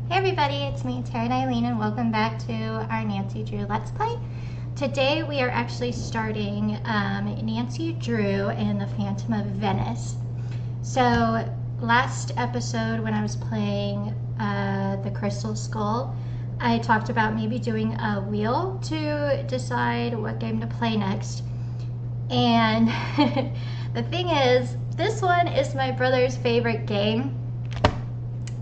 Hey everybody, it's me, Tara and Eileen, and welcome back to our Nancy Drew Let's Play. Today we are actually starting Nancy Drew and the Phantom of Venice. So last episode when I was playing the Crystal Skull, I talked about maybe doing a wheel to decide what game to play next. And the thing is, this one is my brother's favorite game.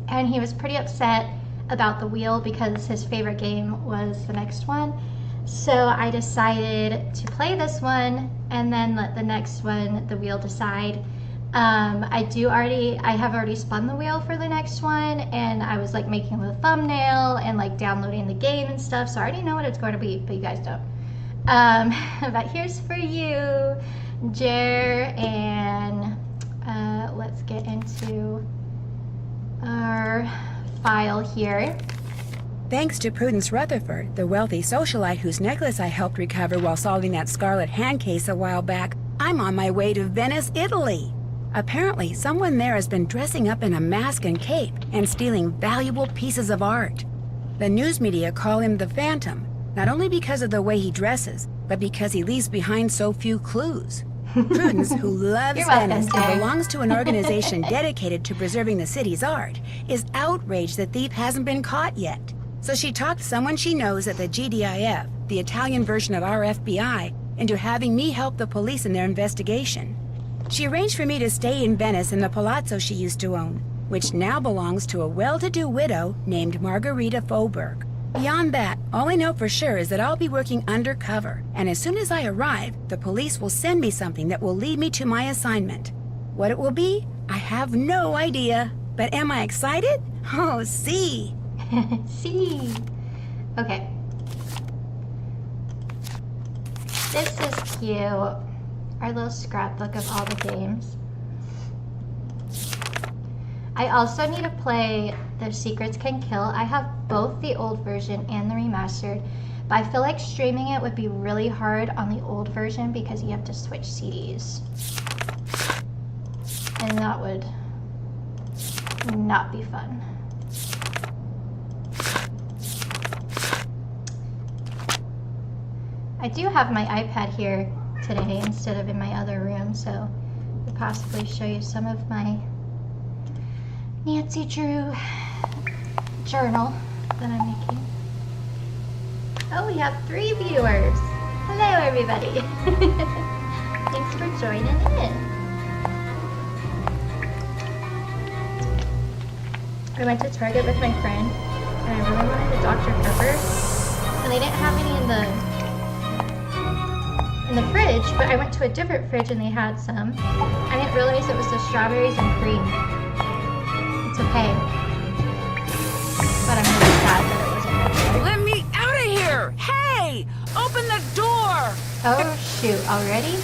And he was pretty upset about the wheel because his favorite game was the next one. So I decided to play this one and then let the next one, the wheel, decide. I have already spun the wheel for the next one, and I was like making the thumbnail and like downloading the game and stuff, so I already know what it's going to be, but you guys don't. But here's for you, Jer, and let's get into our file here. Thanks to Prudence Rutherford, the wealthy socialite whose necklace I helped recover while solving that scarlet hand case a while back, I'm on my way to Venice, Italy. Apparently, someone there has been dressing up in a mask and cape and stealing valuable pieces of art. The news media call him the Phantom, not only because of the way he dresses, but because he leaves behind so few clues. Prudence, who loves Venice and belongs to an organization dedicated to preserving the city's art, is outraged the thief hasn't been caught yet. So she talked someone she knows at the GDIF, the Italian version of our FBI, into having me help the police in their investigation. She arranged for me to stay in Venice in the palazzo she used to own, which now belongs to a well-to-do widow named Margherita Faubourg. Beyond that, all I know for sure is that I'll be working undercover, and as soon as I arrive, the police will send me something that will lead me to my assignment. What it will be, I have no idea. But am I excited? Oh, see. See. Okay. This is cute. Our little scrapbook of all the games. I also need to play The Secrets Can Kill. I have both the old version and the remastered, but I feel like streaming it would be really hard on the old version because you have to switch CDs. And that would not be fun. I do have my iPad here today instead of in my other room, so I could possibly show you some of my Nancy Drew journal that I'm making. Oh, we have 3 viewers. Hello, everybody. Thanks for joining in. I went to Target with my friend, and I really wanted a Dr. Pepper, and they didn't have any in the fridge, but I went to a different fridge and they had some. I didn't realize it was the strawberries and cream. It's okay. But I'm really sad that it wasn't regular. Let me out of here! Hey! Open the door! Oh shoot, already?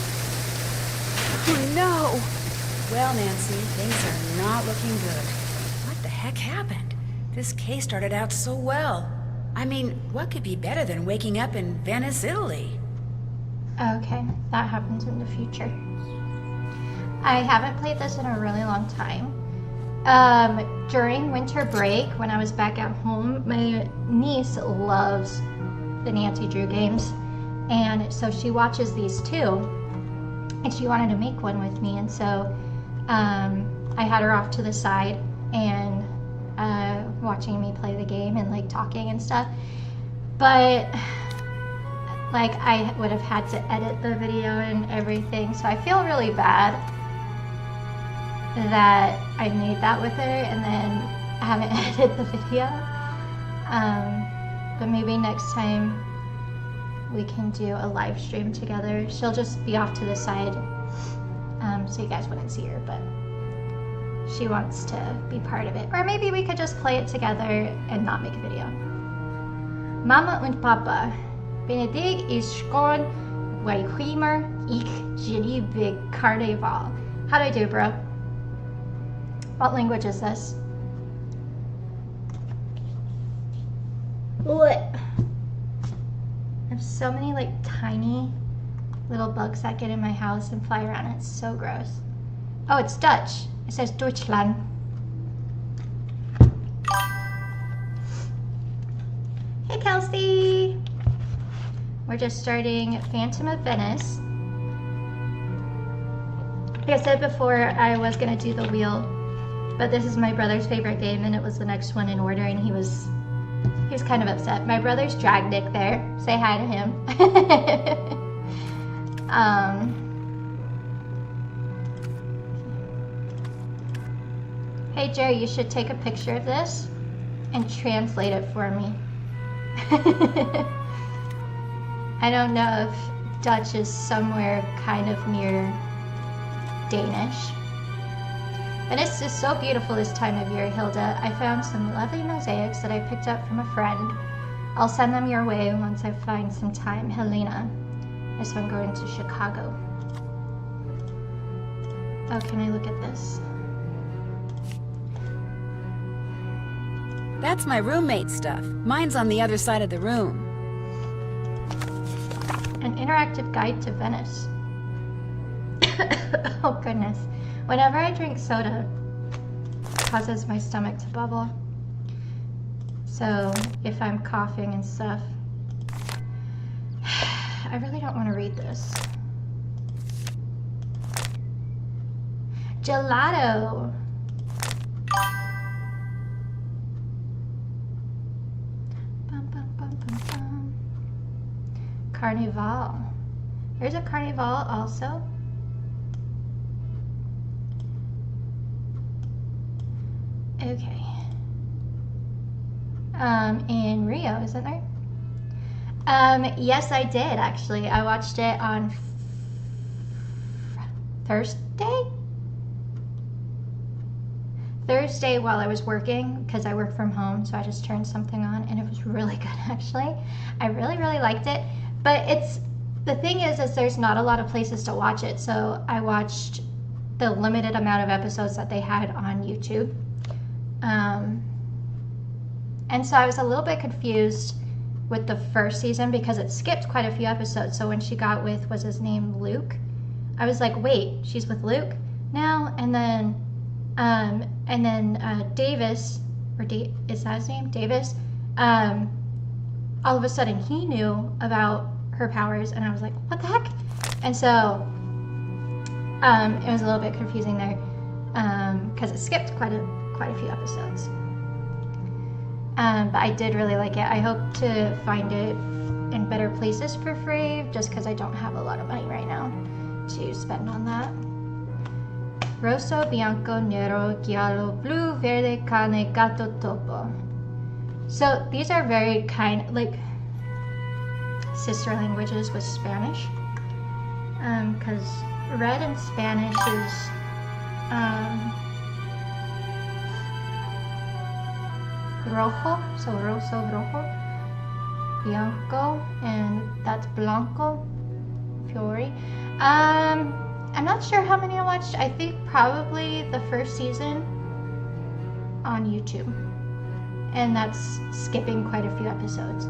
Oh no! Well, Nancy, things are not looking good. What the heck happened? This case started out so well. I mean, what could be better than waking up in Venice, Italy? Okay, that happens in the future. I haven't played this in a really long time. During winter break, when I was back at home, my niece loves the Nancy Drew games, and so she watches these too, and she wanted to make one with me, and so I had her off to the side and watching me play the game and like talking and stuff, but like I would have had to edit the video and everything, so I feel really bad that I made that with her and then I haven't edited the video. But maybe next time we can do a live stream together. She'll just be off to the side, so you guys wouldn't see her, but she wants to be part of it. Or maybe we could just play it together and not make a video. Mama und Papa, Benedict is schon Weichheimer, ich liebe Carnival. How do I do, bro? What language is this? What? I have so many like tiny little bugs that get in my house and fly around. It's so gross. Oh, it's Dutch. It says Deutschland. Kelsey! We're just starting Phantom of Venice. Like I said before, I was gonna do the wheel, but this is my brother's favorite game and it was the next one in order and he was kind of upset. My brother's drag Nick there. Say hi to him. Hey Jerry, you should take a picture of this and translate it for me. I don't know if Dutch is somewhere kind of near Danish. Venice is so beautiful this time of year, Hilda. I found some lovely mosaics that I picked up from a friend. I'll send them your way once I find some time. Helena. So I'm going to Chicago. Oh, can I look at this? That's my roommate's stuff. Mine's on the other side of the room. An interactive guide to Venice. Oh goodness. Whenever I drink soda, it causes my stomach to bubble. So if I'm coughing and stuff, I really don't want to read this. Gelato. Bum, bum, bum, bum, bum. Carnival. There's a carnival also. Okay. In Rio, isn't there? Yes, I did actually. I watched it on Thursday while I was working because I work from home, so I just turned something on and it was really good actually. I really liked it, but the thing is there's not a lot of places to watch it, so I watched the limited amount of episodes that they had on YouTube. And so I was a little bit confused with the first season because it skipped quite a few episodes. So when she got with, was his name Luke? I was like, wait, she's with Luke now? And then Davis, is that his name? Davis, all of a sudden he knew about her powers and I was like, what the heck? And so it was a little bit confusing there because it skipped quite a few episodes. But I did really like it. I hope to find it in better places for free just because I don't have a lot of money right now to spend on that. Rosso, bianco, nero, giallo, blu, verde, cane, gatto, topo. So these are very like sister languages with Spanish. Because red in Spanish is rojo, so rosso, rojo, bianco, and that's blanco, fiori. I'm not sure how many I watched. I think probably the first season on YouTube, and that's skipping quite a few episodes.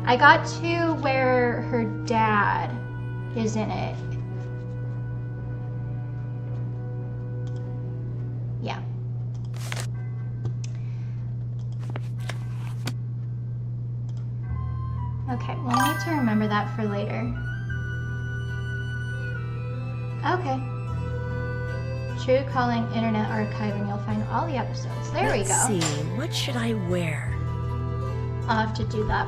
I got to where her dad is in it. Yeah. Okay, we'll need to remember that for later. Okay. True Calling Internet Archive and you'll find all the episodes. There we go. Let's see, what should I wear? I'll have to do that.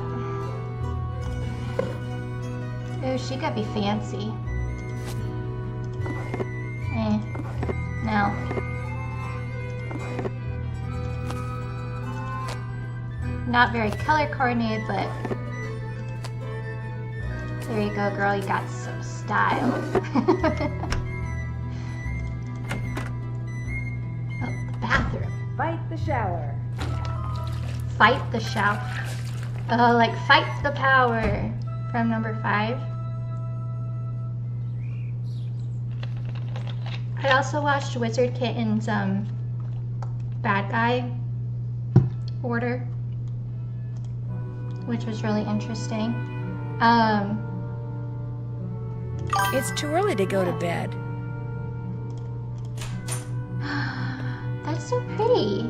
Oh, she could be fancy. No. Not very color coordinated, but there you go, girl. You got some style. Oh, the bathroom. Fight the shower. Fight the shower. Oh, like fight the power from number 5. I also watched Wizard Kitten's Bad Guy Order, which was really interesting. It's too early to go to bed. That's so pretty.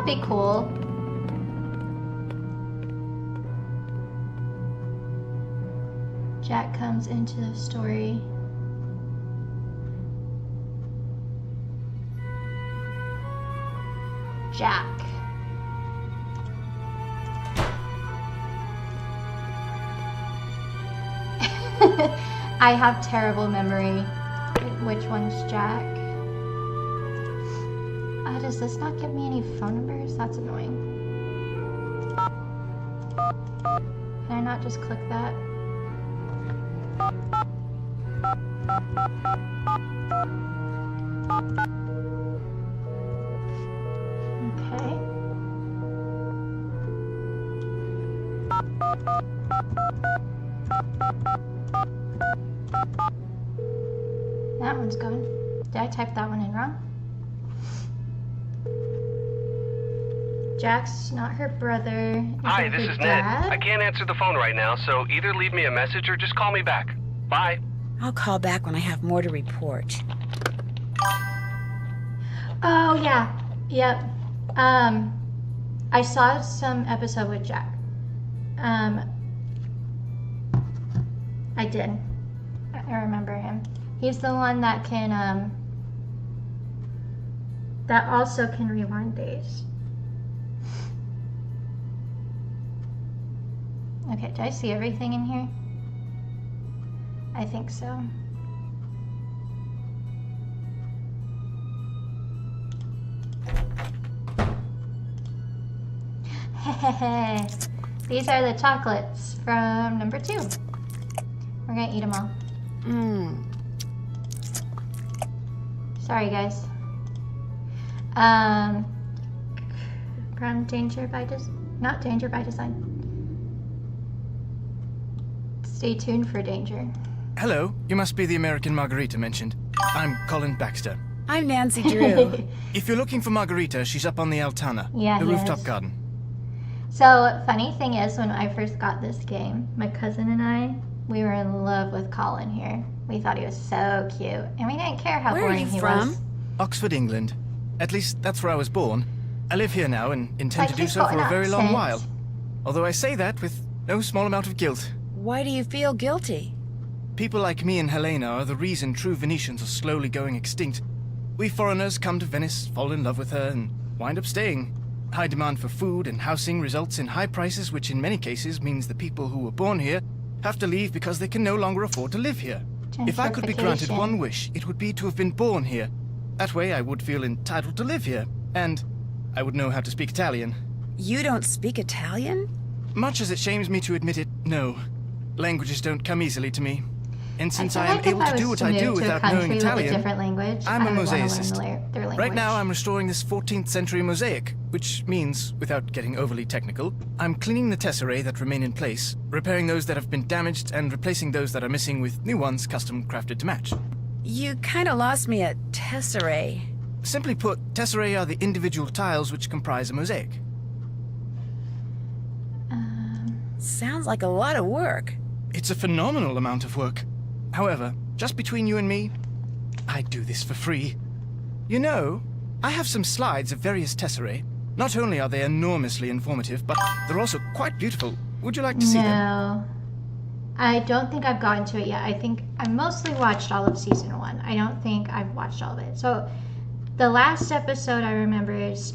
be cool. Jack comes into the story. Jack. I have terrible memory. Which one's Jack? Does this not give me any phone numbers? That's annoying. Can I not just click that? Okay. That one's going. Did I type that one in wrong? Jack's not her brother. Hi, this is Ned. I can't answer the phone right now, so either leave me a message or just call me back. Bye. I'll call back when I have more to report. Oh, yeah. Yep. I saw some episode with Jack. I did. I remember him. He's the one that can, that also can rewind days. Okay, did I see everything in here? I think so. These are the chocolates from number 2. We're gonna eat them all. Sorry, guys. From Danger by not Danger by Design. Stay tuned for danger. Hello, you must be the American Margarita mentioned. I'm Colin Baxter. I'm Nancy Drew. If you're looking for Margarita, she's up on the Altana, Yeah, the he rooftop is. garden. So, funny thing is, when I first got this game, my cousin and I, we were in love with Colin here. We thought he was so cute, and we didn't care how Where are boring you he from? was. Oxford, England. At least that's where I was born. I live here now and intend Like to do he's so got for an a very long accent. while. Although I say that with no small amount of guilt. Why do you feel guilty? People like me and Helena are the reason true Venetians are slowly going extinct. We foreigners come to Venice, fall in love with her, and wind up staying. High demand for food and housing results in high prices, which in many cases means the people who were born here have to leave because they can no longer afford to live here. If I could be granted Gentrification. one wish, it would be to have been born here. That way I would feel entitled to live here, and I would know how to speak Italian. You don't speak Italian? Much as it shames me to admit it, no. Languages don't come easily to me. And since I I feel am like if able to do was what I move do to a without country knowing with Italian, a different language, I'm a I would wanna learn mosaicist. their language. Right now I'm restoring this 14th century mosaic, which means, without getting overly technical, I'm cleaning the tesserae that remain in place, repairing those that have been damaged, and replacing those that are missing with new ones custom crafted to match. You kinda lost me at tesserae. Simply put, tesserae are the individual tiles which comprise a mosaic. Sounds like a lot of work. It's a phenomenal amount of work. However, just between you and me, I do this for free. You know, I have some slides of various tesserae. Not only are they enormously informative, but they're also quite beautiful. Would you like to see them? No. I don't think I've gotten to it yet. I think I mostly watched all of season 1. I don't think I've watched all of it. So the last episode I remember is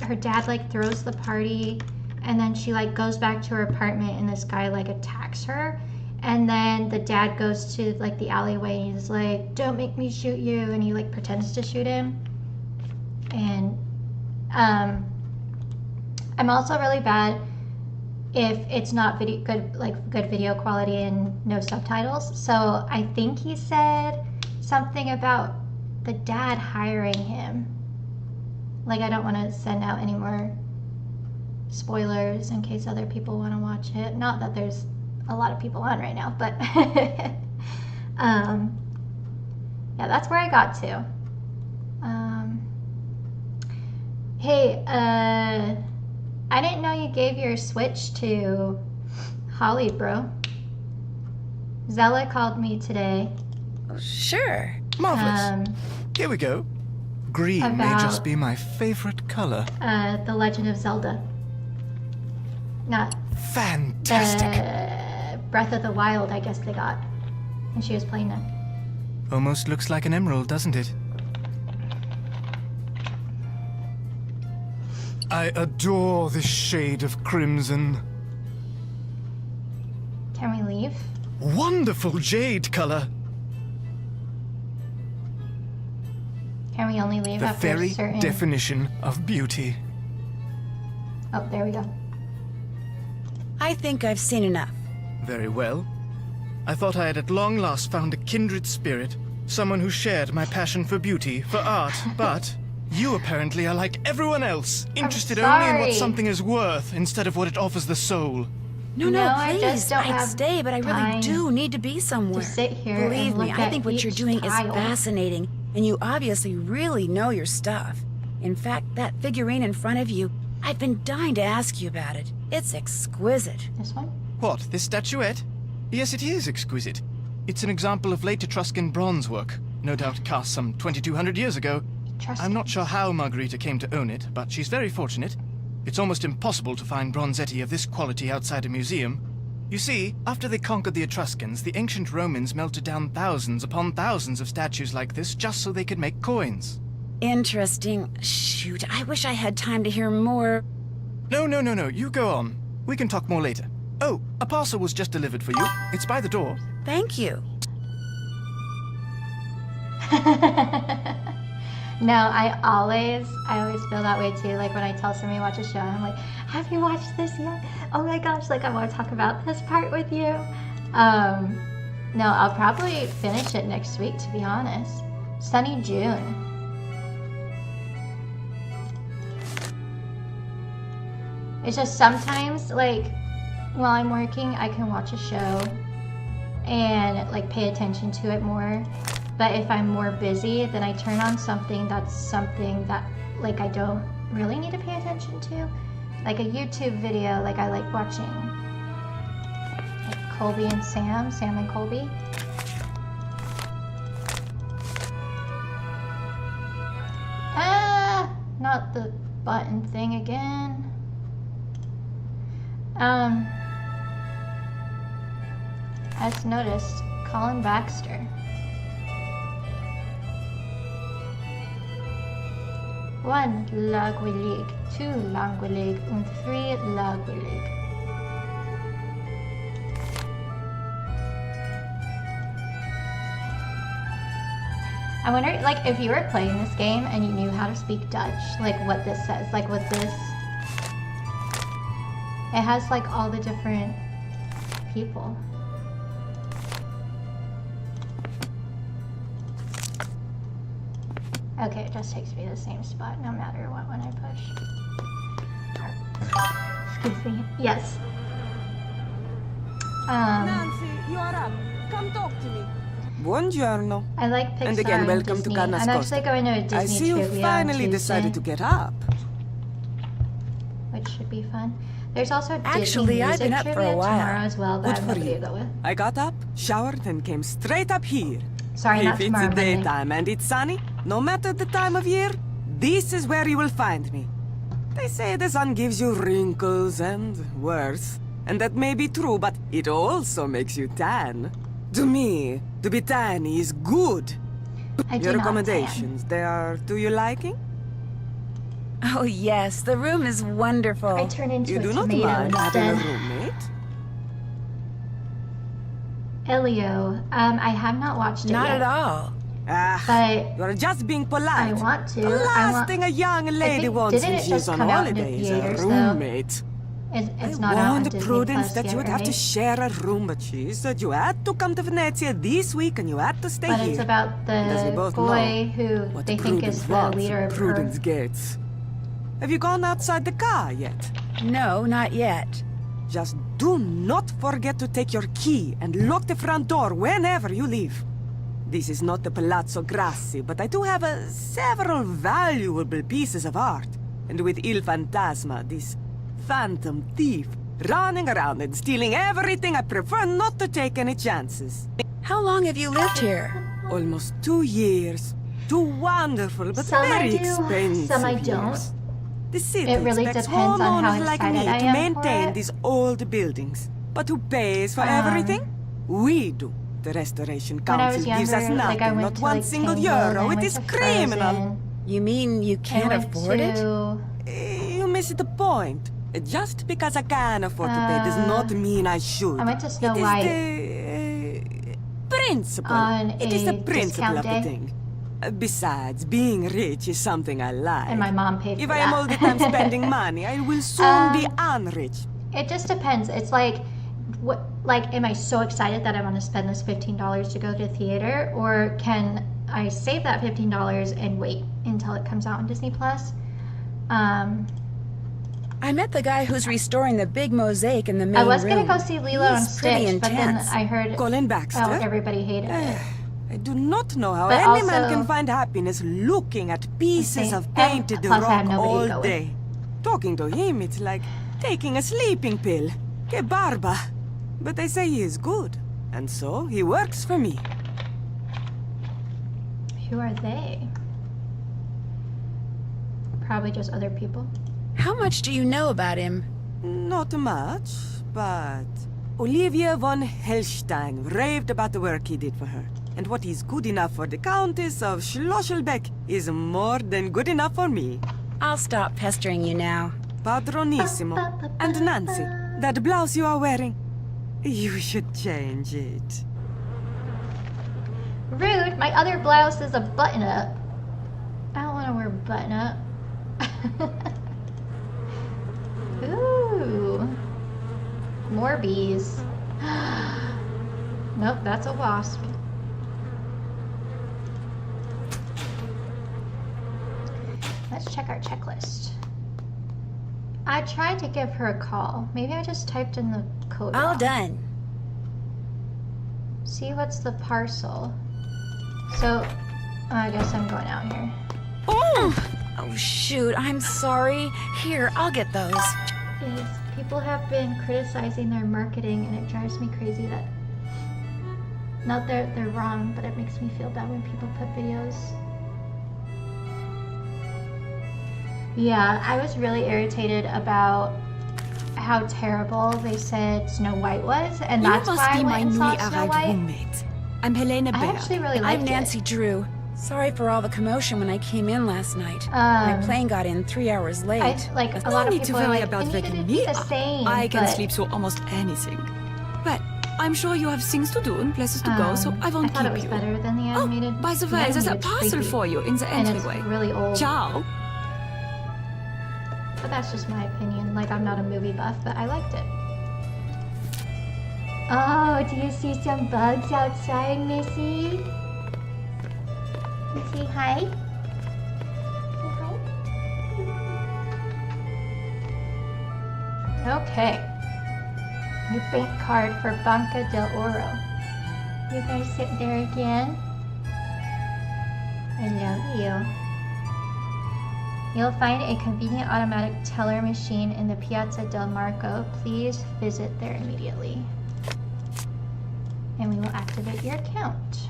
her dad like throws the party, and then she like goes back to her apartment, and this guy like attacks her. And then the dad goes to like the alleyway, and he's like, "Don't make me shoot you," and he like pretends to shoot him. And I'm also really bad if it's not good video quality and no subtitles. So I think he said something about the dad hiring him. Like, I don't want to send out any more spoilers in case other people want to watch it. Not that there's a lot of people on right now, but yeah, that's where I got to. Hey, I didn't know you gave your Switch to Holly, bro. Zella called me today. Sure. Marvelous. Here we go. Green may just be my favorite color. The Legend of Zelda. Not Fantastic. Breath of the Wild, I guess they got. And she was playing that. Almost looks like an emerald, doesn't it? I adore this shade of crimson. Can we leave? Wonderful jade color. Can we only leave The after very a certain... definition of beauty. Oh, there we go. I think I've seen enough. Very well. I thought I had at long last found a kindred spirit, someone who shared my passion for beauty, for art, but you apparently are like everyone else, interested only in what sorry. something is worth instead of what it offers the soul. No, No, I please. just don't I'd have stay, but I really time do need to be somewhere. to sit here Believe and me, look I at think what you're each doing tile. is fascinating, and you obviously really know your stuff. In fact, that figurine in front of you, I've been dying to ask you about it. It's exquisite. This one? What, this statuette? Yes, it is exquisite. It's an example of late Etruscan bronze work, no doubt cast some 2,200 years ago. I'm not sure how Margarita came to own it, but she's very fortunate. It's almost impossible to find bronzetti of this quality outside a museum. You see, after they conquered the Etruscans, the ancient Romans melted down thousands upon thousands of statues like this just so they could make coins. Interesting. Shoot, I wish I had time to hear more. No, you go on. We can talk more later. Oh, a parcel was just delivered for you. It's by the door. Thank you. No, I always feel that way too. Like when I tell somebody to watch a show, I'm like, have you watched this yet? Oh my gosh, like I want to talk about this part with you. No, I'll probably finish it next week, to be honest. Sunny June. It's just sometimes, like, while I'm working, I can watch a show and, like, pay attention to it more. But if I'm more busy, then I turn on something that, like, I don't really need to pay attention to. Like a YouTube video, like, I like watching. Like Colby and Sam and Colby. Ah! Not the button thing again. As noticed, Colin Baxter. One langweilig, two langweilig, and three langweilig. I wonder, like, if you were playing this game and you knew how to speak Dutch, like what this says, like what this... It has, like, all the different people. Okay, it just takes me to the same spot no matter what when I push. Excuse me. Yes. Nancy, you are up. Come talk to me. Buongiorno. I like Pixar And again, welcome Disney. to Canas I'm actually going to a Disney I see you trivia finally on decided Tuesday, to get up. which should be fun. There's also Actually, Disney I've music been up for a trivia while. tomorrow as well, but Good I'm for not going you. to go with. I got up, showered, and came straight up here. Sorry, not If it's tomorrow. Monday. daytime and it's sunny, no matter the time of year, this is where you will find me. They say the sun gives you wrinkles and worse. And that may be true, but it also makes you tan. To me, to be tan is good. I do Your not accommodations, they are to your liking? Oh, yes, the room is wonderful. tan. I turn into You a do not tomato mind having a instead. roommate? Elio, I have not watched it Not yet, at all. Ah, but you're just being polite. I want to. The I last want. thing a young lady think- wants didn't when it she's just on come out in the holiday is a theaters, though? roommate. It's I not out on warned Disney Prudence Plus that yet, you would have to right? share a room, but she said you had to come to Venezia this week and you had to stay But here. it's about as we the both boy who What they think is Prudence the wants leader of Prudence her. Gates. Have you gone outside the car yet? No, not yet. Just do not forget to take your key and lock the front door whenever you leave. This is not the Palazzo Grassi, but I do have several valuable pieces of art. And with Il Fantasma, this phantom thief, running around and stealing everything, I prefer not to take any chances. How long have you lived here? Almost 2 years. Two wonderful but Some I very do, expensive some I don't. years. The city It really expects depends on how homeowners like excited me I to am maintain for it. these old buildings. But who pays for everything? We do. The Restoration When I was Council gives us younger, nothing, like I went not to one like single Tangled, and I euro. It went is to criminal. Frozen. You mean you I can't went afford it? to... You missed the point. Just because I can afford to pay does not mean I should. I went to Snow It is White the principle. on It is the a principle discount of the day. thing. Besides, being rich is something I like. And my mom paid If for I am that. all the time spending money, I will soon be unrich. It just depends. It's like, what? Like, am I so excited that I want to spend this $15 to go to the theater, or can I save that $15 and wait until it comes out on Disney Plus? I met the guy who's restoring the big mosaic in the main I was room. gonna go see Lilo and He's pretty Stitch, but then intense. I heard Colin Baxter? everybody hated it. I do not know how But any man also- can find happiness looking at pieces see. of And painted plus I have rock nobody to go all with. day. Talking to him, it's like taking a sleeping pill. Que barba. But they say he is good, and so he works for me. Who are they? Probably just other people. How much do you know about him? Not much, but Olivia von Hellstein raved about the work he did for her. And what is good enough for the Countess of Schlosselbeck is more than good enough for me. I'll stop pestering you now. Padronissimo. And Nancy, that blouse you are wearing, you should change it. Rude! My other blouse is a button-up. I don't want to wear button-up. Ooh. More bees. Nope, that's a wasp. Let's check our checklist. I tried to give her a call. Maybe I just typed in the code All wrong. done. See what's the parcel. So, I guess I'm going out here. Oh, shoot. I'm sorry. Here, I'll get those. Is people have been criticizing their marketing, and it drives me crazy that not that they're wrong, but it makes me feel bad when people put videos. Yeah, I was really irritated about how terrible they said Snow White was, and that's why I went and saw Snow White. roommate. I'm Helena I Baird. actually really liked I'm Nancy Drew. Sorry for all the commotion when I came in last night. My plane got in 3 hours late. I, like, a No lot of need to people are worry like, about it needed waking to be me the up. same, I can but sleep through almost anything. But I'm sure you have things to do and places to go, so I won't I thought keep it was you. better than the animated. Oh, by the The way, there's a animated's parcel creepy, for you in the and it's entryway. really old. Ciao. But that's just my opinion. Like, I'm not a movie buff, but I liked it. Oh, do you see some bugs outside, Missy? Say hi. Say hi. Okay. New bank card for Banca del Oro. You guys sit there again? I love you. You'll find a convenient automatic teller machine in the Piazza del Marco. Please visit there immediately. And we will activate your account.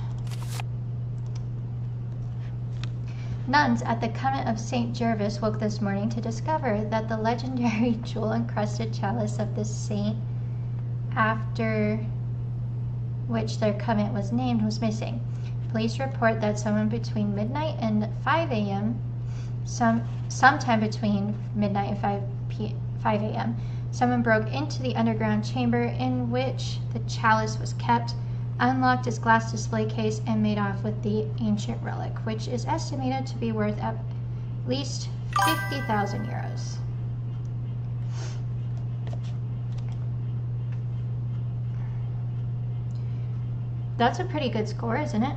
Nuns at the convent of St. Gervais woke this morning to discover that the legendary jewel-encrusted chalice of the saint, after which their convent was named, was missing. Police report that someone between midnight and 5 a.m. Sometime between midnight and 5 a.m., someone broke into the underground chamber in which the chalice was kept, unlocked its glass display case, and made off with the ancient relic, which is estimated to be worth at least 50,000 euros. That's a pretty good score, isn't it?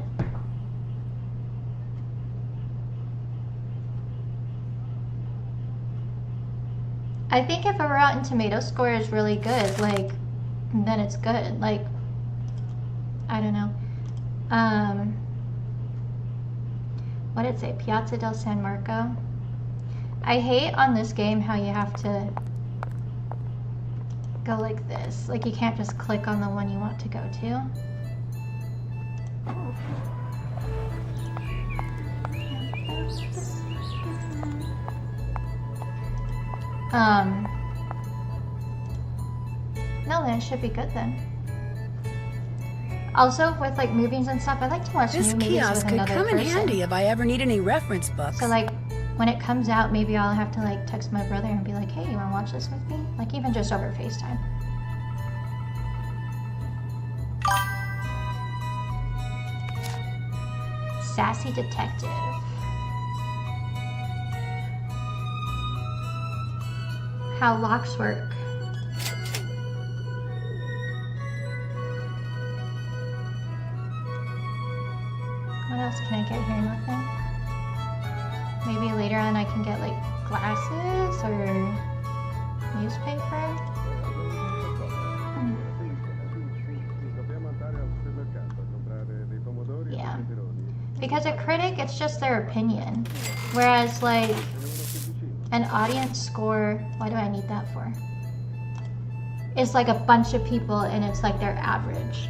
I think if a Rotten Tomatoes score is really good, like, then it's good. Like, I don't know. What did it say? Piazza del San Marco. I hate on this game how you have to go like this. Like, you can't just click on the one you want to go to. No, then it should be good then. Also, with like movies and stuff, I like to watch This new movies kiosk with could another come in person. handy if I ever need any reference books. So like, when it comes out, maybe I'll have to like text my brother and be like, hey, you wanna watch this with me? Like even just over FaceTime. Sassy detective. How locks work. What else can I get here? Nothing. Maybe later on I can get like glasses or newspaper. Yeah. Because a critic, it's just their opinion. Whereas like an audience score, why do I need that for? It's like a bunch of people and it's like their average.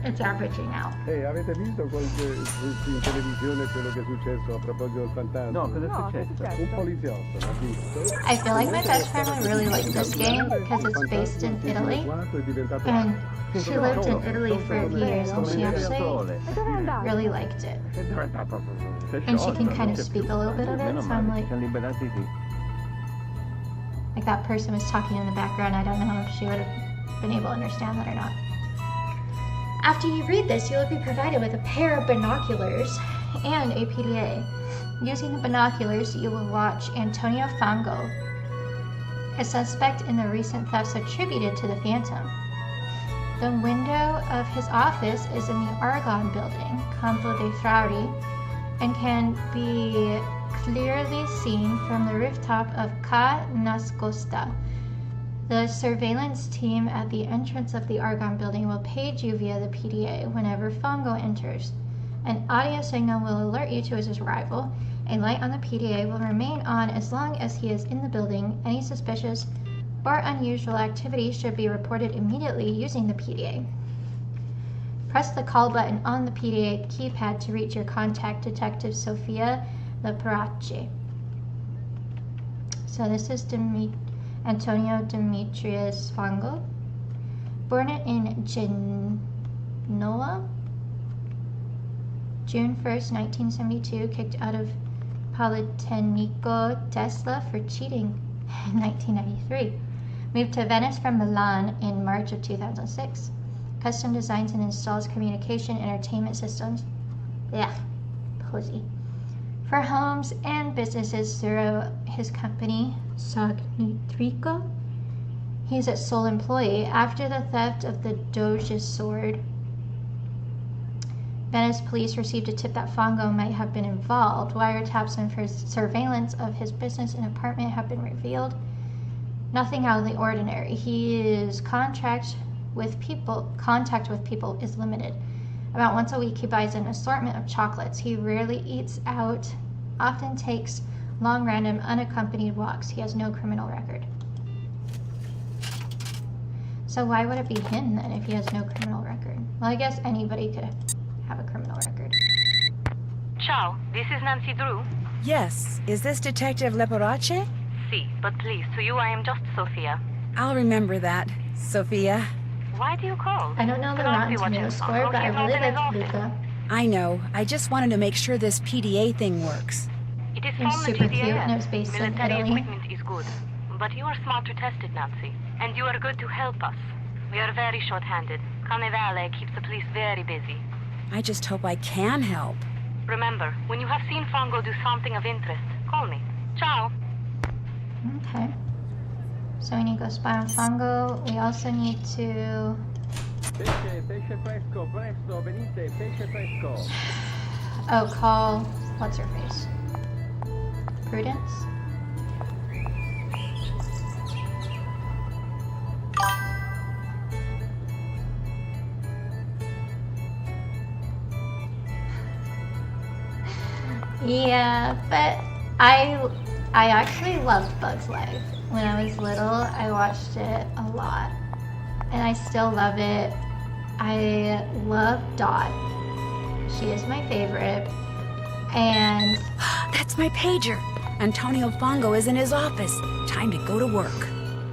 It's averaging out. Ehi, avete visto in televisione quello che è successo a proposito del fantasma? No, cosa è successo? Un poliziotto, l'ha visto? I feel like my best friend would really like this game because it's based in Italy. And she lived in Italy for years and she actually really liked it. And she can kind of speak a little bit of it, so I'm like that person was talking in the background. I don't know if she would have been able to understand that or not. After you read this, you will be provided with a pair of binoculars and a PDA. Using the binoculars, you will watch Antonio Fango, a suspect in the recent thefts attributed to the Phantom. The window of his office is in the Argonne building, Campo dei Frari, and can be clearly seen from the rooftop of Ca Nascosta. The surveillance team at the entrance of the Argonne building will page you via the PDA whenever Fango enters. An audio signal will alert you to his arrival. A light on the PDA will remain on as long as he is in the building. Any suspicious or unusual activity should be reported immediately using the PDA. Press the call button on the PDA keypad to reach your contact, Detective Sofia Leperace. So this is Antonio Demetrius Fango, born in Genoa, June 1st, 1972, kicked out of Politecnico Tesla for cheating in 1993. Moved to Venice from Milan in March of 2006. Custom designs and installs communication entertainment systems. Pussy. For homes and businesses through his company, Sagnitrico. He's a sole employee. After the theft of the Doge's sword, Venice police received a tip that Fango might have been involved. Wiretaps and surveillance of his business and apartment have been revealed. Nothing out of the ordinary. His contact with people is limited. About once a week, he buys an assortment of chocolates. He rarely eats out, often takes long, random, unaccompanied walks. He has no criminal record. So why would it be him then if he has no criminal record? Well, I guess anybody could have a criminal record. Ciao, this is Nancy Drew. Yes, is this Detective Leperace? Si, but please, to you I am just Sophia. I'll remember that, Sophia. Why do you call? I don't know the Rotten Tomato score, but I really like Luca. I know. I just wanted to make sure this PDA thing works. It is It was from the super cute GDAF. and it was based in Military Italy. equipment is good, but you are smart to test it, Nancy. And you are good to help us. We are very short-handed. Carnevale keeps the police very busy. I just hope I can help. Remember, when you have seen Fango do something of interest, call me. Ciao. Okay. So we need to go spy on Fango. We also need to... Pesce fresco, presto, venite, pesce fresco. Oh, call... What's her face? Prudence? Yeah, but I actually loved Bugs Life. When I was little, I watched it a lot. And I still love it. I love Dot. She is my favorite. And That's my pager. Antonio Fango is in his office. time to go to work.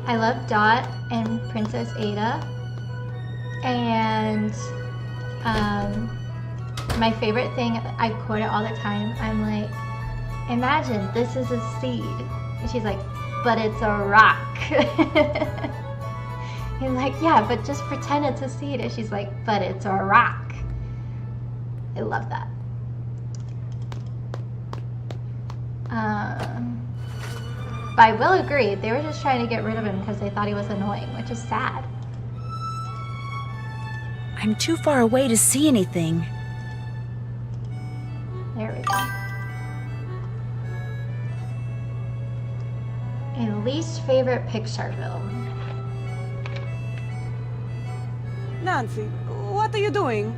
I love Dot and Princess Ada. And my favorite thing, I quote it all the time. I'm like, imagine this is a seed. And she's like, but it's a rock. He's like, yeah, but just pretend it's a seed. And she's like, but it's a rock. I love that. But I will agree, they were just trying to get rid of him because they thought he was annoying, which is sad. I'm too far away to see anything. There we go. A least favorite Pixar film. Nancy, what are you doing?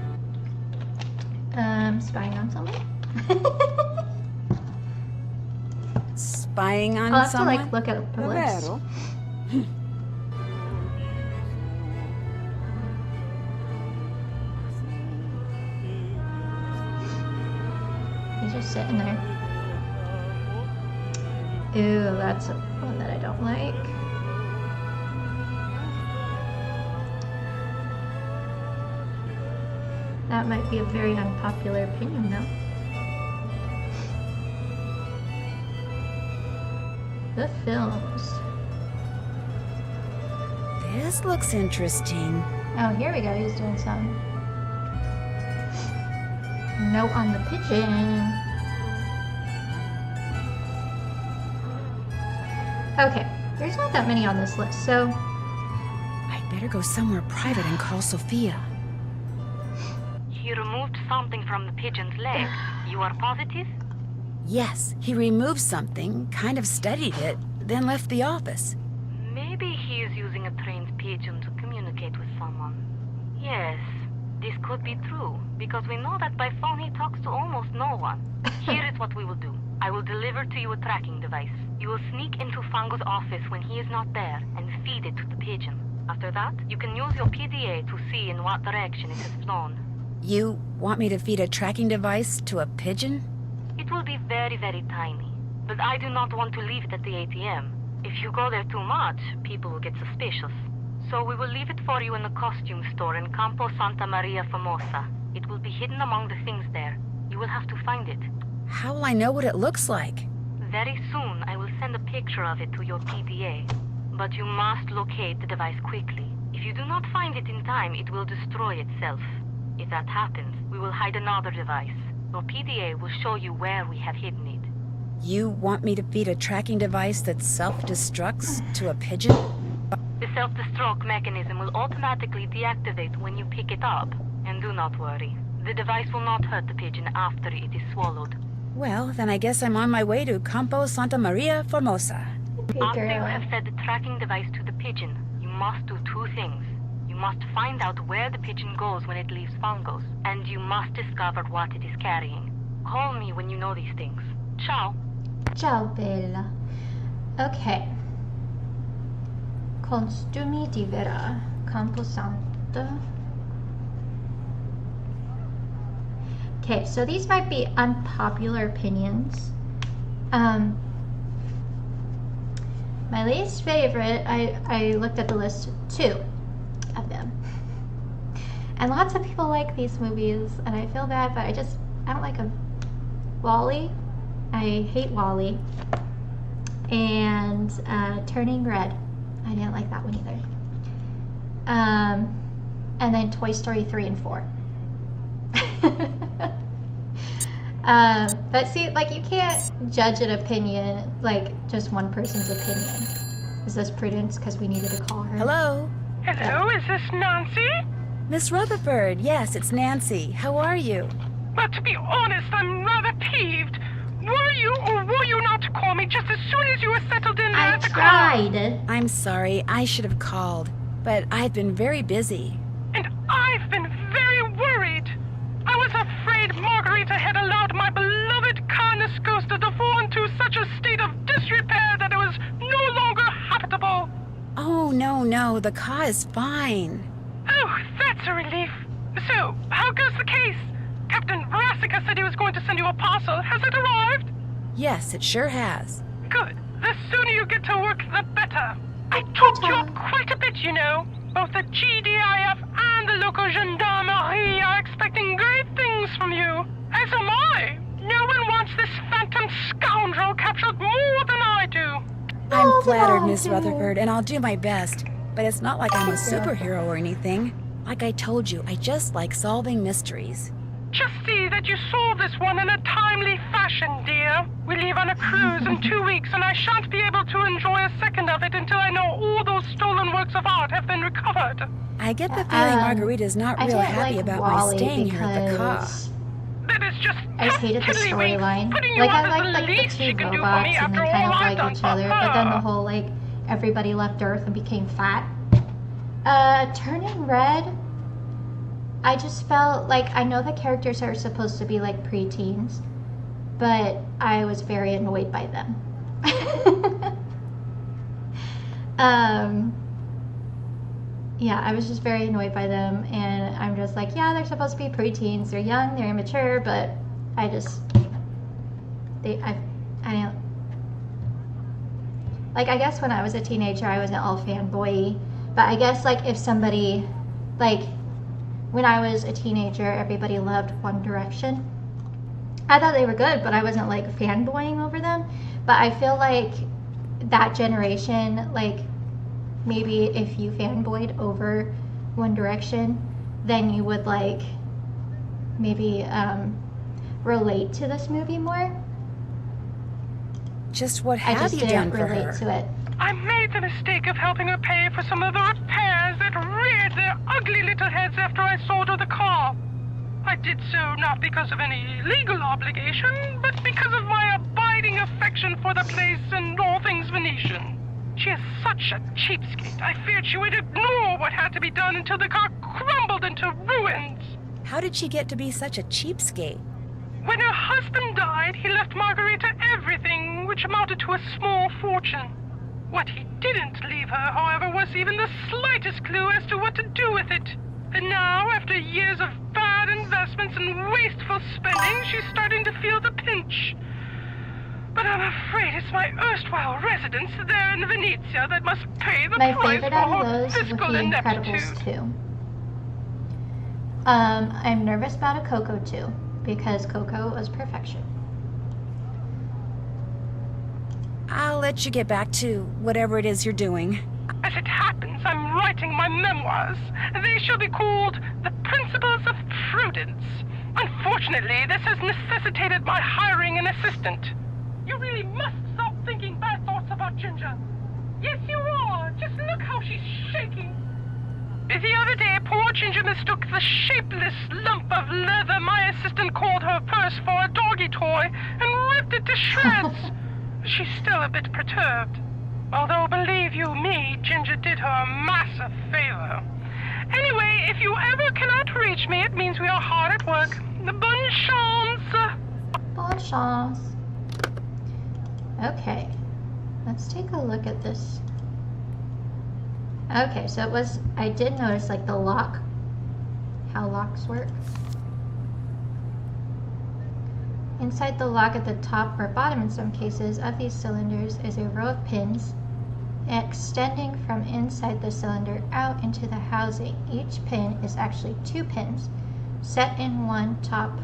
Spying on someone. Spying on I'll have someone? to like look at the list. Davvero? He's just sitting there. Ew, that's one that I don't like. That might be a very unpopular opinion, though. The films. This looks interesting. Oh, here we go. He's doing some. Note on the pigeon. Okay, there's not that many on this list, so I'd better go somewhere private and call Sophia. He removed something from the pigeon's leg. You are positive? Yes, he removed something, kind of studied it, then left the office. Maybe he is using a trained pigeon to communicate with someone. Yes, this could be true, because we know that by phone he talks to almost no one. Here is what we will do. I will deliver to you a tracking device. You will sneak into Fango's office when he is not there and feed it to the pigeon. After that, you can use your PDA to see in what direction it has flown. You want me to feed a tracking device to a pigeon? It will be very, very tiny. But I do not want to leave it at the ATM. If you go there too much, people will get suspicious. So we will leave it for you in the costume store in Campo Santa Maria Formosa. It will be hidden among the things there. You will have to find it. How will I know what it looks like? Very soon, I will send a picture of it to your PDA. But you must locate the device quickly. If you do not find it in time, it will destroy itself. If that happens, we will hide another device. Your PDA will show you where we have hidden it. You want me to feed a tracking device that self-destructs to a pigeon? The self-destruct mechanism will automatically deactivate when you pick it up. And do not worry. The device will not hurt the pigeon after it is swallowed. Well, then I guess I'm on my way to Campo Santa Maria Formosa. okay, After you girl. have fed the tracking device to the pigeon, you must do two things. You must find out where the pigeon goes when it leaves Fango's, and you must discover what it is carrying. Call me when you know these things. Ciao. Ciao, bella. Okay. Costumi di Vera, Camposanto. Okay, so these might be unpopular opinions. My least favorite, I looked at the list, 2 of them. And lots of people like these movies, and I feel bad, but I don't like them. WALL-E, I hate WALL-E. And Turning Red, I didn't like that one either. And then Toy Story 3 and 4. But see, like, you can't judge an opinion, like, just one person's opinion. Is this Prudence? Because we needed to call her. Hello? Hello, is this Nancy? Miss Rutherford, yes, it's Nancy. How are you? But to be honest, I'm rather peeved. Were you or were you not to call me just as soon as you were settled in there I at the car? tried. I'm sorry, I should have called, but I've been very busy. And I've been very worried. I was afraid Margarita had allowed my beloved Carnus Coaster to fall into such a state of disrepair that it was no longer habitable. Oh, no, the car is fine. Oh, that's a relief. So, how goes the case? Captain Brassica said he was going to send you a parcel. Has it arrived? Yes, it sure has. Good. The sooner you get to work, the better. I talked you up quite a bit, you know. Both the GDIF and the local gendarmerie are expecting great things from you. As am I. No one wants this phantom scoundrel captured more than I do. I'm flattered, Miss Rutherford, and I'll do my best. But it's not like I'm a superhero or anything. Like I told you, I just like solving mysteries. Just see that you solve this one in a timely fashion, dear. We leave on a cruise in 2 weeks, and I shan't be able to enjoy a second of it until I know all those stolen works of art have been recovered. I get the feeling Margarita's not real happy about my staying here at the car. That is just I just hated the storyline. Putting Like, you I up as liked, the like, the least she two can do for robots, me and they after kind all of I've like each done other, for but then the her. whole, like, everybody left Earth and became fat. Turning Red, I just felt like, I know the characters are supposed to be, like, preteens, but I was very annoyed by them. Yeah, I was just very annoyed by them, and I'm just like, yeah, they're supposed to be preteens. They're young, they're immature, but I just, I don't, like, I guess when I was a teenager, I wasn't all fanboy, but I guess, like, if somebody, like, when I was a teenager, everybody loved One Direction. I thought they were good, but I wasn't, like, fanboying over them. But I feel like that generation, like, maybe if you fanboyed over One Direction, then you would, like, maybe relate to this movie more. Just what I have just you didn't done for relate her? to it. I made the mistake of helping her pay for some of the repairs that reared their ugly little heads after I sold her the car. I did so not because of any legal obligation, but because of my abiding affection for the place and all things Venetian. She is such a cheapskate. I feared she would ignore what had to be done until the car crumbled into ruins. How did she get to be such a cheapskate? When her husband died, he left Margarita everything, which amounted to a small fortune. What he didn't leave her, however, was even the slightest clue as to what to do with it. And now, after years of bad investments and wasteful spending, she's starting to feel the pinch. But I'm afraid it's my erstwhile residence there in Venezia that must pay the My price favorite for out of her those was The fiscal ineptitude. Incredibles 2. I'm nervous about a Coco 2, because Coco was perfection. I'll let you get back to whatever it is you're doing. As it happens, I'm writing my memoirs. They shall be called The Principles of Prudence. Unfortunately, this has necessitated my hiring an assistant. You really must stop thinking bad thoughts about Ginger. Yes, you are. Just look how she's shaking. The other day, poor Ginger mistook the shapeless lump of leather my assistant called her purse for a doggy toy and ripped it to shreds. She's still a bit perturbed. Although, believe you me, Ginger did her a massive favor. Anyway, if you ever cannot reach me, it means we are hard at work. Bonne chance! Bonne chance. Okay, let's take a look at this. Okay, so it was, I did notice, like, the lock, how locks work. Inside the lock at the top or bottom in some cases of these cylinders is a row of pins extending from inside the cylinder out into the housing. Each pin is actually 2 pins set in one top,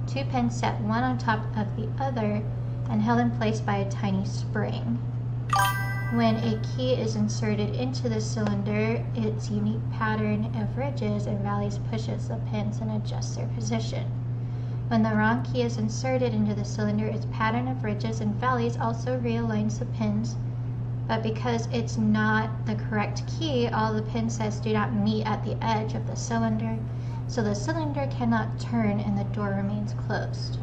2 pins set one on top of the other and held in place by a tiny spring. When a key is inserted into the cylinder, its unique pattern of ridges and valleys pushes the pins and adjusts their position. When the wrong key is inserted into the cylinder, its pattern of ridges and valleys also realigns the pins, but because it's not the correct key, all the pin sets do not meet at the edge of the cylinder, so the cylinder cannot turn and the door remains closed.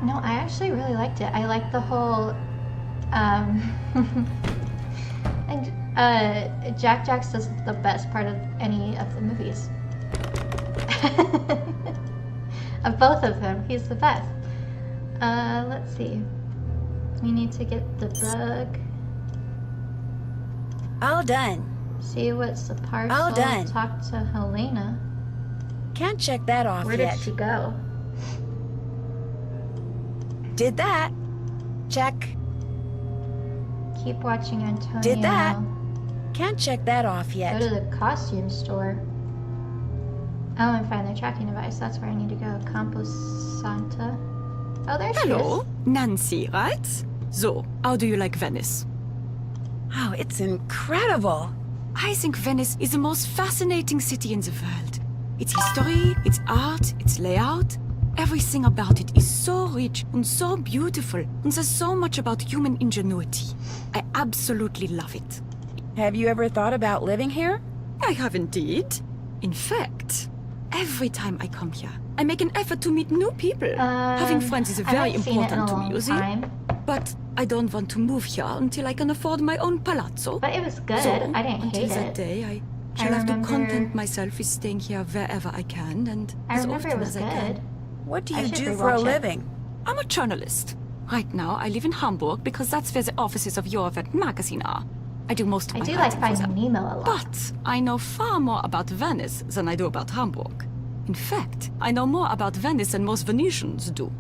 No, I actually really liked it. I liked the whole, and Jack Jack's is the best part of any of the movies. Of both of them, he's the best. Let's see. We need to get the book. All done. See what's the parcel. All done. Talk to Helena. Can't check that off Where yet. did she go? Did that. Check. Keep watching Antonio. Did that. Can't check that off Go yet. to the costume store. Oh, and find the tracking device. That's where I need to go. Campo Santa. Oh, there she Hello, is. Nancy, right? So, how do you like Venice? Oh, it's incredible. I think Venice is the most fascinating city in the world. Its history, its art, its layout, everything about it is so rich and so beautiful, and there's so much about human ingenuity. I absolutely love it. Have you ever thought about living here? I have indeed. In fact, every time I come here, I make an effort to meet new people. Having friends is I very haven't seen it in important a to me, long you see. time. But I don't want to move here until I can afford my own palazzo. But it was good. So, I didn't until hate that it. day, I shall have to remember- content myself with staying here wherever I can and I as remember it often was as I can. good. What do I you should do for a rewatch it. living? I'm a journalist. Right now, I live in Hamburg because that's where the offices of Eurovet magazine are. I do most of I my do like writing for Finding them. Nemo a lot. But I know far more about Venice than I do about Hamburg. In fact, I know more about Venice than most Venetians do.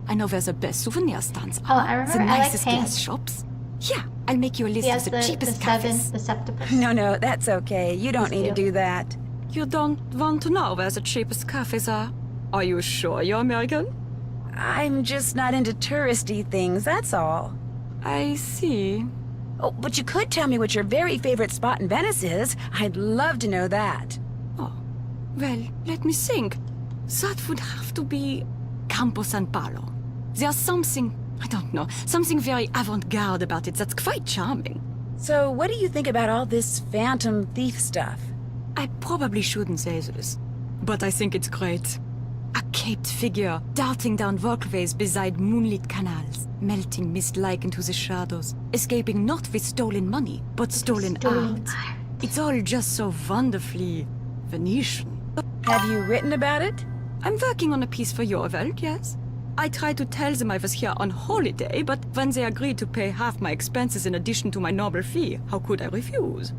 I know where the best souvenir stands Oh, are, I remember the I liked nicest Hank. glass shops. Yeah, I'll make you a list He of has the the cheapest seven, cafes. the septipus. No, that's okay. You don't need to do that. You don't want to know where the cheapest cafes are? Are you sure you're American? I'm just not into touristy things, that's all. I see. Oh, but you could tell me what your very favorite spot in Venice is. I'd love to know that. Oh, well, let me think. That would have to be Campo San Paolo. There's something, I don't know, something very avant-garde about it that's quite charming. So, what do you think about all this phantom thief stuff? I probably shouldn't say this, but I think it's great. A caped figure darting down walkways beside moonlit canals, melting mist-like into the shadows, escaping not with stolen money, but stolen art. It's all just so wonderfully Venetian. Have you written about it? I'm working on a piece for your Welt, yes. I tried to tell them I was here on holiday, but when they agreed to pay half my expenses in addition to my normal fee, how could I refuse?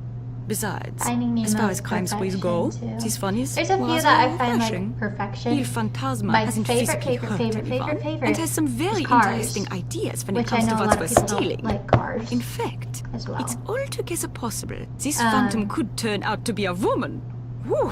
Besides, Finding Nemo as far is as crime sprees go, perfection, too. these funnies There's a few was that I find refreshing. like perfection. Il Fantasma My hasn't favorite, physically favorite, hurt favorite, anyone, favorite, favorite and has some very is Cars, interesting ideas when it which I comes to know a what lot we're of people stealing. don't like Cars In fact, as well. it's altogether possible this phantom could turn out to be a woman. Whew,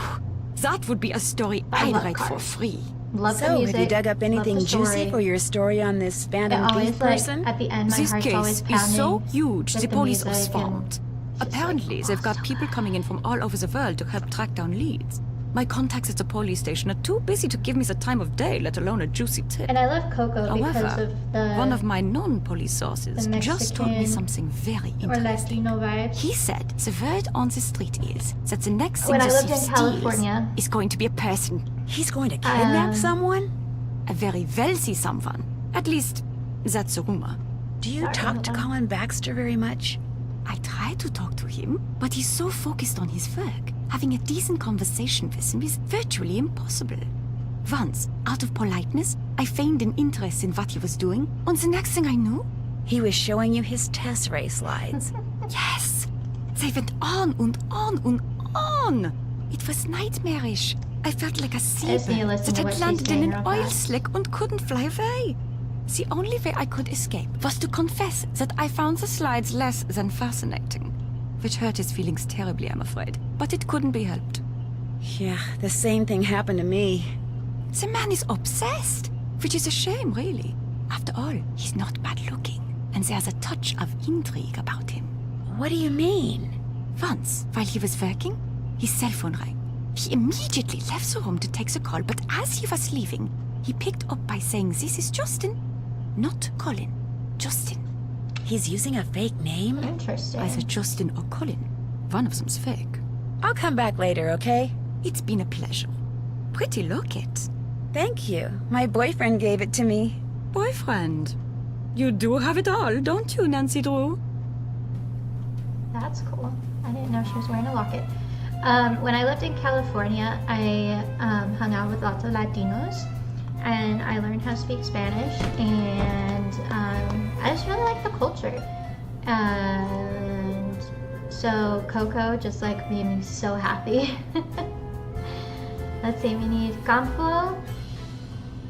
that would be a story I I'd love write for Cars. free. Love the So, music. have you dug up love anything the juicy story. for your story on this It phantom always thief like person? at the end, my This heart's always case pounding. is so huge, with the police are music and swamped. just, Apparently, like, they've got so people bad. coming in from all over the world to help track down leads. My contacts at the police station are too busy to give me the time of day, let alone a juicy tip. And I love Coco because However, of the one of my non-police sources the just told me Mexican something very or interesting. Latino vibes. He said the word on the street is that the next thing When the I lived thief in steals California, is going to be a person, He's going to kidnap someone? a very wealthy someone. At least, that's the rumor. Do you Sorry, talk hold to on. Colin Baxter very much? I try to talk to him, but he's so focused on his work. Having a decent conversation with him is virtually impossible. Once, out of politeness, I feigned an interest in what he was doing, and the next thing I knew, He was showing you his test ray slides. yes, they went on and on and on. It was nightmarish. I felt like a just need to seabird listen that to what had she's landed in saying an real oil fast. slick and couldn't fly away. The only way I could escape was to confess that I found the slides less than fascinating, which hurt his feelings terribly, I'm afraid, but it couldn't be helped. Yeah, the same thing happened to me. The man is obsessed, which is a shame, really. After all, he's not bad looking, and there's a touch of intrigue about him. What do you mean? Once, while he was working, his cell phone rang. He immediately left the room to take the call, but as he was leaving, he picked up by saying, "This is Justin." Not Colin, Justin. He's using a fake name? Interesting. Either Justin or Colin. One of them's fake. I'll come back later, okay? It's been a pleasure. Pretty locket. Thank you. My boyfriend gave it to me. Boyfriend. You do have it all, don't you, Nancy Drew? That's cool. I didn't know she was wearing a locket. When I lived in California, I hung out with lots of Latinos, and I learned how to speak Spanish, and I just really like the culture. And so Coco just like made me so happy. Let's see, we need Campo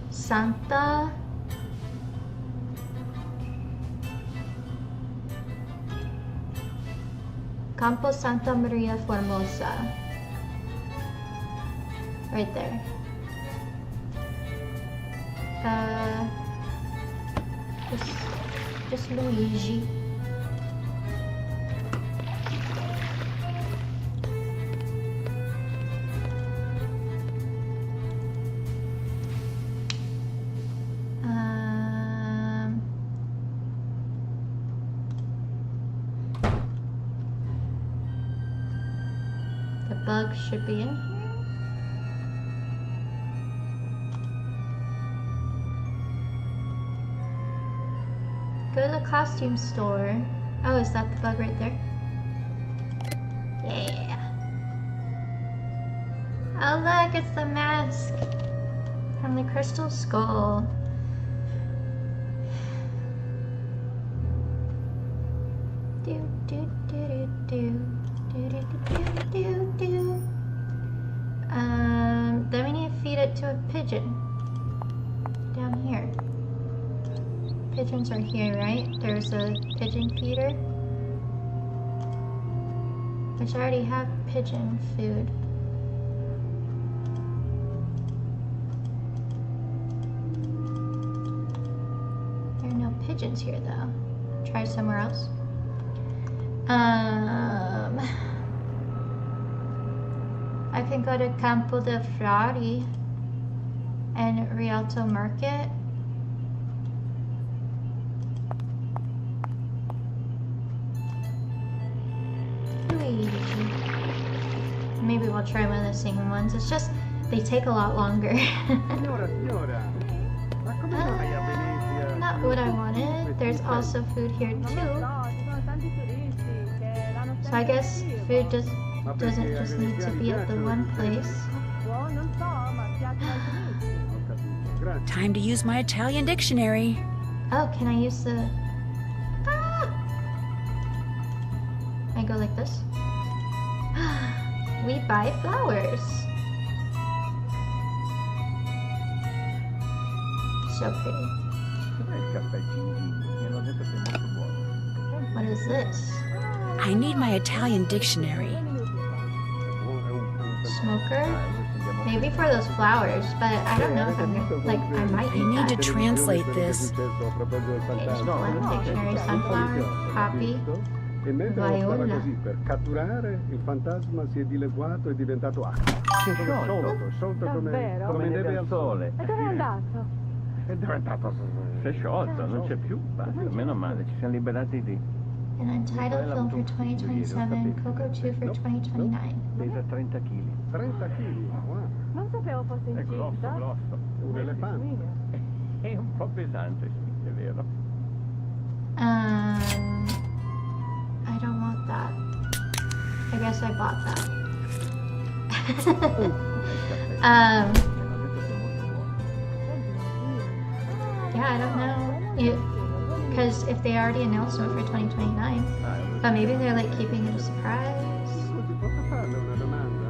Santa Maria Formosa. Right there. Just Luigi. The bug should be in here. Go to the costume store. Oh, is that the bug right there? Yeah. Oh look, it's the mask from the Crystal Skull. Do do do do do do do do do. Then we need to feed it to a pigeon down here. Pigeons are here, right? There's a pigeon feeder. Which I already have pigeon food. There are no pigeons here though. Try somewhere else. I can go to Campo de Frari and Rialto Market. Maybe we'll try one of the singing ones. It's just, they take a lot longer. Not what I wanted. There's also food here too. So I guess food doesn't just need to be at the one place. Time to use my Italian dictionary. Oh, can I use the... Ah! I go like this. We buy flowers. So pretty. What is this? I need my Italian dictionary. Smoker? Maybe for those flowers, but I don't know if I'm gonna, like, I might I need to that. translate this. Dictionary, sunflower, poppy, E mentre lo stava viola. così per catturare, il fantasma si è dileguato e è diventato acqua. Sciolto come neve al sole. E dove è andato? È diventato... Si è sciolto, non c'è più. Basta, meno male, ci siamo liberati di... An untitled film for 2027, Coco 2 for 2029. Pesa 30 kg. 30 kg, wow. Non sapevo fosse È grosso, incinta. grosso. Un elefante. È un po' pesante, sì, è vero. I don't want that. I guess I bought that. Yeah, I don't know. Because if they already announced one for 2029, but maybe they're like keeping it a surprise. Scusi, posso farle una domanda?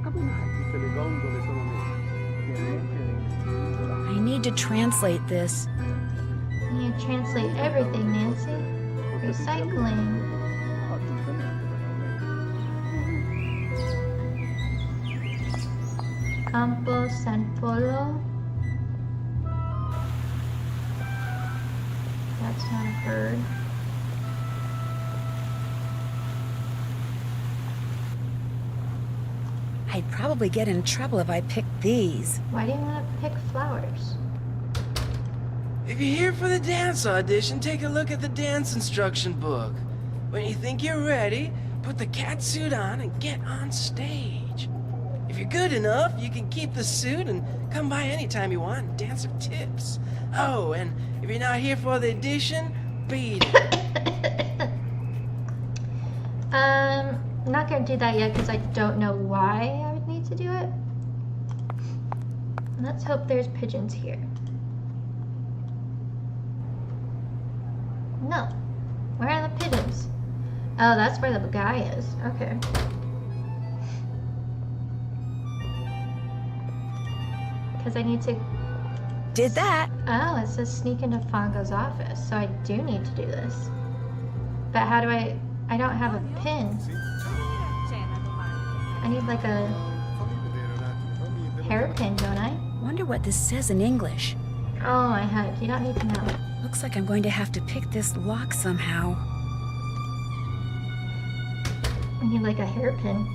Come mai tutte le gondole sono nere? I need to translate this. You need to translate everything, Nancy. Recycling. Campo San Polo. That's not a bird. I'd probably get in trouble if I picked these. Why do you want to pick flowers? If you're here for the dance audition, take a look at the dance instruction book. When you think you're ready, put the cat suit on and get on stage. If you're good enough, you can keep the suit and come by anytime you want and dance some tips. Oh, and if you're not here for the audition, beat it. I'm not gonna do that yet because I don't know why I would need to do it. Let's hope there's pigeons here. No. Where are the pigeons? Oh, that's where the guy is. Okay. Because I need to... Did that. Oh, it says sneak into Fongo's office, so I do need to do this. But how do I don't have a pin. I need like a hairpin, don't I? Wonder what this says in English. Oh my heck, you don't need to know. Looks like I'm going to have to pick this lock somehow. I need like a hairpin.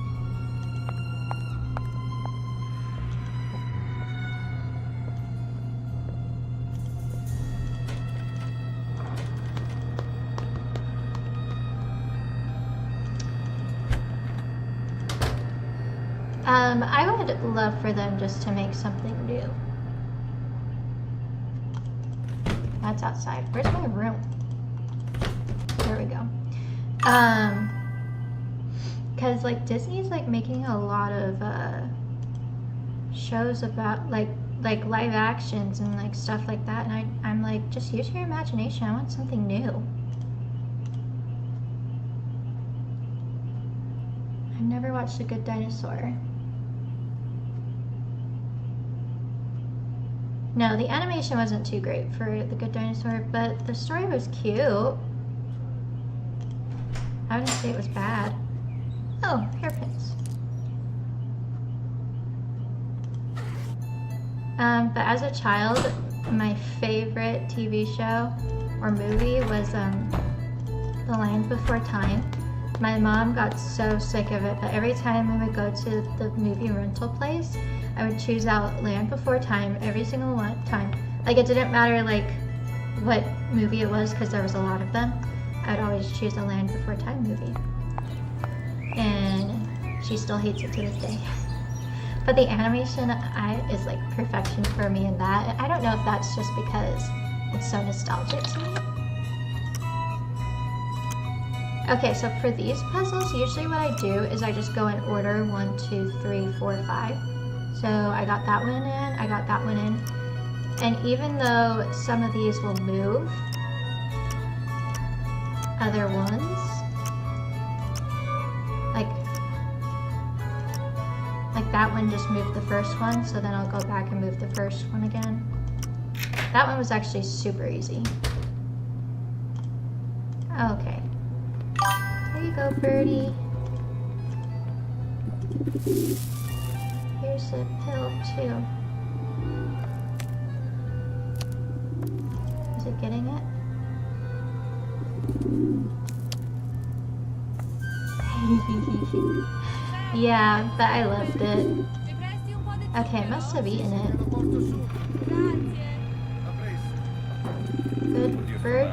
I would love for them just to make something new. That's outside. Where's my room? There we go. Cause like Disney's like making a lot of shows about like live actions and like stuff like that, and I'm like, just use your imagination. I want something new. I've never watched A Good Dinosaur. No, the animation wasn't too great for The Good Dinosaur, but the story was cute. I wouldn't say it was bad. Oh, hairpins. But as a child, my favorite TV show or movie was The Land Before Time. My mom got so sick of it, but every time we would go to the movie rental place, I would choose out Land Before Time every single time. Like, it didn't matter like what movie it was, because there was a lot of them. I would always choose a Land Before Time movie. And she still hates it to this day. But the animation is like perfection for me in that. I don't know if that's just because it's so nostalgic to me. Okay, so for these puzzles, usually what I do is I just go in order 1, 2, 3, 4, 5. So I got that one in, I got that one in. And even though some of these will move, other ones, like that one just moved the first one, so then I'll go back and move the first one again. That one was actually super easy. Okay. There you go, birdie. Here's a pill, too. Is it getting it? Yeah, but I loved it. Okay, I must have eaten it. Good bird.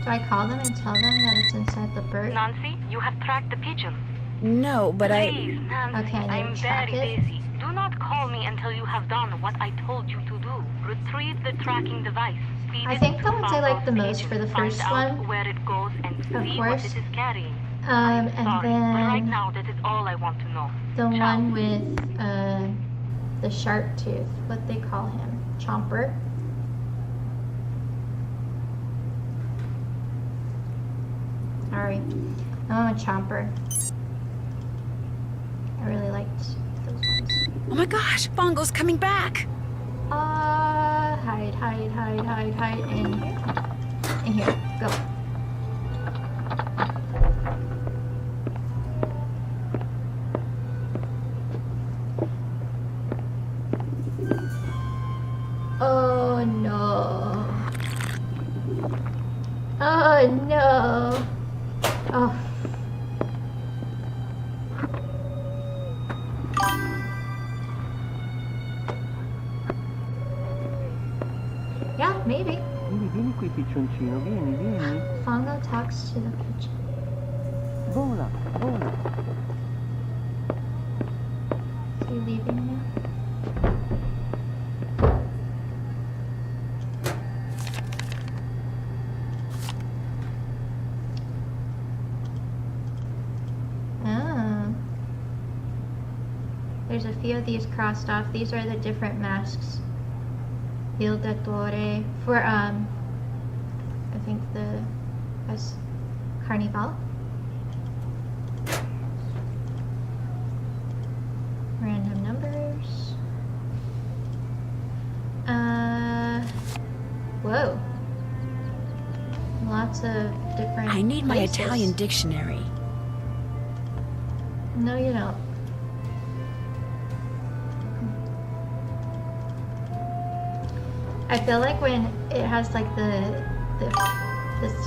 Do I call them and tell them that it's inside the bird? Nancy, you have tracked the pigeon. No, but Please, Nancy, Okay, I I'm need to track very it. busy. Do not call me until you have done what I told you to do. Retrieve the tracking device. Feed I it think to the ones I like the Fongo's most pigeon. for the Find first out one, where it goes and of see what course. it is carrying. And Sorry, but right then now that is all I want to know. the Ciao. one with the sharp tooth, what they call him, Chomper. Sorry, I'm a Chomper. I really liked those ones. oh my gosh, Fongo's coming back. Hide, hide, hide, hide, hide, in here. In here, go. Oh no. Oh no. Oh. Yeah, maybe. Vieni qui, piccioncino, vieni. Fongo talks to the pigeon. Vola, vola. Is he leaving now? there's a few of these crossed off. These are the different masks. Il Dottore for I think the Carnival. Random numbers. Whoa. Lots of different I need my places. Italian dictionary. No, you don't. I feel like when it has like the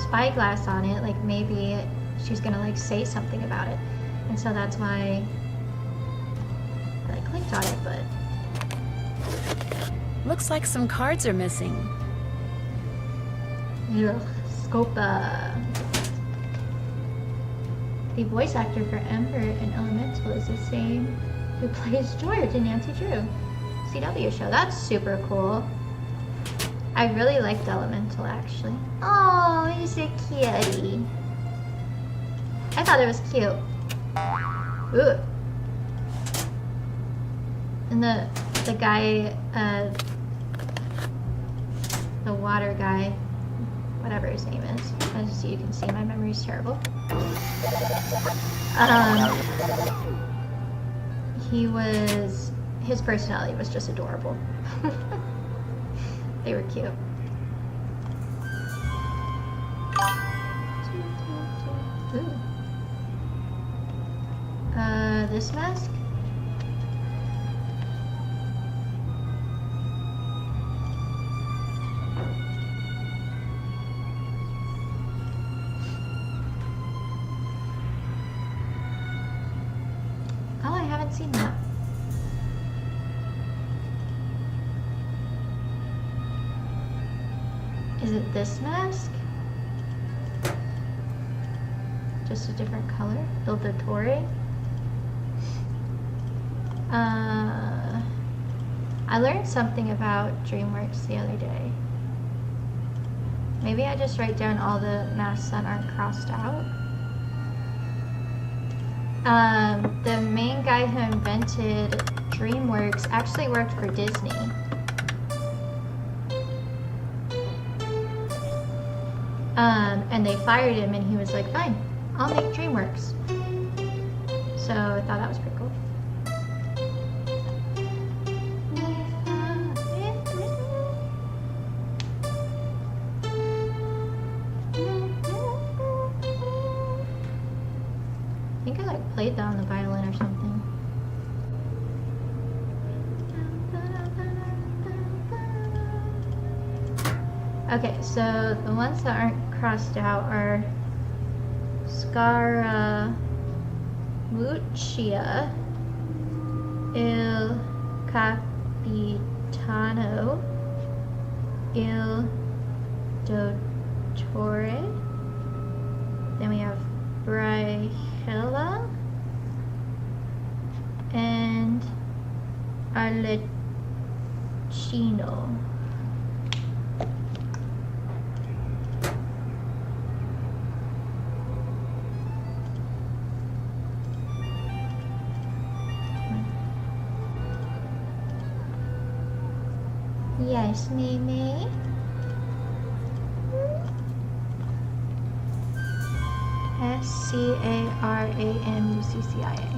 spyglass on it, like maybe she's gonna like say something about it, and so that's why I clicked on it. But Looks like some cards are missing. ugh, Scopa. The voice actor for Ember in Elemental is the same who plays George in Nancy Drew CW show. That's super cool. I really liked Elemental, actually. Oh, he's a kitty. I thought it was cute. Ooh. And the guy, the water guy, whatever his name is. As you can see, my memory's terrible. His personality was just adorable. They were cute. Ooh. This mask? Oh, I haven't seen that. Is it this mask? Just a different color? Il Dottore? I learned something about DreamWorks the other day. Maybe I just write down all the masks that aren't crossed out. The main guy who invented DreamWorks actually worked for Disney. And they fired him, and he was like, fine, I'll make DreamWorks. So I thought that was pretty cool. I think I like played that on the violin or something. Okay, so the ones that aren't crossed out are Scaramuccia, Il Capitano, Il Dottore, then we have Brigella, and Arlecchino. Yes, Mimi. Scaramuccia.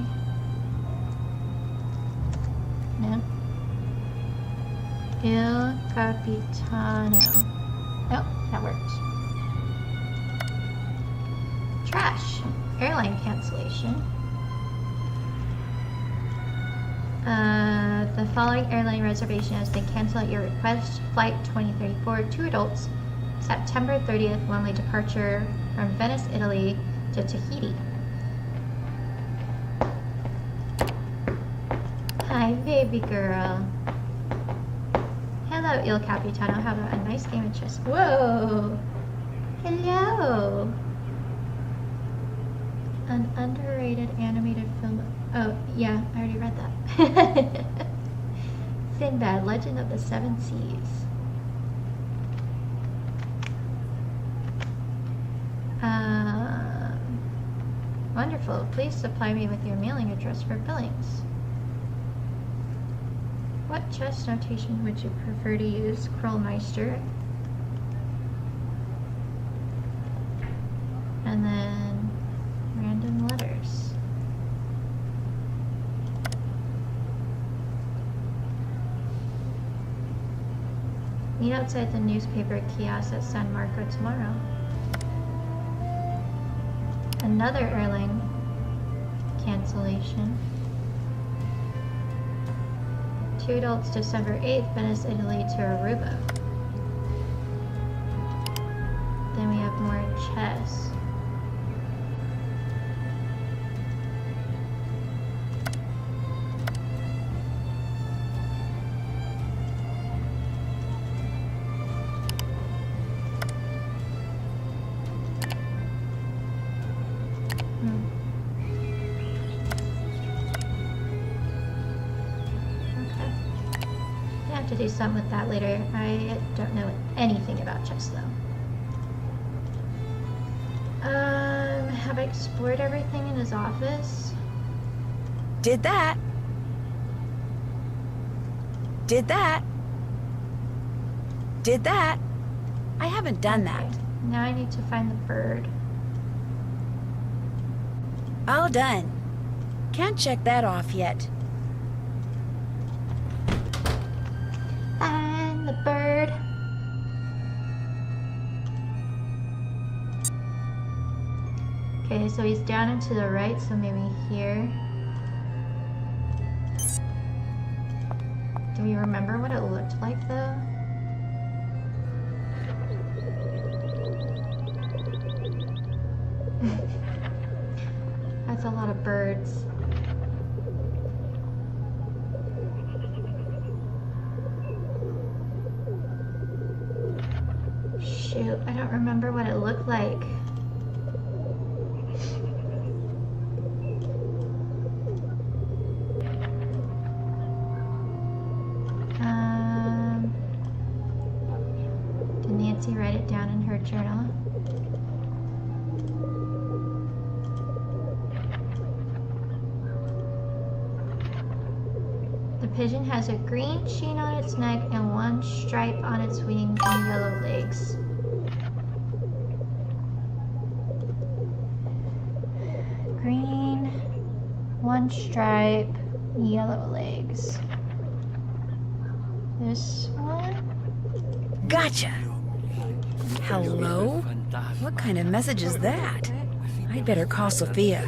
No. Il Capitano. Nope, that worked. Trash. Airline cancellation. The following airline reservation has been canceled at your request. Flight 2034, 2 adults, September 30th, one-way departure from Venice, Italy to Tahiti. Hi, baby girl. Hello, Il Capitano. Have a nice game of chess. Whoa! Hello! An underrated animated film. Oh, yeah, I already read that. Sinbad, Legend of the Seven Seas. Wonderful. Please supply me with your mailing address for billings. What chest notation would you prefer to use, Krollmeister? And then random letters. Meet outside the newspaper kiosk at San Marco tomorrow. Another airline cancellation. 2 adults December 8th, Venice, Italy to Aruba. Then we have more chess. To do something with that later. I don't know anything about chess though. Have I explored everything in his office? Did that. Did that. Did that. I haven't done that. Now I need to find the bird. All done. Can't check that off yet. Find the bird. Okay, so he's down and to the right, so maybe here. Do we remember what it looked like though? That's a lot of birds. Shoot, I don't remember what it looked like. Did Nancy write it down in her journal? The pigeon has a green sheen on its neck and one stripe on its wings and yellow legs. Green, one stripe, yellow legs. This one? Gotcha! Hello? What kind of message is that? I'd better call Sophia.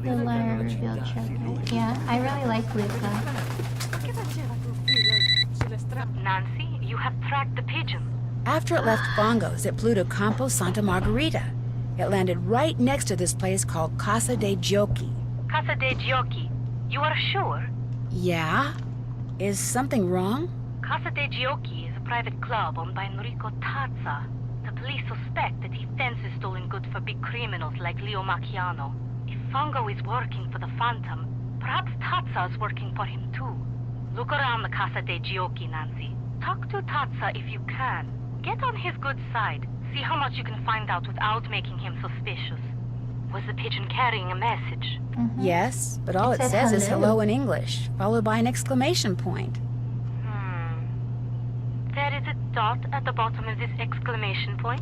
The letter revealed Choco. Yeah, I really like Luca. Nancy, you have tracked the pigeon. After it left Bongos, it flew to Campo Santa Margherita. It landed right next to this place called Casa dei Giochi. Casa dei Giochi. You are sure? Yeah? Is something wrong? Casa dei Giochi is a private club owned by Enrico Tazza. The police suspect that he fences stolen goods for big criminals like Leo Macchiano. If Fongo is working for the Phantom, perhaps Tazza is working for him too. Look around the Casa dei Giochi, Nancy. Talk to Tazza if you can. Get on his good side. See how much you can find out without making him suspicious. Was the pigeon carrying a message? Yes, but all it says is hello in English, followed by an exclamation point. There is a dot at the bottom of this exclamation point.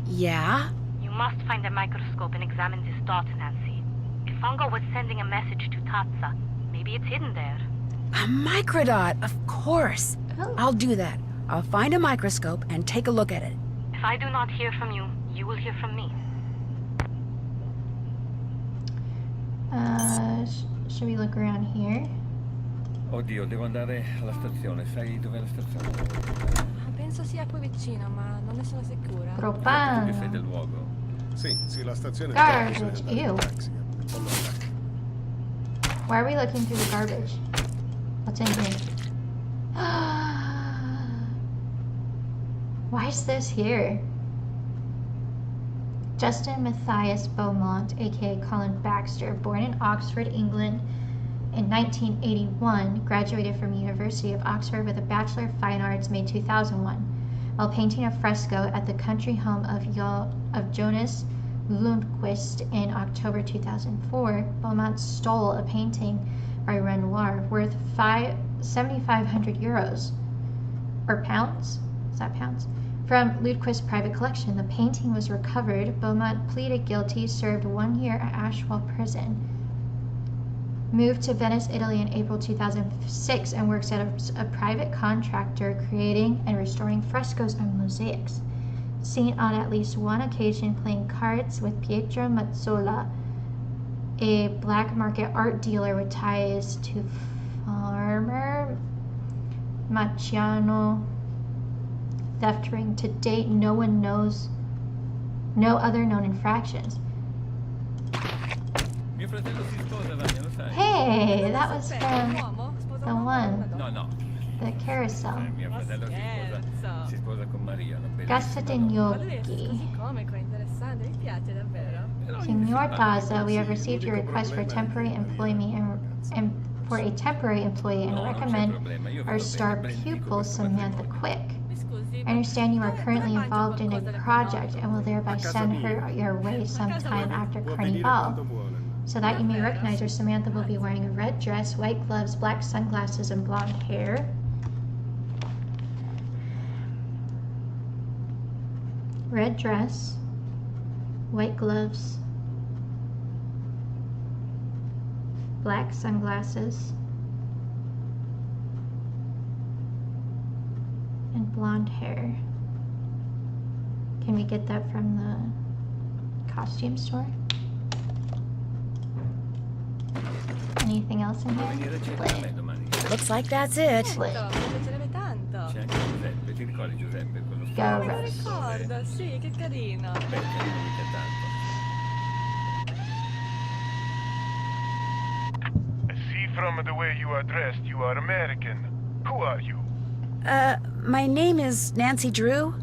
Yeah? You must find a microscope and examine this dot, Nancy. If Fongo was sending a message to Tazza, maybe it's hidden there. A microdot, of course. Oh. I'll do that. I'll find a microscope and take a look at it. If I do not hear from you, you will hear from me. Should we look around here? Oddio, devo andare alla stazione. Sai dov'è la stazione? Penso sia qui vicino, ma non ne sono sicura. Propano. Che fai del luogo? Sì, la stazione Garbage, ew. taxi. Why are we looking through the garbage? What's in here? Why is this here? Justin Matthias Beaumont, aka Colin Baxter, born in Oxford, England in 1981, graduated from University of Oxford with a Bachelor of Fine Arts May 2001, while painting a fresco at the country home of Jonas Lundquist in October 2004, Beaumont stole a painting by Renoir worth 7,500 euros, or pounds? Is that pounds? From Lundquist's private collection. The painting was recovered. Beaumont pleaded guilty, served 1 year at Ashwell Prison, moved to Venice, Italy in April 2006, and works as a private contractor creating and restoring frescoes and mosaics. Seen on at least one occasion playing cards with Pietro Mazzola, a black market art dealer with ties to farmer Macciano. Theft ring. To date, no one knows, no other known infractions. Hey, that was from the one, the carousel. Cassa de Gnocchi. Signor Taza, we have received your request for temporary employee and for a temporary employee and recommend our star pupil Samantha Quick. I understand you are currently involved in a project and will thereby send her your way sometime after Carnival. So that you may recognize her, Samantha will be wearing a red dress, white gloves, black sunglasses, and blonde hair. Red dress, white gloves, black sunglasses, and blonde hair. Can we get that from the costume store? Anything else in here? Looks like that's it. Go, Rose. Sì, che carino. I see from the way you are dressed, you are American. Who are you? My name is Nancy Drew.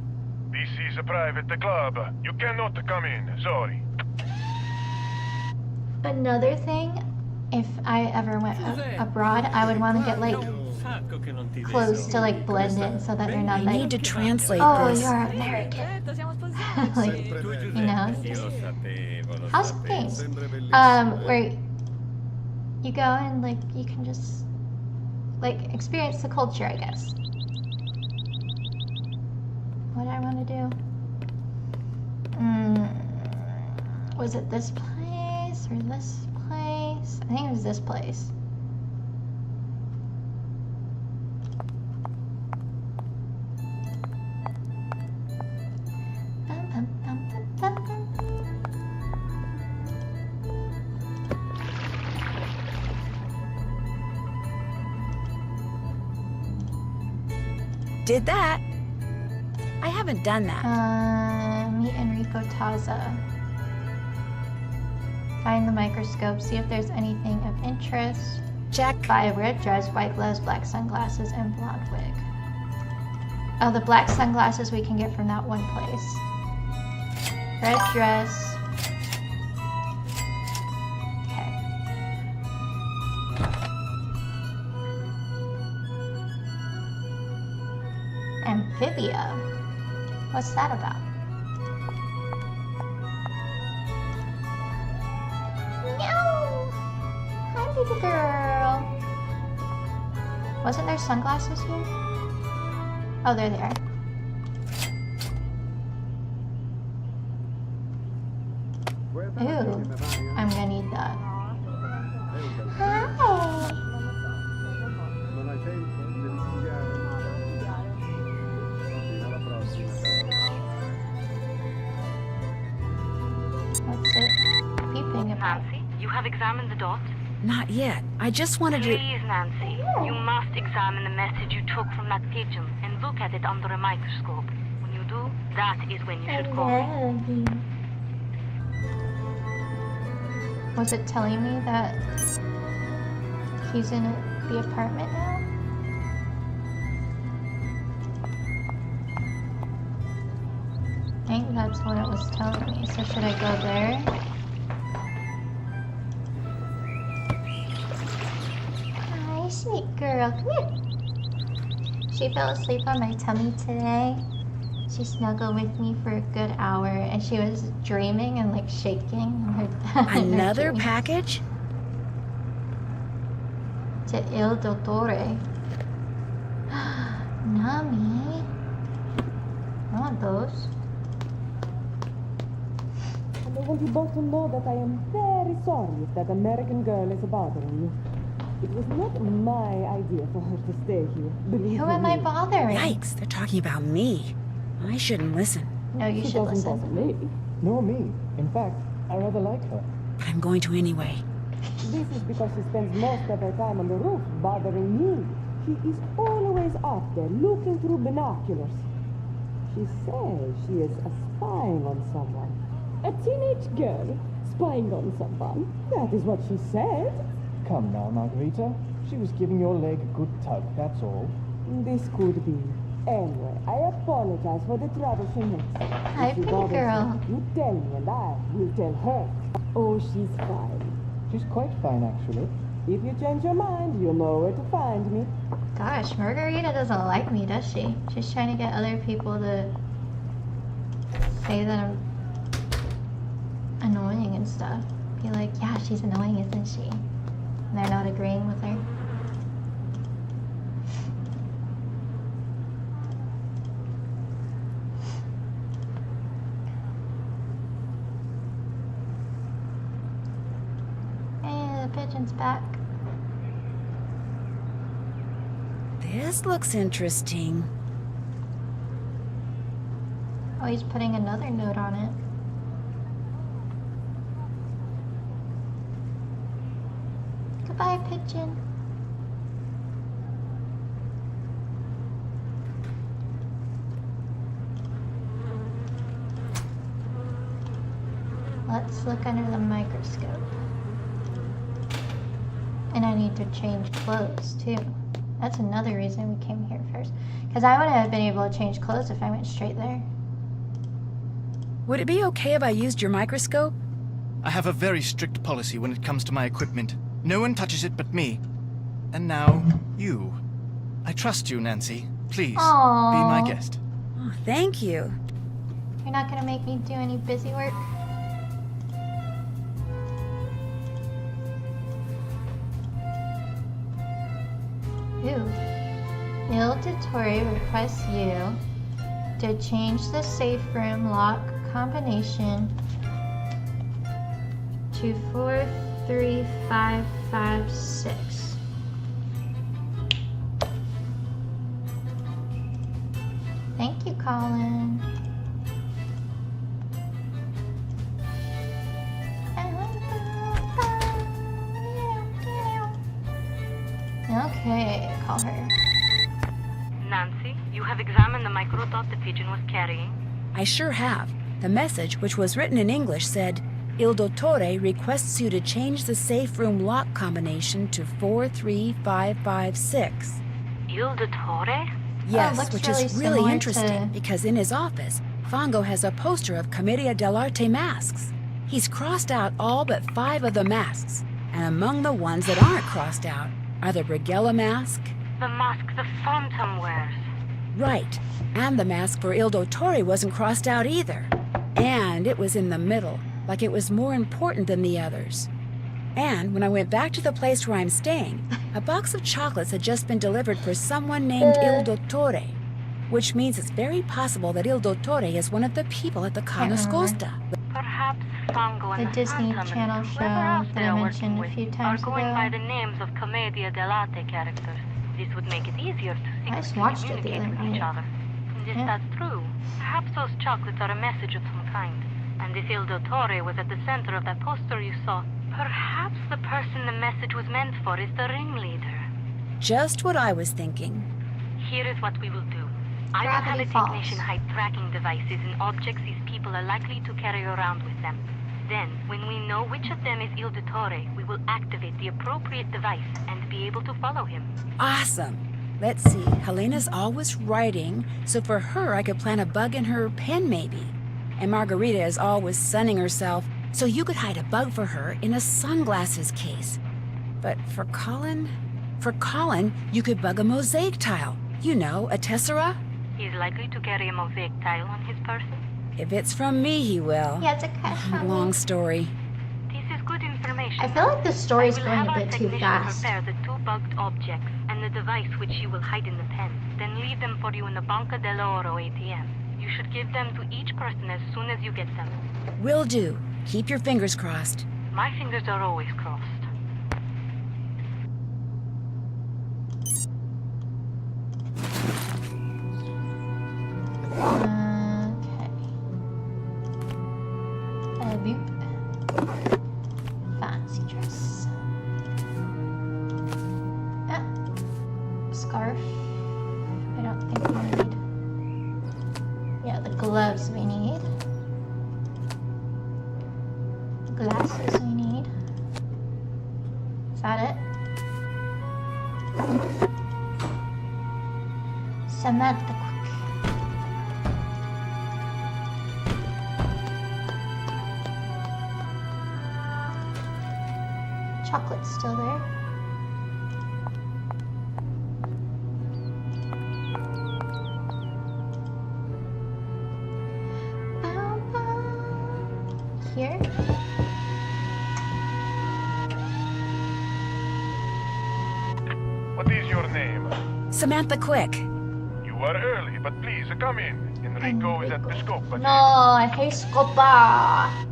This is a private club. You cannot come in, sorry. Another thing, if I ever went abroad, I would want to get like clothes to like blend in so that they're not like, I need to translate oh, this. you're American. Like, you know, how's things? Where you go and like you can just like experience the culture, I guess. What do I want to do? Was it this place or this place? I think it was this place. Did that. I haven't done that. Meet Enrico Taza. Find the microscope, see if there's anything of interest. Check. Buy a red dress, white gloves, black sunglasses, and blonde wig. Oh, the black sunglasses we can get from that one place. Red dress. Okay. Amphibia. What's that about? No! Hi, baby girl. Wasn't there sunglasses here? Oh, they're there. Ooh, I'm gonna need that. Hi! What's it beeping about? Nancy, you have examined the dot? Not yet. I just wanted to... Please, Nancy, you must examine the message you took from that pigeon and look at it under a microscope. When you do, that is when you should call me. Was it telling me that he's in the apartment now? I think that's what it was telling me. So should I go there? Hi, sweet girl. Come here. She fell asleep on my tummy today. She snuggled with me for a good hour, and she was dreaming and like shaking. Another package? To Il Dottore. Nami. I want those. And I want you both to know that I am very sorry if that American girl is bothering you. It was not my idea for her to stay here. Believe Who am I bothering? Yikes, they're talking about me. I shouldn't listen. No, you should listen. me. Nor me. In fact, I rather like her. But I'm going to anyway. This is because she spends most of her time on the roof bothering me. She is always up there looking through binoculars. She says she is spying on someone. A teenage girl spying on someone? That is what she said. Come now, Margarita. She was giving your leg a good tug, that's all. This could be. Anyway, I apologize for the trouble she makes. Hi, If she pretty bothers girl. You tell me and I will tell her. Oh, she's fine. She's quite fine, actually. If you change your mind, you'll know where to find me. Gosh, Margarita doesn't like me, does she? She's trying to get other people to say that I'm annoying and stuff. Be like, yeah, she's annoying, isn't she? And they're not agreeing with her. Hey, the pigeon's back. This looks interesting. Oh, he's putting another note on it. Goodbye, pigeon. Let's look under the microscope. And I need to change clothes, too. That's another reason we came here first. Because I wouldn't have been able to change clothes if I went straight there. Would it be okay if I used your microscope? I have a very strict policy when it comes to my equipment. No one touches it but me. And now, you. I trust you, Nancy. Please, Aww. be my guest. Oh, thank you. You're not gonna make me do any busy work? Ooh. Il Dottore requests you to change the safe room lock combination to 43556. Thank you, Colin. Okay, call her. Nancy, you have examined the microdot the pigeon was carrying? I sure have. The message, which was written in English, said, Il Dottore requests you to change the safe room lock combination to 43556. Il Dottore? Yes, looks which really is really similar interesting to- because in his office, Fongo has a poster of Commedia dell'arte masks. He's crossed out all but 5 of the masks, and among the ones that aren't crossed out are the Brighella mask. The mask the Phantom wears. Right, and the mask for Il Dottore wasn't crossed out either. And it was in the middle, like it was more important than the others. And when I went back to the place where I'm staying, a box of chocolates had just been delivered for someone named Il Dottore, which means it's very possible that Il Dottore is one of the people at the Ca' Nascosta. Perhaps Fongo and The Disney Phantom Channel and show whoever else that they I are mentioned working a few with times are going ago. by the names of Commedia dell'arte characters. This would make it easier to I just secretly watched it the communicate other with each night. other. And if Yeah. that's true, perhaps those chocolates are a message of some kind. And if Il Dottore was at the center of that poster you saw, perhaps the person the message was meant for is the ringleader. Just what I was thinking. Here is what we will do. I will have a Gravity Falls. technician hide tracking devices in objects these people are likely to carry around with them. Then, when we know which of them is Il Dottore, we will activate the appropriate device and be able to follow him. Awesome. Let's see, Helena's always writing, so for her I could plant a bug in her pen maybe. And Margarita is always sunning herself, so you could hide a bug for her in a sunglasses case. But for Colin, you could bug a mosaic tile. You know, a tessera. He's likely to carry a mosaic tile on his person. If it's from me, he will. Yeah, it's a cut. Long story. This is good information. I feel like the story's I will going have a our bit too technician fast. prepare the 2 bugged objects and the device which you will hide in the pen. Then leave them for you in the Banca dell'Oro ATM. You should give them to each person as soon as you get them. Will do. Keep your fingers crossed. My fingers are always crossed. Okay. Fancy dress. Ah, scarf. I don't think we need. Yeah, the gloves we need. Glasses we need. Is that it? Samantha Quick. Chocolate's still there. Here. What is your name? Samantha Quick. You are early, but please come in. Enrico is at the scope. No, hey Scopa.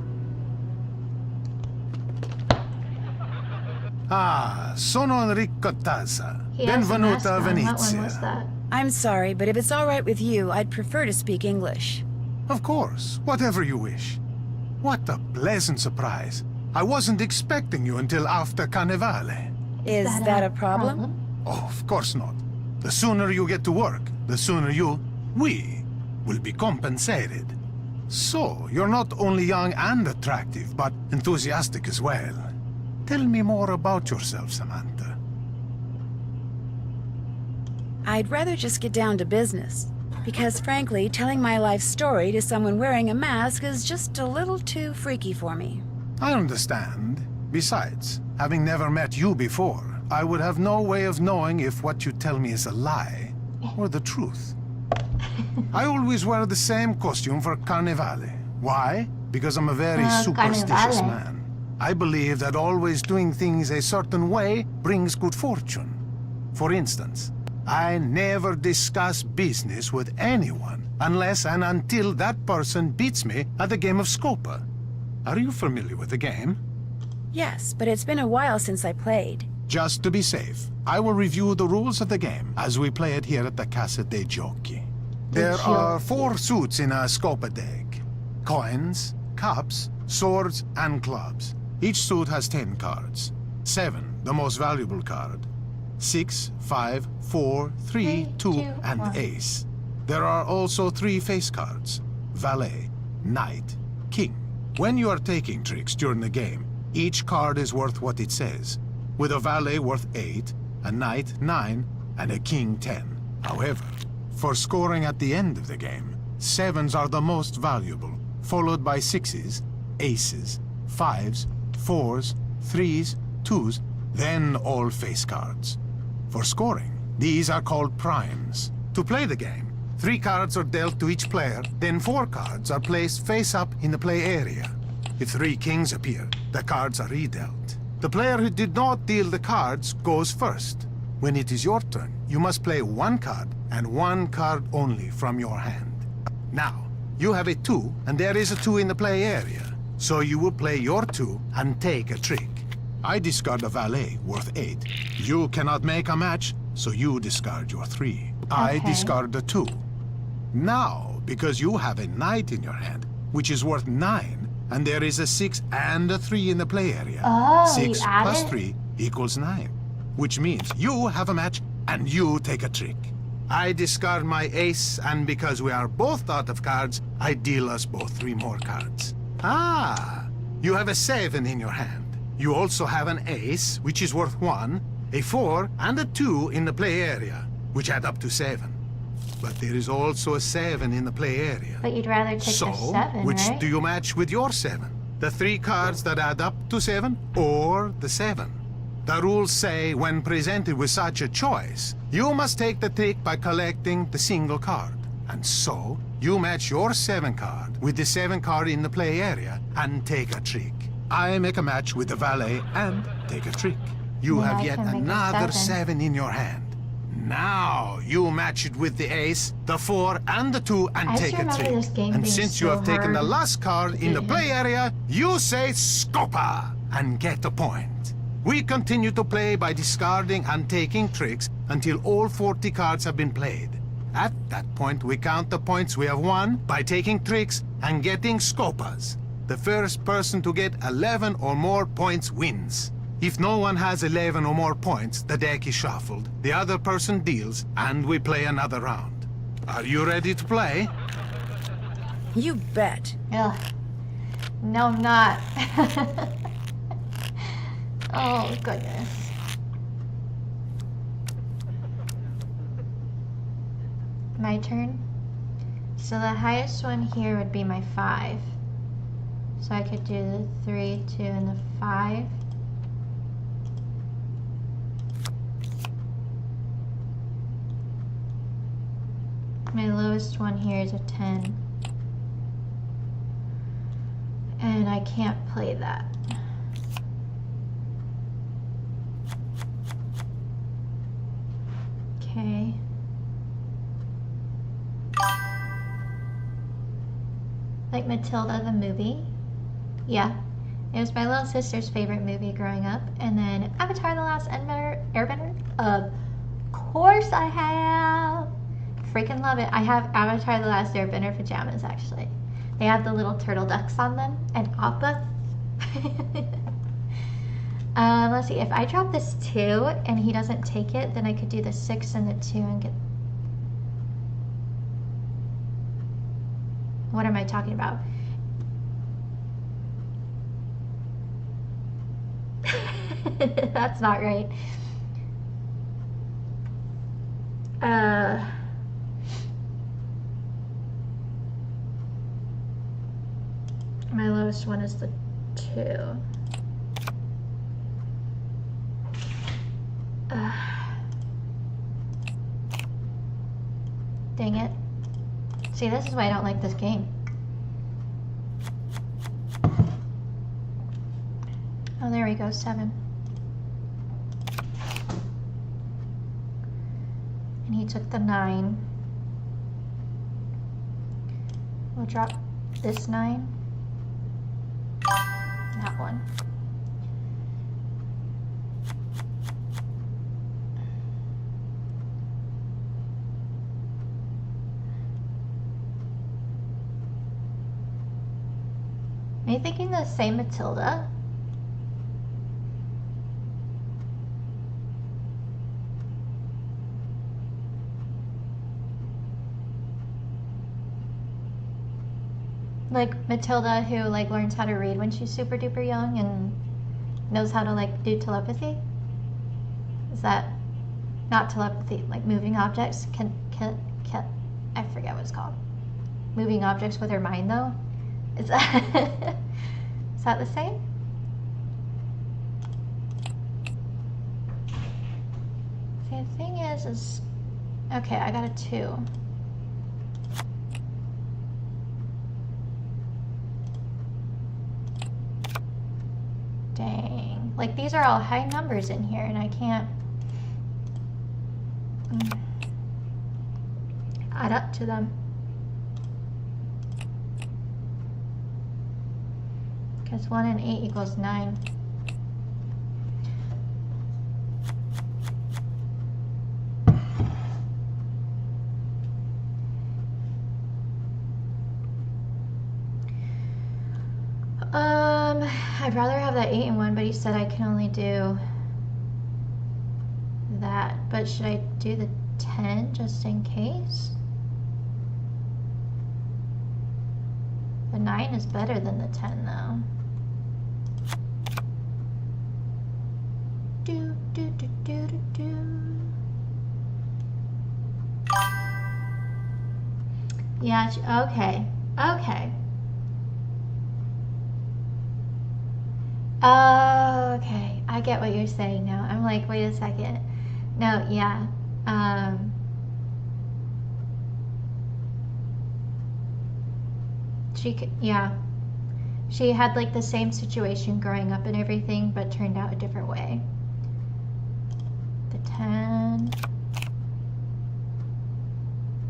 Ah, sono Enrico Tazza. He has a mask Benvenuta a on. What one was Venezia. that? I'm sorry, but if it's all right with you, I'd prefer to speak English. Of course, whatever you wish. What a pleasant surprise. I wasn't expecting you until after Carnevale. Is that a problem? Oh, of course not. The sooner you get to work, the sooner we will be compensated. So, you're not only young and attractive, but enthusiastic as well. Tell me more about yourself, Samantha. I'd rather just get down to business. Because frankly, telling my life story to someone wearing a mask is just a little too freaky for me. I understand. Besides, having never met you before, I would have no way of knowing if what you tell me is a lie or the truth. I always wear the same costume for Carnevale. Why? Because I'm a very superstitious Carnevale. man. I believe that always doing things a certain way brings good fortune. For instance, I never discuss business with anyone unless and until that person beats me at the game of Scopa. Are you familiar with the game? Yes, but it's been a while since I played. Just to be safe, I will review the rules of the game as we play it here at the Casa dei Giochi. There are 4 suits in a Scopa deck. Coins, cups, swords, and clubs. Each suit has 10 cards. 7, the most valuable card. 6, 5, 4, 3, 2, and 1. ace. There are also 3 face cards. Valet, knight, king. When you are taking tricks during the game, each card is worth what it says, with a valet worth 8, a knight 9, and a king 10. However, for scoring at the end of the game, 7s are the most valuable, followed by 6s, aces, 5s, 4s, 3s, 2s, then all face cards. For scoring, these are called primes. To play the game, 3 cards are dealt to each player, then 4 cards are placed face up in the play area. If 3 kings appear, the cards are redealt. The player who did not deal the cards goes first. When it is your turn, you must play 1 card and 1 card only from your hand. Now, you have a 2 and there is a 2 in the play area. So you will play your 2 and take a trick. I discard a valet worth 8. You cannot make a match, so you discard your 3. I discard the 2. Now, because you have a knight in your hand, which is worth 9, and there is a 6 and a 3 in the play area. 6 plus 3 equals 9, which means you have a match and you take a trick. I discard my ace, and because we are both out of cards, I deal us both 3 more cards. Ah, you have a 7 in your hand. You also have an ace, which is worth 1, a 4, and a 2 in the play area, which add up to 7. But there is also a 7 in the play area. But you'd rather take the 7, which right? do you match with your 7? The 3 cards that add up to 7, or the 7? The rules say when presented with such a choice, you must take the trick by collecting the single card. And so, you match your 7 card with the 7 card in the play area and take a trick. I make a match with the valet and take a trick. You have yet another 7 in your hand. Now you match it with the ace, the 4, and the 2 and take a trick. And since you have taken the last card in the play area, you say Scopa and get a point. We continue to play by discarding and taking tricks until all 40 cards have been played. At that point, we count the points we have won by taking tricks and getting Scopas. The first person to get 11 or more points wins. If no one has 11 or more points, the deck is shuffled, the other person deals, and we play another round. Are you ready to play? You bet. Ugh. No, I'm not. Oh, goodness. My turn? So the highest one here would be my 5. So I could do the 3, 2, and the 5. My lowest one here is a 10. And I can't play that. Okay. Like Matilda the movie? Yeah. It was my little sister's favorite movie growing up. And then Avatar the Last Airbender? Of course I have! Freaking love it. I have Avatar the Last Airbender pajamas, actually. They have the little turtle ducks on them. And Appa. Let's see. If I drop this 2 and he doesn't take it, then I could do the 6 and the 2 and get... What am I talking about? That's not right. My lowest one is the 2. Dang it. See, this is why I don't like this game. Oh, there we go, 7. And he took the 9. We'll drop this 9. That one. Are you thinking the same Matilda? Like Matilda who like learns how to read when she's super duper young and knows how to like do telepathy? Is that not telepathy, like moving objects? Can I forget what it's called. Moving objects with her mind though? Is that the same? See, the thing is okay, I got a 2. Dang. Like, these are all high numbers in here, and I can't add up to them. Because 1 and 8 equals 9. I'd rather have that 8 and 1, but he said I can only do that. But should I do the 10 just in case? The 9 is better than the 10 though. Yeah, okay. Okay. Okay, I get what you're saying now. I'm like, wait a second. No, yeah. Yeah. She had like the same situation growing up and everything, but turned out a different way. The 10.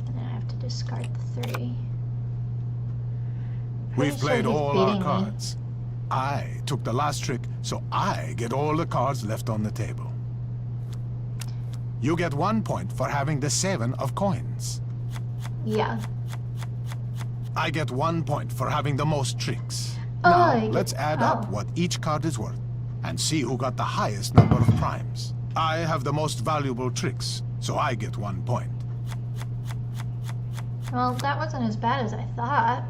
And then I have to discard the 3. We've played all our me. cards. I took the last trick, so I get all the cards left on the table. You get 1 point for having the 7 of coins. Yeah. I get 1 point for having the most tricks. Oh, Now, let's add up what each card is worth and see who got the highest number of primes. I have the most valuable tricks, so I get 1 point. Well, that wasn't as bad as I thought.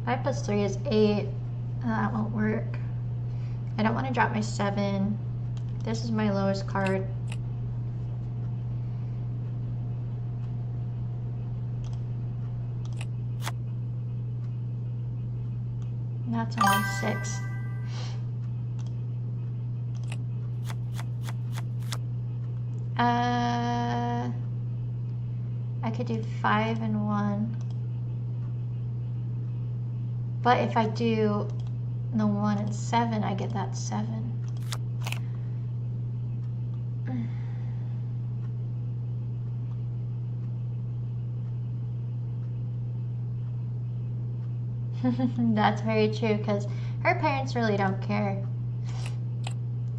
5 plus 3 is 8. That won't work. I don't want to drop my 7. This is my lowest card. And that's only 6. I could do 5 and 1. But if I do the 1 and 7, I get that 7. That's very true, because her parents really don't care.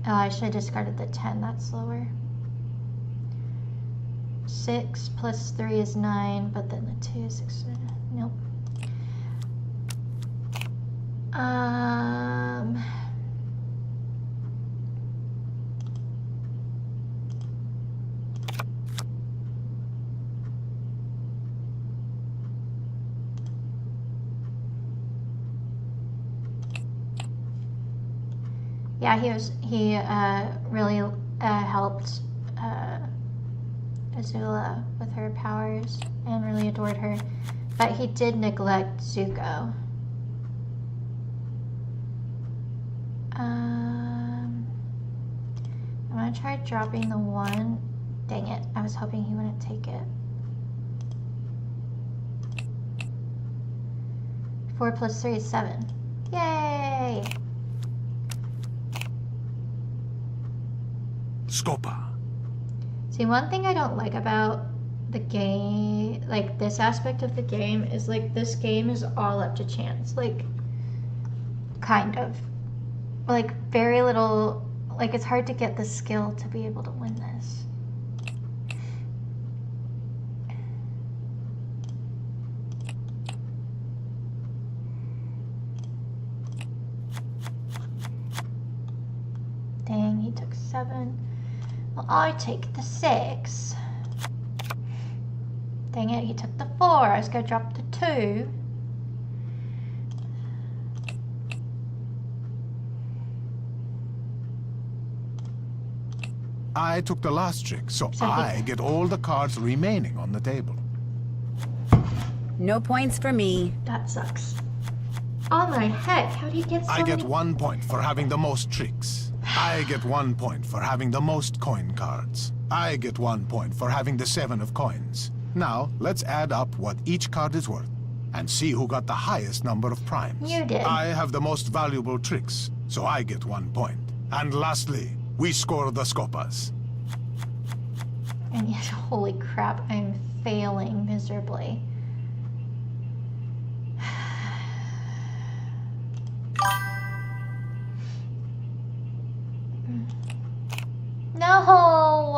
Oh, I should have discarded the 10. That's lower. 6 plus 3 is 9, but then the 2 is 6. Nope. Yeah, he really helped Azula with her powers and really adored her, but he did neglect Zuko. I'm gonna try dropping the 1. Dang it, I was hoping he wouldn't take it. 4 plus 3 is 7. Yay! Scopa. See, one thing I don't like about the game, like this aspect of the game, is like this game is all up to chance. Like, kind of. Like, very little, like it's hard to get the skill to be able to win this. Dang, he took 7. Well, I take the 6. Dang it, he took the 4. I was going to drop the 2. I took the last trick, so I get all the cards remaining on the table. No points for me. That sucks. Oh my heck, how do you get so I get many? 1 point for having the most tricks. I get 1 point for having the most coin cards. I get 1 point for having the 7 of coins. Now, let's add up what each card is worth and see who got the highest number of primes. You did. I have the most valuable tricks, so I get 1 point. And lastly, we score the Scopas. And yet, holy crap, I'm failing miserably. No!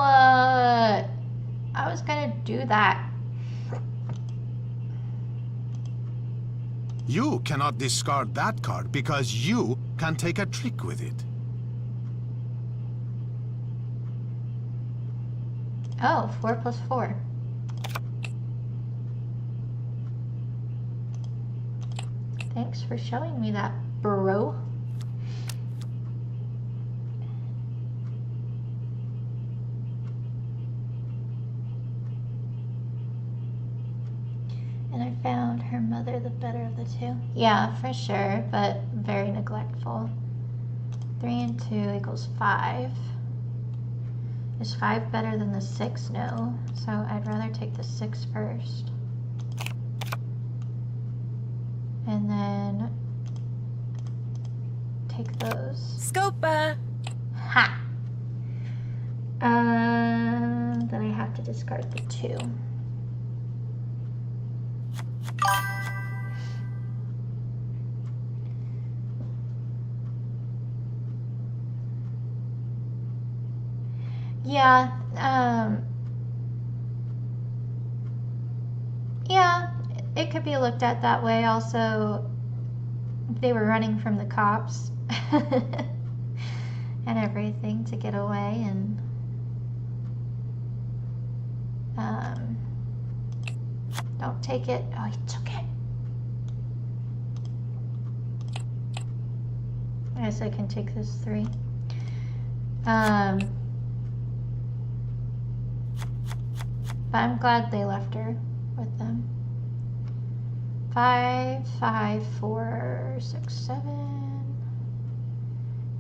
I was gonna do that. You cannot discard that card because you can take a trick with it. Oh, 4 plus 4. Thanks for showing me that, bro. And I found her mother the better of the 2. Yeah, for sure, but very neglectful. 3 and 2 equals 5. Is 5 better than the 6? No. So I'd rather take the 6 first. And then take those. Scopa! Ha! Then I have to discard the 2. Yeah, yeah, it could be looked at that way. Also, they were running from the cops and everything to get away, and don't take it. Oh, he took it. I guess I can take this 3. But I'm glad they left her with them. 5, 5, 4, 6, 7.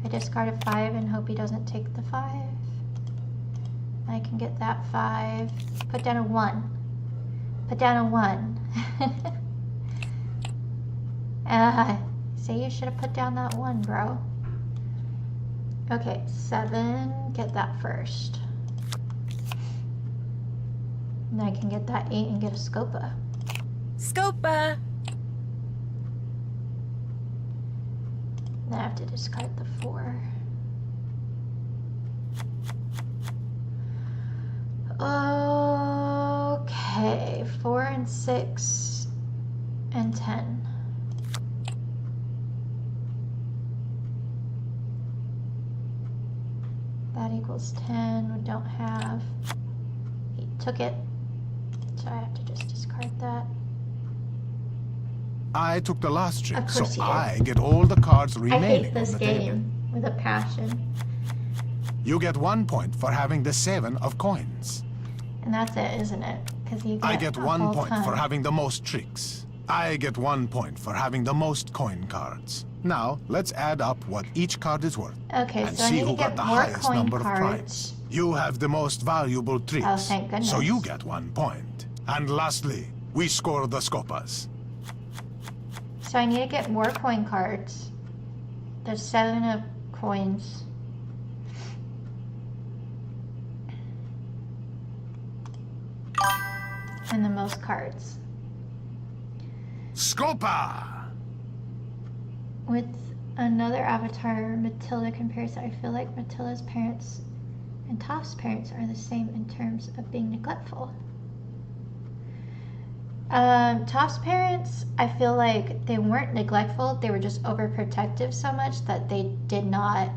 I discard a 5 and hope he doesn't take the 5. I can get that 5. Put down a 1. Put down a 1. Say you should have put down that 1, bro. Okay, 7. Get that first. And I can get that 8 and get a Scopa. Scopa! Then I have to discard the 4. Okay, 4 and 6 and 10. That equals 10. We don't have. He took it. So I have to just discard that. I took the last trick, so he I get all the cards I remaining hate this on the game table. with a passion. You get 1 point for having the 7 of coins. And that's it, isn't it? Because you get I get a 1 whole point ton. for having the most tricks. I get 1 point for having the most coin cards. Now, let's add up what each card is worth. Okay, and so I see need to who got get the more highest coin number of cards. primes. You have the most valuable tricks. Oh, thank goodness. So you get 1 point. And lastly, we score the scopas. So I need to get more coin cards. There's 7 of coins. And the most cards. Scopa! With another avatar, Matilda compares, I feel like Matilda's parents and Toph's parents are the same in terms of being neglectful. Toph's parents, I feel like they weren't neglectful, they were just overprotective so much that they did not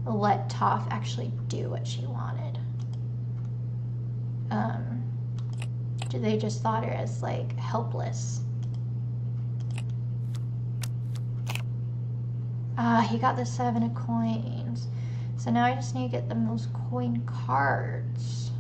let Toph actually do what she wanted. They just thought her as like helpless. He got the 7 of coins. So now I just need to get the most coin cards.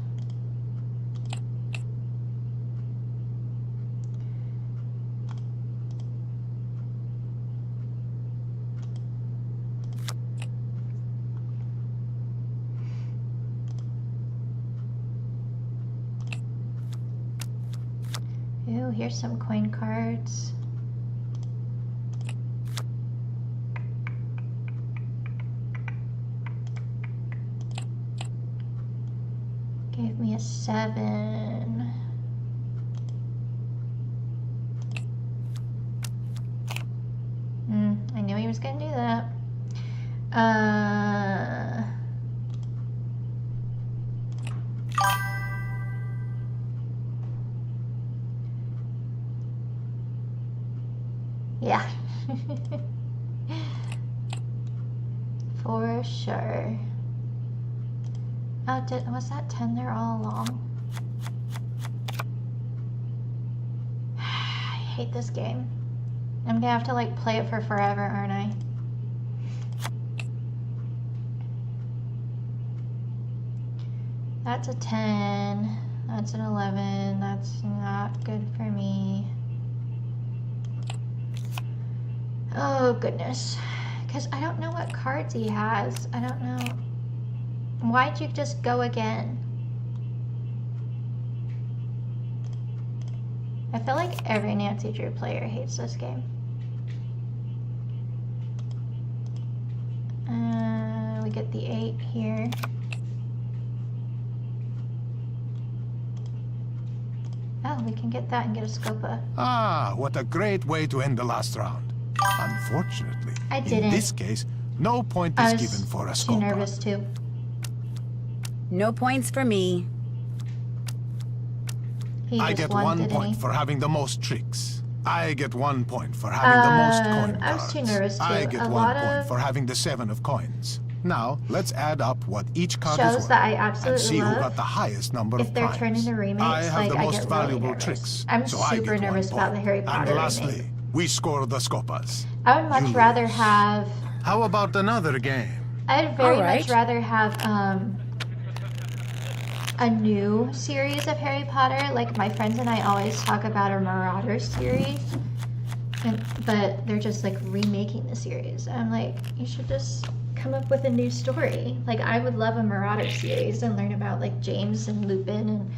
Ooh, here's some coin cards. Gave me a 7. I knew he was gonna do that. Yeah. For sure. Oh, was that 10 there all along? I hate this game. I'm gonna have to like play it for forever, aren't I? That's a 10. That's an 11. That's not good for me. Oh, goodness. Because I don't know what cards he has. I don't know. Why'd you just go again? I feel like every Nancy Drew player hates this game. We get the 8 here. Oh, we can get that and get a Scopa. Ah, what a great way to end the last round. Unfortunately, I didn't. in this case, no point is given for a Scopa. I was too nervous too. No points for me. I get 1 point for having the most tricks. I get 1 point for having the most coin cards. I was too nervous too. I get 1 point for having the 7 of coins. Now, let's add up what each card is worth that I absolutely and see love. who got the highest number If of they're primes. turned into remakes, I have the I most get valuable really tricks. I'm so I super get 1 nervous about point. the Harry Potter And lastly, remake. we score the Scopas. I would much rather have. How about another game? I'd very much rather have a new series of Harry Potter. Like my friends and I always talk about a Marauders series, but they're just like remaking the series. I'm like, you should just come up with a new story. Like I would love a Marauders series and learn about like James and Lupin and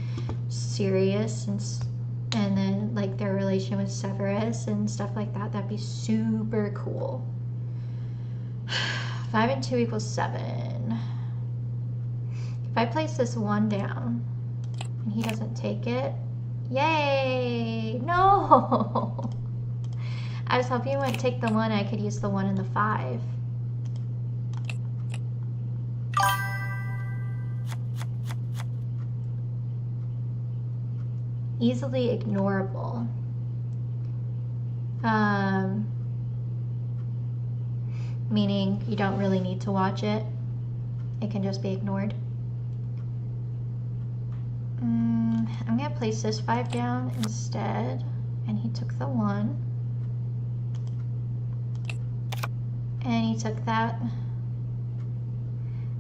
Sirius and then like their relation with Severus and stuff like that. That'd be super cool. 5 and 2 equals 7. If I place this 1 down and he doesn't take it, yay! No! I was hoping he wouldn't take the 1, I could use the 1 and the 5. Easily ignorable. Meaning you don't really need to watch it. It can just be ignored. I'm gonna place this 5 down instead, and he took the 1. And he took that.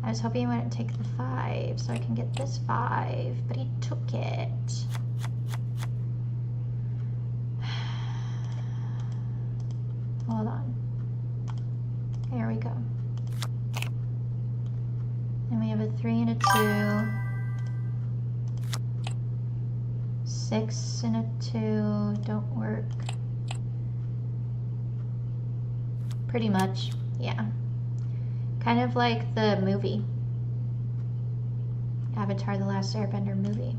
I was hoping he wouldn't take the 5, so I can get this 5, but he took it. Hold on. There we go. And we have a 3 and a 2. 6 and a 2 don't work. Pretty much, yeah. Kind of like the movie. Avatar: The Last Airbender movie.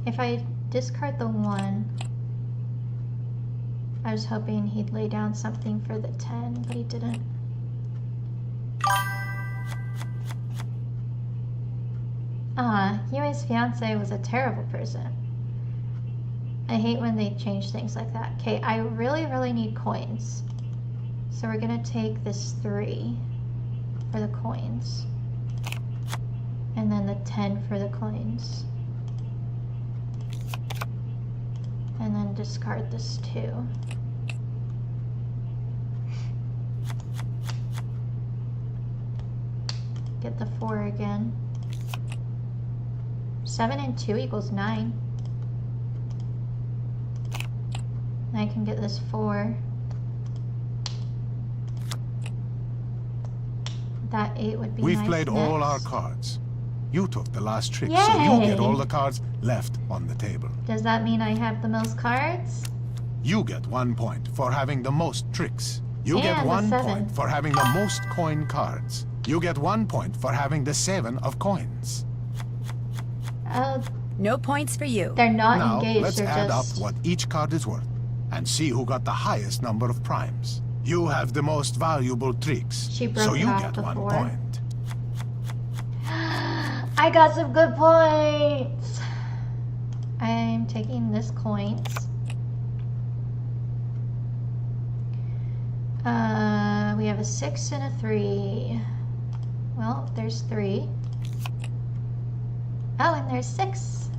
If I discard the 1, I was hoping he'd lay down something for the 10, but he didn't. Yui's fiance was a terrible person. I hate when they change things like that. Okay, I really, really need coins. So we're gonna take this 3 for the coins. And then the 10 for the coins. And then discard this 2. Get the 4 again. 7 and 2 equals 9. I can get this 4. That 8 would be We've nice played next. all our cards. You took the last trick, Yay! so you get all the cards left on the table. Does that mean I have the most cards? You get 1 point for having the most tricks. You get And the 1 7. point for having the most coin cards. You get 1 point for having the 7 of coins. Oh, no points for you. They're not Now, engaged, let's they're add just... up what each card is worth and see who got the highest number of primes. You have the most valuable tricks, She broke so it you off get before. 1 point. I got some good points. I'm taking this coins. We have a 6 and a 3. Well, there's 3. Oh, and there's 6.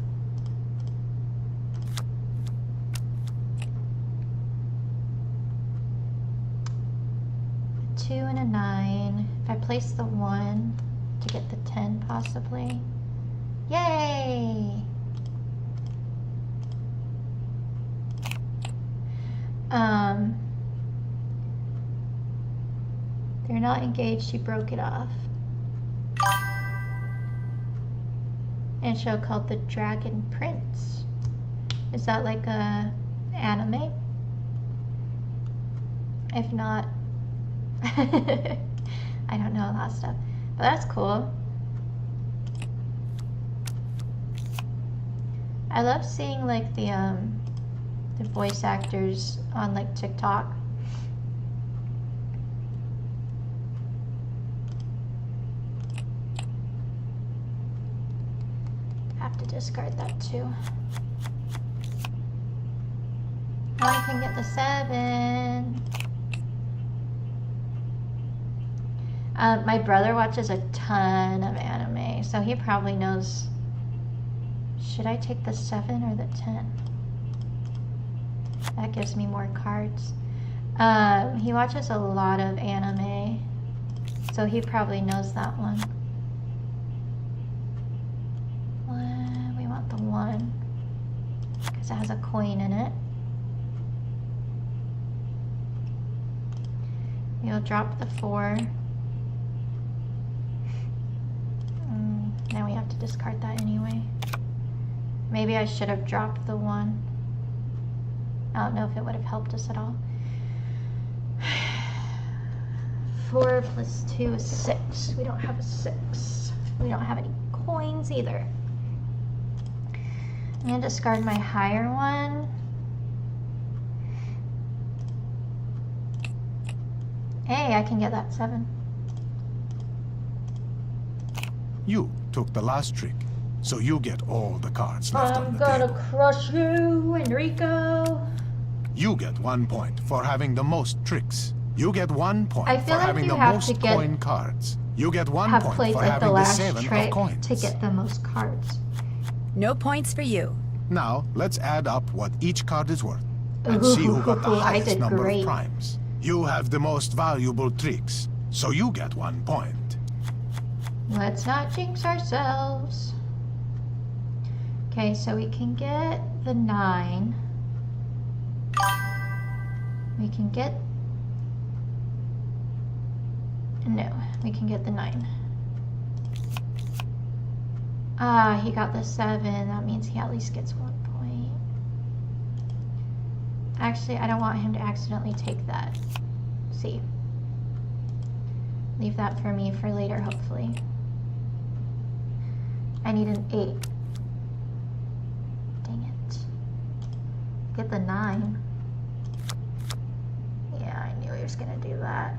A 2 and a 9. If I place the 1 to get the 10 possibly. Yay! You're not engaged, you broke it off. And a show called The Dragon Prince. Is that like a anime? If not, I don't know that stuff. But that's cool. I love seeing like the voice actors on like TikTok. Have to discard that too. Now I can get the 7. My brother watches a ton of anime, so he probably knows. Should I take the 7 or the 10? That gives me more cards. He watches a lot of anime, so he probably knows that one. We want the 1 because it has a coin in it. We'll drop the 4. Now we have to discard that anyway. Maybe I should have dropped the 1. I don't know if it would have helped us at all. 4 plus 2 is 6. We don't have a 6. We don't have any coins either. I'm going to discard my higher 1. Hey, I can get that 7. You took the last trick, so you get all the cards left on the table. I'm gonna crush you, Enrico. You get 1 point for having the most tricks. You get 1 point I for feel like having you the have most to get, coin cards. You get 1 have point played for like having the the last 7 trick of coins. to get the most cards. No points for you. Now, let's add up what each card is worth and see who got the highest number of primes. You have the most valuable tricks, so you get 1 point. Let's not jinx ourselves. Okay, so we can get the 9. We can get... No, we can get the 9. Ah, he got the 7. That means he at least gets 1 point. Actually, I don't want him to accidentally take that. See. Leave that for me for later, hopefully. I need an 8. Dang it. Get the 9. Yeah, I knew he was gonna do that.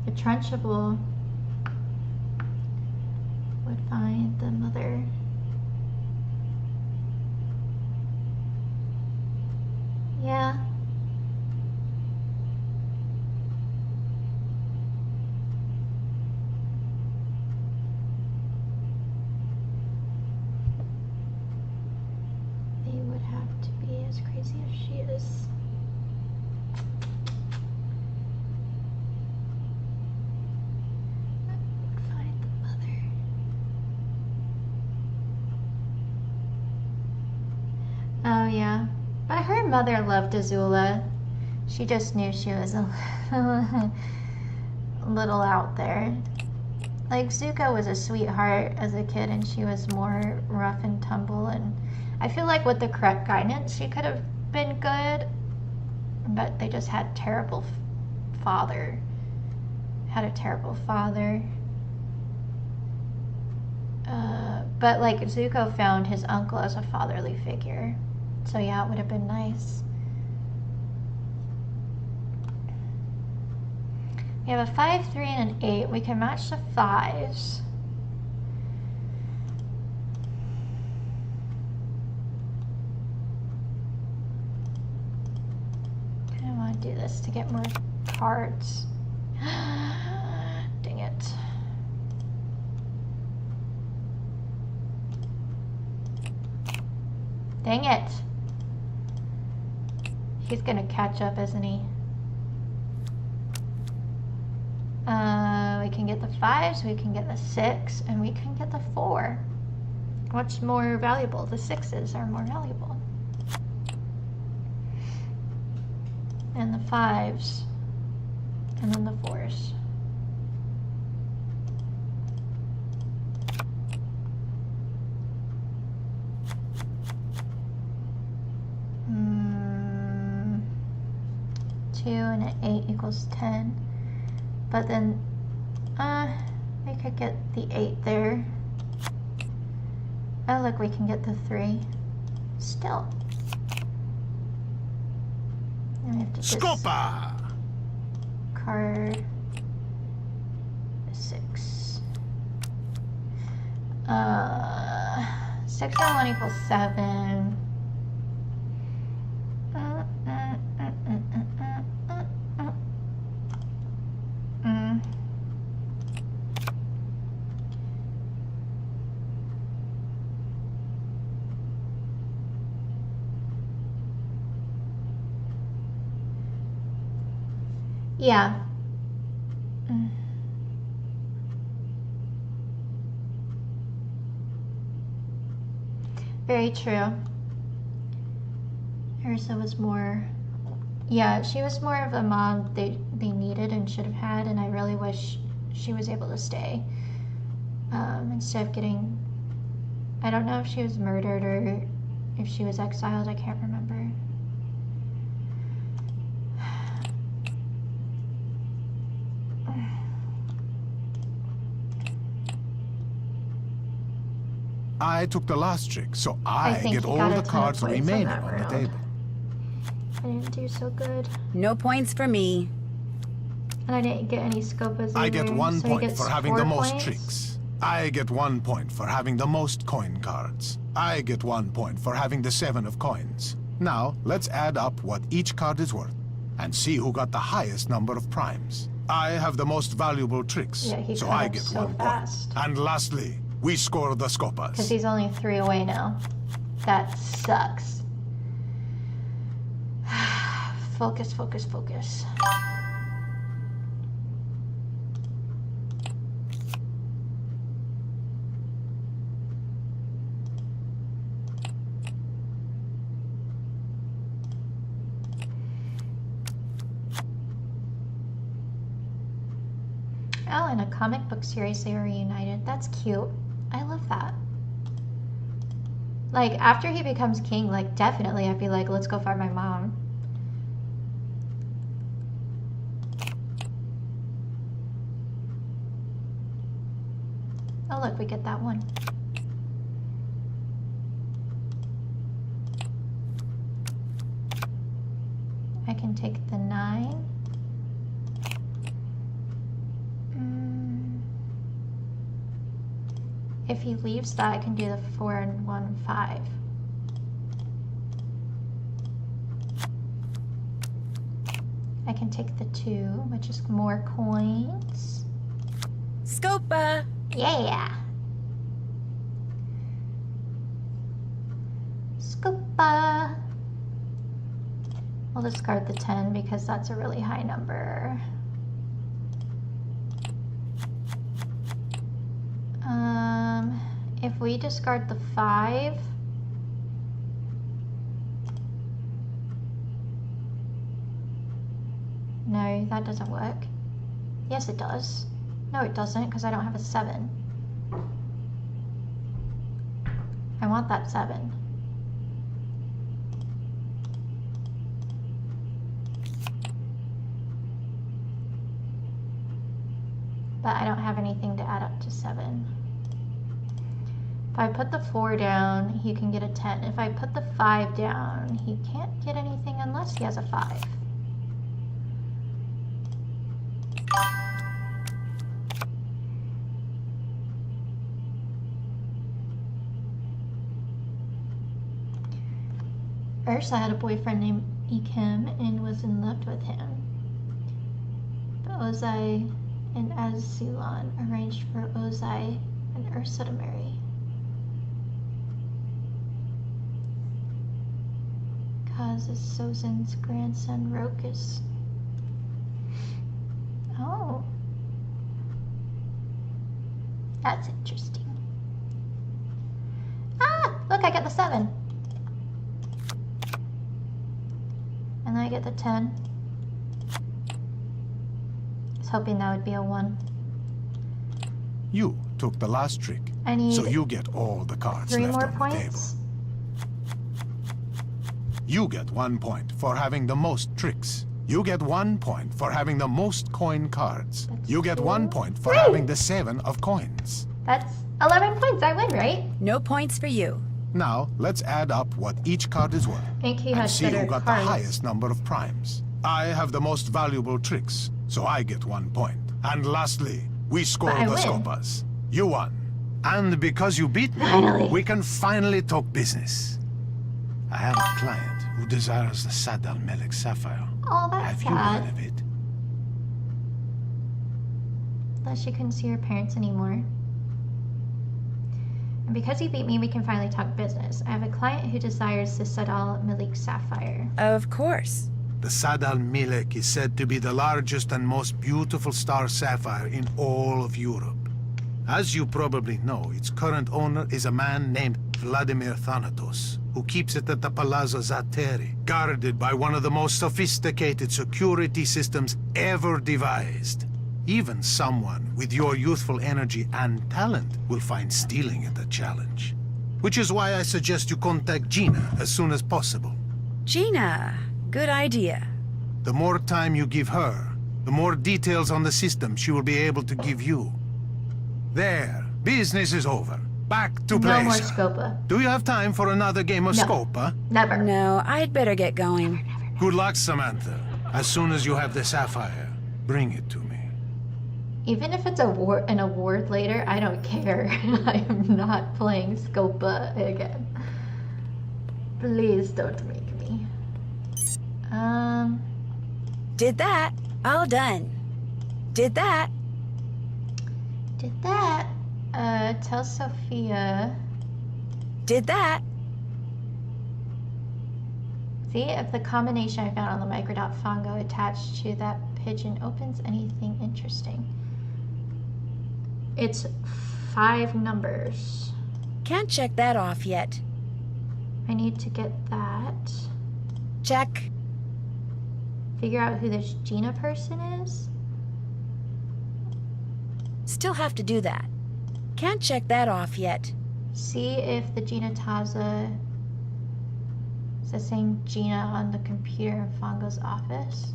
The Trunchable would find the mother. Yeah. They would have to be as crazy as she is. Would find the mother. Oh yeah. But her mother loved Azula. She just knew she was a little out there. Like, Zuko was a sweetheart as a kid, and she was more rough and tumble. And I feel like with the correct guidance, she could have been good. But they just had terrible father. Had a terrible father. But, like, Zuko found his uncle as a fatherly figure. So yeah, it would have been nice. We have a 5, 3, and an 8. We can match the 5s. I want to do this to get more cards. Dang it. Dang it. He's gonna catch up, isn't he? We can get the 5s, we can get the 6, and we can get the 4. What's more valuable? The 6s are more valuable. and the 5s, and then the 4s. Two and an 8 equals 10. But then, we could get the 8 there. Oh, look, we can get the 3. Still. Then we have to Scopa! Card 6. 6 and 1 equals 7. Yeah. Very true. Ursa was more, yeah, she was more of a mom they needed and should have had, and I really wish she was able to stay. Instead of getting, I don't know if she was murdered or if she was exiled, I can't remember. I took the last trick, so I get all the cards remaining on the table. I didn't do so good. No points for me. And I didn't get any scopas either. I get 1 point for having the most points. tricks. I get 1 point for having the most coin cards. I get 1 point for having the 7 of coins. Now, let's add up what each card is worth and see who got the highest number of primes. I have the most valuable tricks, Yeah, so I get 1 point. And lastly, we score the scopas. Because he's only 3 away now. That sucks. Focus, focus, focus. Oh, in a comic book series they were reunited. That's cute. I love that. Like, after he becomes king, like, definitely I'd be like, let's go find my mom. Oh, look, we get that one. I can take the 9. If he leaves that, I can do the 4 and 1, 5. I can take the 2, which is more coins. Scopa! Yeah! Scopa! I'll discard the 10 because that's a really high number. If we discard the 5, no, that doesn't work. Yes, it does. No, it doesn't, because I don't have a 7. I want that 7. But I don't have anything to add up to 7. If I put the 4 down, he can get a 10. If I put the 5 down, he can't get anything unless he has a 5. Ursa had a boyfriend named Ikem and was in love with him. But Ozai and Azulon arranged for Ozai and Ursa to marry. Kaz is Sozin's grandson, Rokus. Oh. That's interesting. Ah! Look, I got the 7. And then I get the 10. hoping that would be a 1. You took the last trick, I need so you get all the cards 3 left more on the points. table. You get 1 point for having the most tricks. You get 1 point for having the most coin cards. You get 1 point for having the 7 of coins. That's 11 points. I win, right? No points for you. Now, let's add up what each card is worth. I think he and has see better who got cards. the highest number of primes. I have the most valuable tricks, so I get 1 point. And lastly, we score I the win. scopas. You won. And because you beat me, Finally. we can finally talk business. I have a client who desires the Sad al-Melik sapphire. Oh, that's Have you sad. heard of it? That she couldn't see her parents anymore. And because he beat me, we can finally talk business. I have a client who desires the Sadal Malik sapphire. Of course. The Sad al-Melik is said to be the largest and most beautiful star sapphire in all of Europe. As you probably know, its current owner is a man named Vladimir Thanatos, who keeps it at the Palazzo Zateri, guarded by one of the most sophisticated security systems ever devised. Even someone with your youthful energy and talent will find stealing it a challenge. Which is why I suggest you contact Gina as soon as possible. Gina, good idea. The more time you give her, the more details on the system she will be able to give you. There, business is over. Back to No more pleasure. Scopa. Do you have time for another game of No. Scopa? Never. No, I'd better get going. Good luck, Samantha. As soon as you have the sapphire, bring it to me. Even if it's an award later, I don't care. I am not playing Scopa again. Please don't make me. Did that. All done. Did that. Did that. Tell Sophia. Did that. See if the combination I found on the microdot fongo attached to that pigeon opens anything interesting. It's 5 numbers. Can't check that off yet. I need to get that. Check. Figure out who this Gina person is. Still have to do that. Can't check that off yet. See if the Gina Taza is the same Gina on the computer in Fongo's office.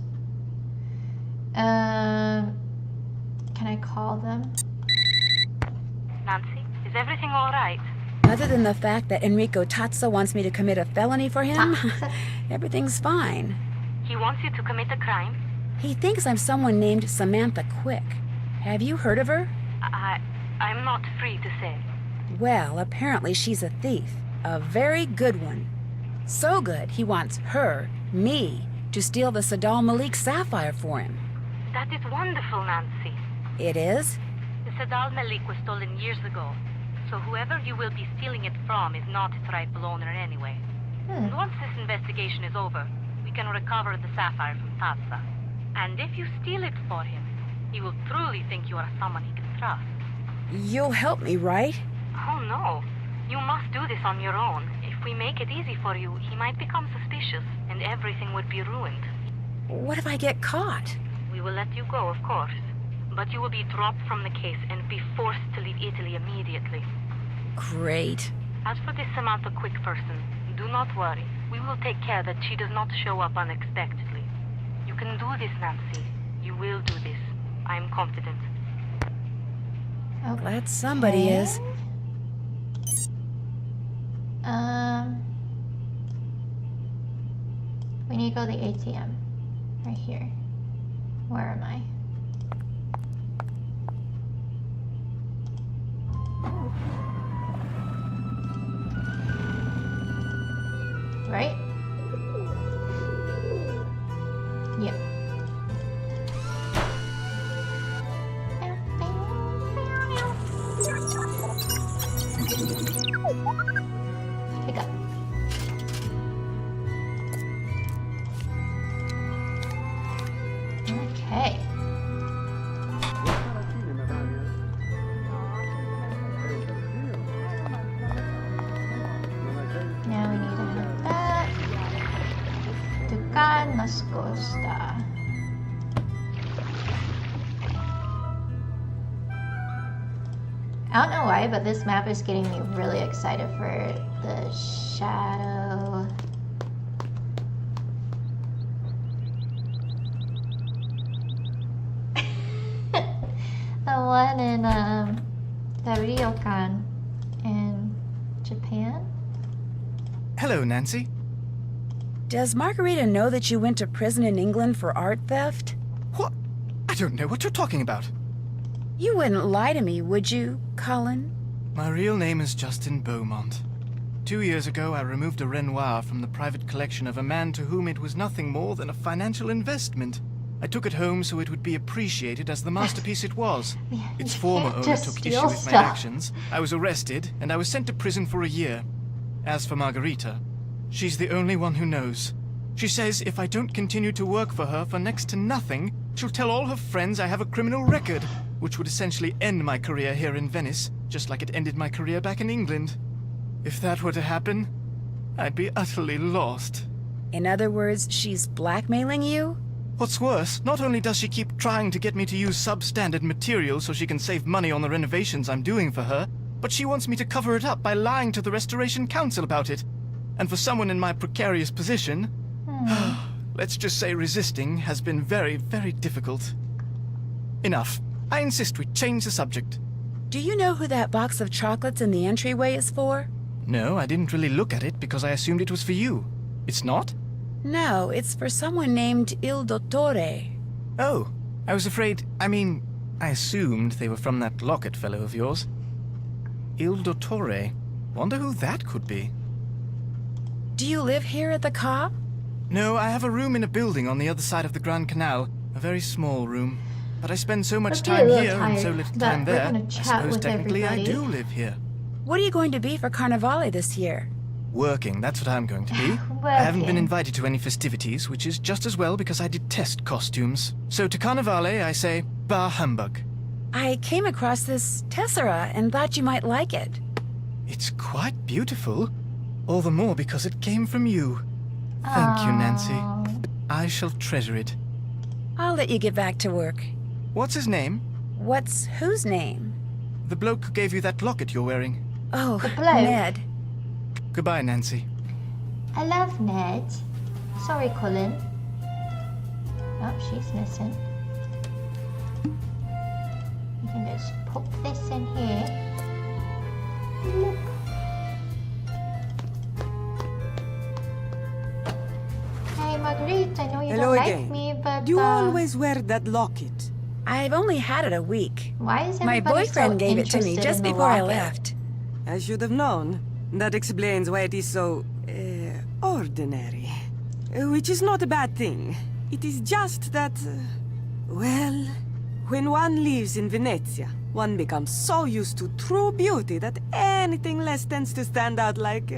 Can I call them? Nancy, is everything all right? Other than the fact that Enrico Tazza wants me to commit a felony for him, everything's fine. He wants you to commit a crime? He thinks I'm someone named Samantha Quick. Have you heard of her? I'm not free to say. Well, apparently she's a thief. A very good one. So good, he wants her, me, to steal the Sadal Malik sapphire for him. That is wonderful, Nancy. It is? The Sadal Malik was stolen years ago, so whoever you will be stealing it from is not its rightful owner anyway. And once this investigation is over, we can recover the sapphire from Tazza. And if you steal it for him, he will truly think you are someone he can trust. You'll help me, right? Oh no, you must do this on your own. If we make it easy for you, he might become suspicious, and everything would be ruined. What if I get caught? We will let you go, of course. But you will be dropped from the case and be forced to leave Italy immediately. Great. As for this Samantha Quick person, do not worry. We will take care that she does not show up unexpectedly. You can do this, Nancy. You will do this. I am confident. Okay. Glad somebody is. We need to go to the ATM. Right here. Where am I? Right? Yeah. Pick up. Okay. Now we need to have that. Dukan nascosta. I don't know why, but this map is getting me really excited for the shadow. The one in the ryokan in Japan. Hello, Nancy. Does Margarita know that you went to prison in England for art theft? What? I don't know what you're talking about. You wouldn't lie to me, would you, Cullen? My real name is Justin Beaumont. 2 years ago, I removed a Renoir from the private collection of a man to whom it was nothing more than a financial investment. I took it home so it would be appreciated as the masterpiece it was. Its former owner took issue with my actions. I was arrested, and I was sent to prison for a year. As for Margarita, she's the only one who knows. She says if I don't continue to work for her for next to nothing, she'll tell all her friends I have a criminal record, which would essentially end my career here in Venice, just like it ended my career back in England. If that were to happen, I'd be utterly lost. In other words, she's blackmailing you? What's worse, not only does she keep trying to get me to use substandard material so she can save money on the renovations I'm doing for her, but she wants me to cover it up by lying to the Restoration Council about it. And for someone in my precarious position, let's just say resisting has been very, very difficult. Enough. I insist we change the subject. Do you know who that box of chocolates in the entryway is for? No, I didn't really look at it because I assumed it was for you. It's not? No, it's for someone named Il Dottore. Oh, I was afraid, I assumed they were from that Lockett fellow of yours. Il Dottore. Wonder who that could be. Do you live here at the Ca? No, I have a room in a building on the other side of the Grand Canal. A very small room. But I spend so much time here and so little time there, I suppose technically I do live here. What are you going to be for Carnivale this year? Working, that's what I'm going to be. I haven't been invited to any festivities, which is just as well because I detest costumes. So to Carnivale, I say, bah humbug. I came across this tessera and thought you might like it. It's quite beautiful. All the more because it came from you. Thank you, Nancy. I shall treasure it. I'll let you get back to work. What's his name? What's whose name? The bloke who gave you that locket you're wearing. Oh, Ned. Goodbye, Nancy. I love Ned. Sorry, Colin. Oh, she's missing. You can just pop this in here. Look. Hey, Marguerite, I know you Hello don't again. like me, but You always wear that locket. I've only had it a week. Why is my everybody boyfriend so gave it to me interested just in the before I locket? left. I should have known. That explains why it is so, ordinary. Which is not a bad thing. It is just that, well, when one lives in Venezia, one becomes so used to true beauty that anything less tends to stand out like,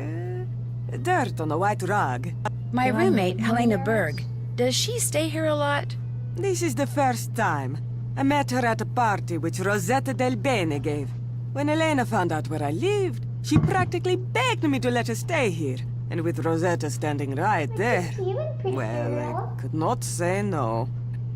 dirt on a white rug. My roommate, Helena Berg, does she stay here a lot? This is the first time. I met her at a party which Rosetta Del Bene gave. When Elena found out where I lived, she practically begged me to let her stay here. And with Rosetta standing right there, well, I could not say no.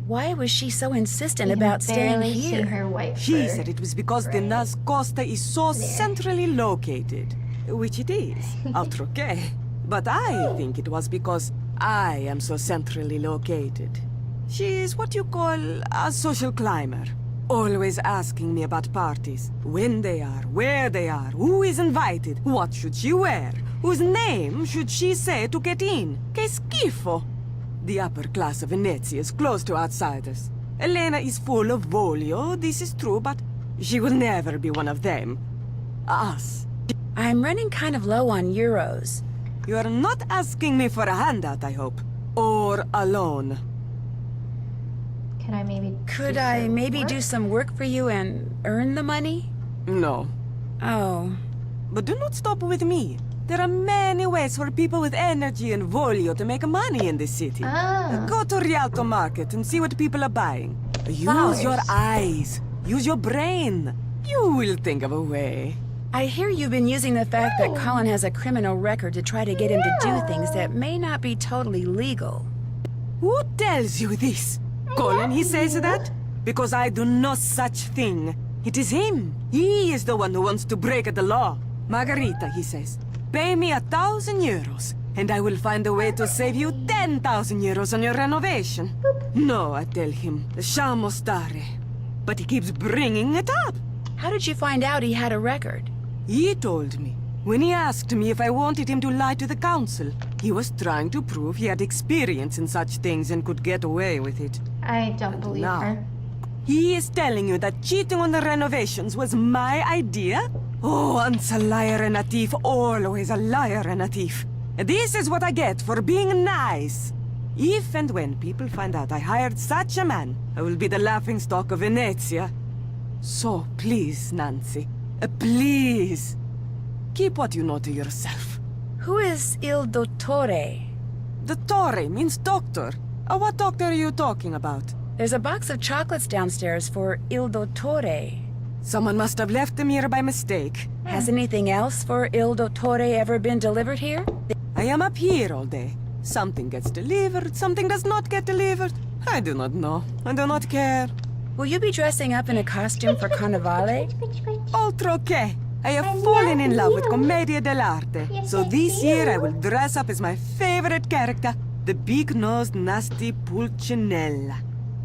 Why was she so insistent about staying here? She said it was because the Nascosta is so centrally located. Which it is, altro che. But I think it was because I am so centrally located. She is what you call a social climber. Always asking me about parties. When they are, where they are, who is invited, what should she wear, whose name should she say to get in. Che schifo! The upper class of Venezia is closed to outsiders. Elena is full of voglio, this is true, but she will never be one of them. Us. I'm running kind of low on euros. You are not asking me for a handout, I hope. Or a loan. Can I maybe... Could I maybe do some work for you and earn the money? No. Oh. But do not stop with me. There are many ways for people with energy and voglio to make money in this city. Go to Rialto Market and see what people are buying. Use your eyes. Use your brain. You will think of a way. I hear you've been using the fact that Colin has a criminal record to try to get him to do things that may not be totally legal. Who tells you this? Colin, he says that? Because I do no such thing. It is him. He is the one who wants to break the law. Margarita, he says, pay me 1,000 euros, and I will find a way to save you 10,000 euros on your renovation. No, I tell him, lasciamo stare. But he keeps bringing it up. How did you find out he had a record? He told me. When he asked me if I wanted him to lie to the council, he was trying to prove he had experience in such things and could get away with it. I don't believe her. He is telling you that cheating on the renovations was my idea? Oh, once a liar and a thief, always a liar and a thief. This is what I get for being nice. If and when people find out I hired such a man, I will be the laughingstock of Venezia. So please, Nancy, please, keep what you know to yourself. Who is Il Dottore? Dottore means doctor. What doctor are you talking about? There's a box of chocolates downstairs for Il Dottore. Someone must have left them here by mistake. Has anything else for Il Dottore ever been delivered here? I am up here all day. Something gets delivered, something does not get delivered. I do not know. I do not care. Will you be dressing up in a costume for Carnevale? Altro che. I have fallen in love with Commedia dell'arte. So this year I will dress up as my favorite character, the big-nosed, nasty Pulcinella.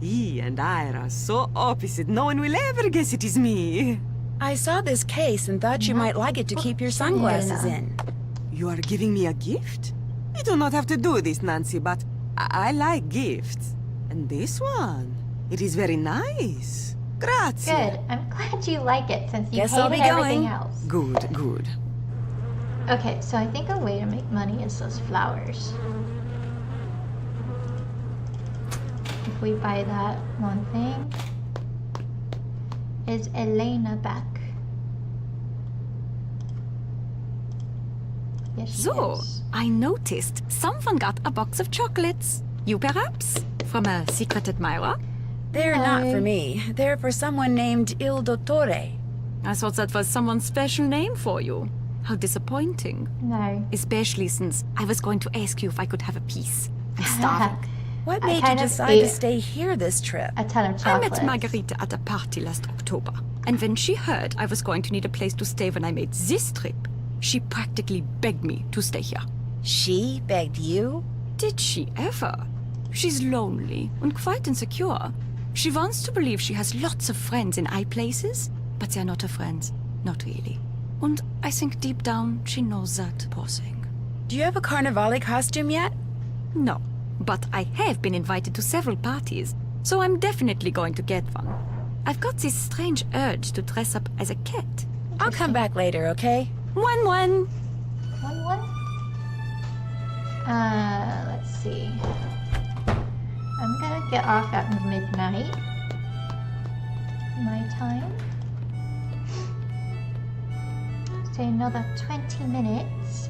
He and I are so opposite, no one will ever guess it is me. I saw this case and thought you might like it to keep your sunglasses in. You are giving me a gift? You do not have to do this, Nancy, but I like gifts. And this one, it is very nice. Grazie. Good. I'm glad you like it since you Guess I'll hated be everything going. else. Good, good. Okay, so I think a way to make money is those flowers. If we buy that one thing, is Elena back? Yes, she So, is. I noticed someone got a box of chocolates. You perhaps? From a secret admirer? They're not for me. They're for someone named Il Dottore. I thought that was someone's special name for you. How disappointing. No. Especially since I was going to ask you if I could have a piece. I'm starving. What I made you kind of decide ate to stay here this trip? a ton of I chocolates. met Margarita at a party last October. And when she heard I was going to need a place to stay when I made this trip, she practically begged me to stay here. She begged you? Did she ever? She's lonely and quite insecure. She wants to believe she has lots of friends in high places, but they're not her friends. Not really. And I think deep down she knows that, poor thing. Do you have a Carnevale costume yet? No, but I have been invited to several parties, so I'm definitely going to get one. I've got this strange urge to dress up as a cat. I'll come back later, okay? 1-1. 1-1? Let's see. I'm gonna get off at midnight. My time. So another 20 minutes.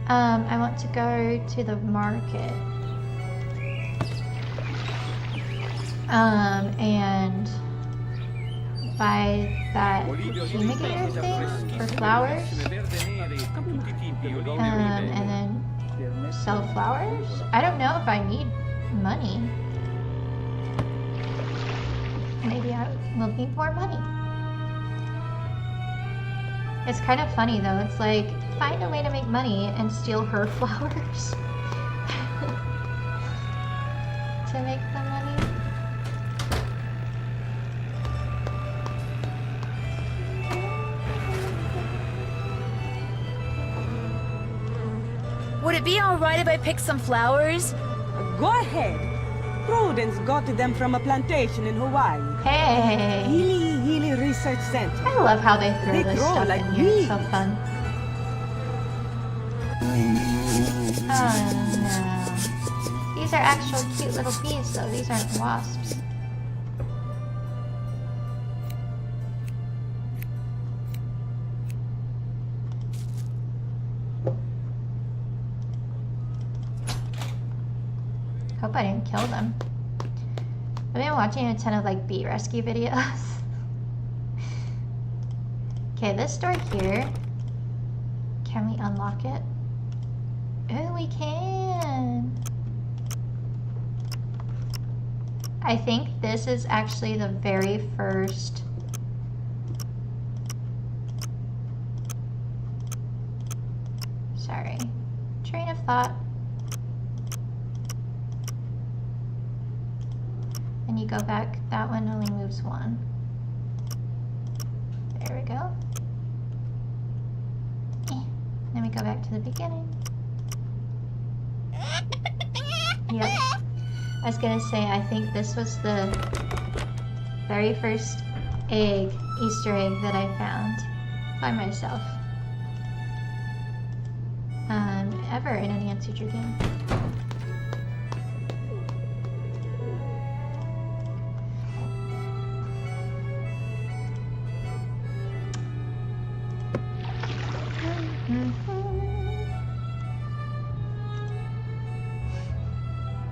I want to go to the market. And buy that fumigator thing for flowers. And then sell flowers. I don't know if I need money. Maybe I will need more money. It's kind of funny though. It's like, find a way to make money and steal her flowers to make the money. Would it be alright if I picked some flowers? Go ahead. Prudence got them from a plantation in Hawaii. Hey! Healy Research Center. I love how they throw They this grow stuff like in here. It's so weeds. fun. Oh no. These are actual cute little bees though. These aren't wasps. Hope I didn't kill them. I've been watching a ton of like bee rescue videos. Okay, this door here. Can we unlock it? Oh, we can. I think this is actually the very first sorry. Train of thought. And you go back. That one only moves one. There we go. Then we go back to the beginning. Yep. I was gonna say, I think this was the very first Easter egg that I found by myself. Ever in a Nancy Drew game.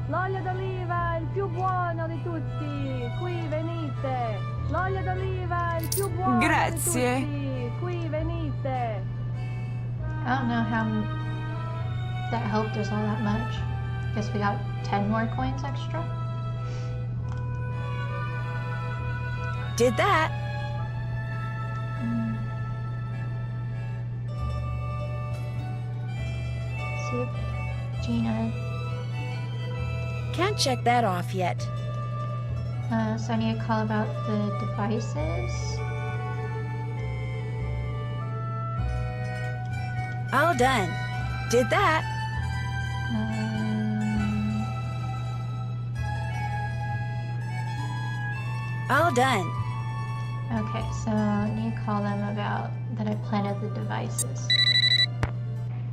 L'olio d'oliva, il più buono di tutti, qui venite. L'olio d'oliva, il più buono Grazie. di tutti, qui venite. I don't know how that helped us all that much. Guess we got 10 more coins extra. Did that. See if Gina. Can't check that off yet. So I need to call about the devices. All done. Did that. All done. Okay, so I need to call them about that I planted the devices.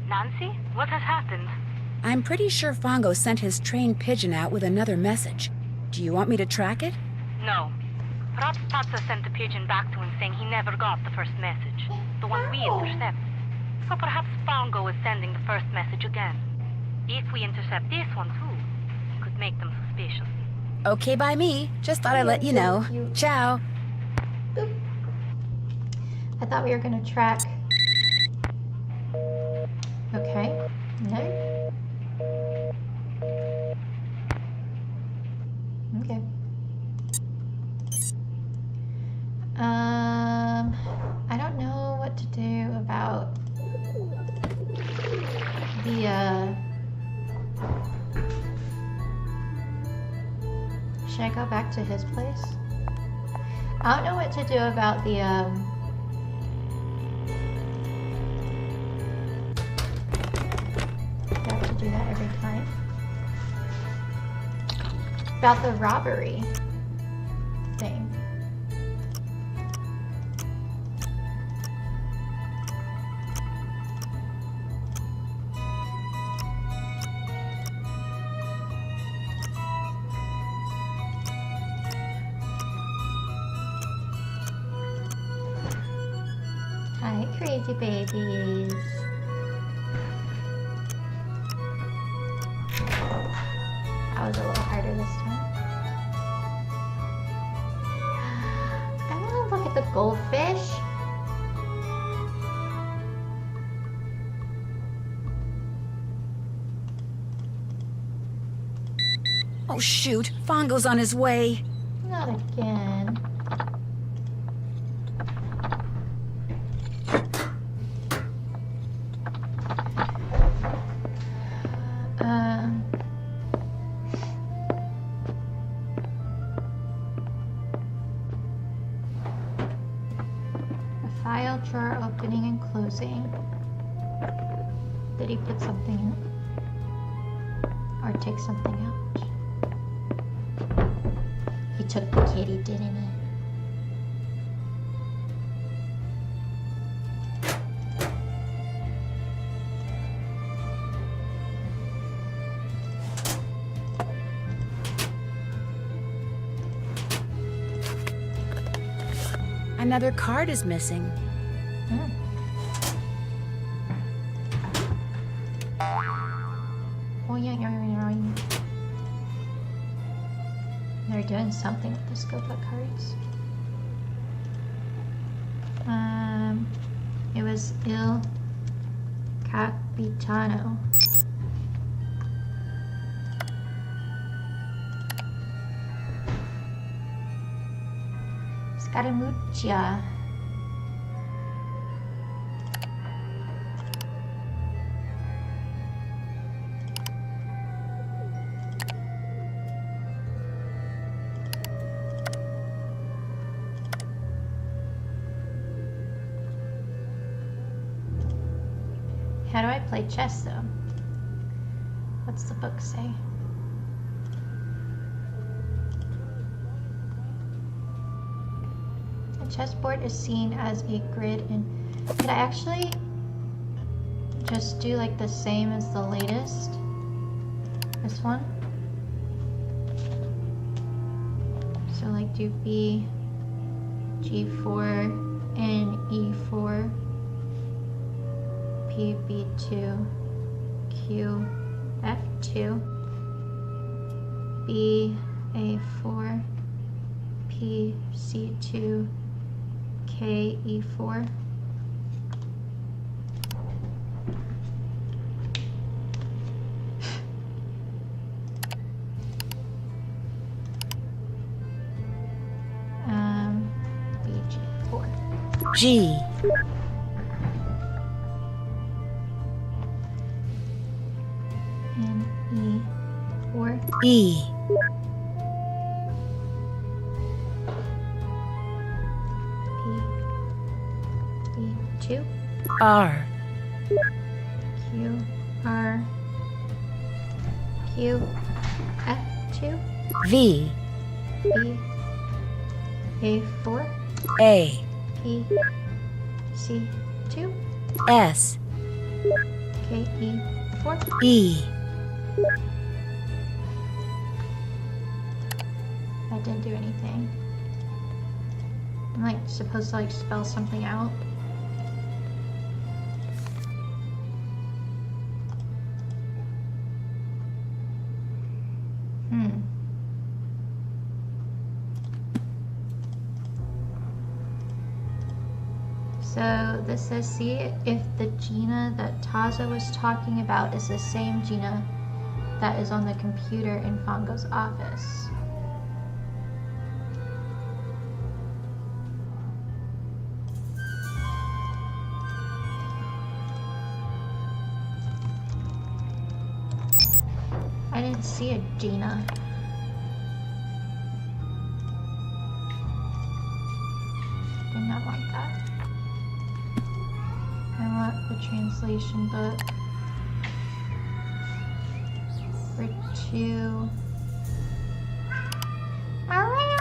Nancy, what has happened? I'm pretty sure Fongo sent his trained pigeon out with another message. Do you want me to track it? No. Perhaps Patsa sent the pigeon back to him saying he never got the first message, the one we intercepted. So perhaps Fongo is sending the first message again. If we intercept this one too, it could make them suspicious. Okay by me. Just thought I'd let you know. Ciao. Boop. I thought we were gonna track. Okay. No. Okay. I don't know what to do about the, should I go back to his place? I don't know what to do about the, you have to do that every time. About the robbery thing. Hi, crazy babies. That was a little harder this time. I want to look at the goldfish. Oh shoot, Fongo's on his way. Not again. A file drawer opening and closing. Did he put something in it? Or take something out? He took the kitty, didn't he? Another card is missing. Oh, yeah. They're doing something with the scope of cards. It was Il Capitano. Scaramuccia. How do I play chess though? What's the book say? A chessboard is seen as a grid, and could I actually just do like the same as the latest? This one? So like do B, G4, and E4, P, B2, Q, F2, B, A4, P, C2, K, E4. BG4. G. And E4. E. B2. R. Q, R, Q, F2. V. B, A4. A. P, C2. S. K, E4. E. That didn't do anything. I'm like supposed to like spell something out. So this says, see if the Gina that Taza was talking about is the same Gina that is on the computer in Fongo's office. I didn't see a Gina. Did not want that. I want the translation book for 2. Mario!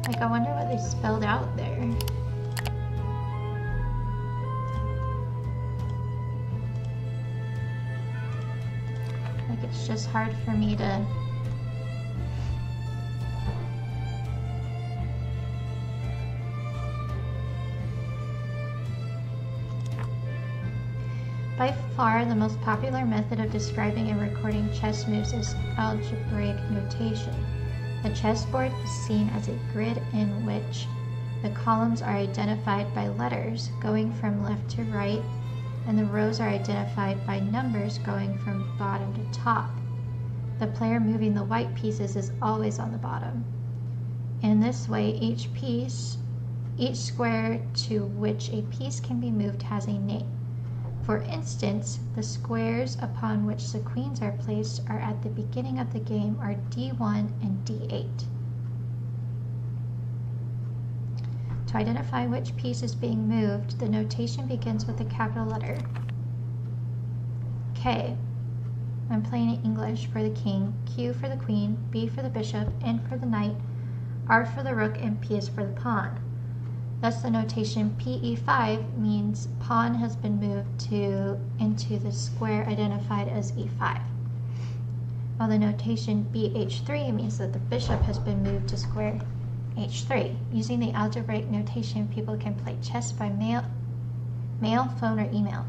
Like, I wonder what they spelled out there. Like, it's just hard for me to... By far, the most popular method of describing and recording chess moves is algebraic notation. A chessboard is seen as a grid in which the columns are identified by letters going from left to right, and the rows are identified by numbers going from bottom to top. The player moving the white pieces is always on the bottom. In this way, each square to which a piece can be moved has a name. For instance, the squares upon which the queens are placed are at the beginning of the game are D1 and D8. To identify which piece is being moved, the notation begins with a capital letter K. I'm playing in English for the king, Q for the queen, B for the bishop, N for the knight, R for the rook, and P is for the pawn. Thus, the notation PE5 means pawn has been moved into the square identified as E5. While the notation BH3 means that the bishop has been moved to square H3. Using the algebraic notation, people can play chess by mail, phone, or email.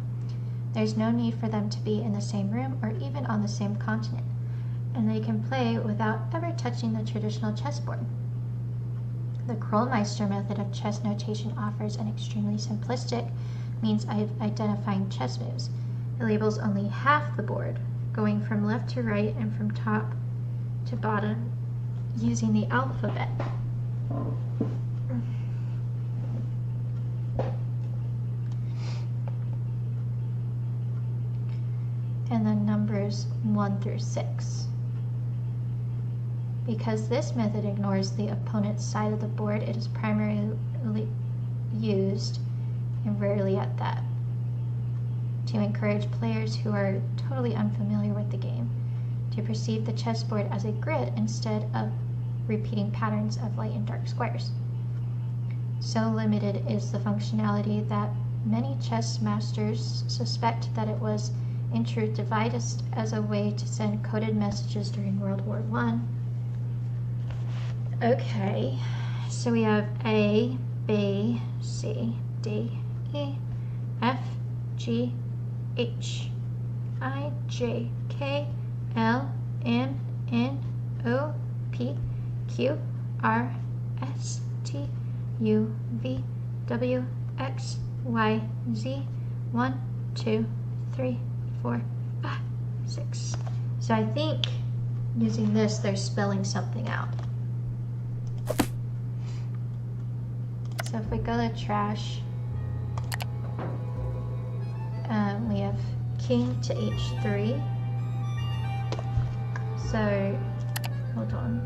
There's no need for them to be in the same room or even on the same continent. and they can play without ever touching the traditional chessboard. The Krollmeister method of chess notation offers an extremely simplistic means of identifying chess moves. It labels only half the board, going from left to right and from top to bottom using the alphabet. And then numbers 1 through 6. Because this method ignores the opponent's side of the board, it is primarily used, and rarely at that, to encourage players who are totally unfamiliar with the game to perceive the chessboard as a grid instead of repeating patterns of light and dark squares. So limited is the functionality that many chess masters suspect that it was in truth devised as a way to send coded messages during World War I. Okay, so we have A, B, C, D, E, F, G, H, I, J, K, L, M, N, O, P, Q, R, S, T, U, V, W, X, Y, Z, 1, 2, 3, 4, 5, 6. So I think using this, they're spelling something out. So if we go to trash, we have king to h3. So, hold on.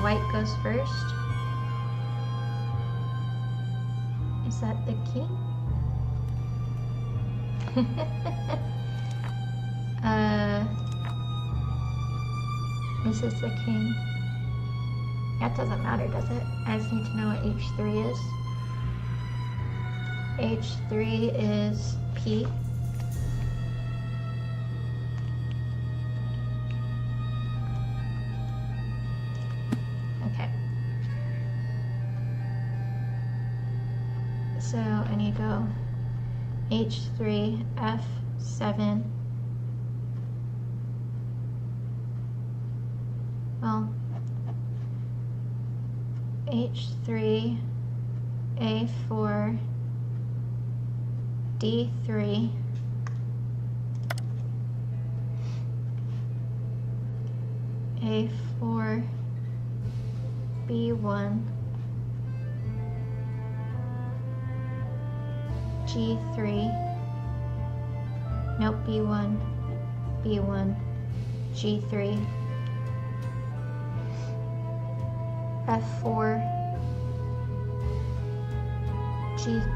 White goes first. Is that the king? This is the king. That doesn't matter, does it? I just need to know what h3 is. h3 is P. Okay. So I need to go h3, f7. Well, h3, a4, d3, a4, b1, g3, nope, b1, b1, g3, f4, g3,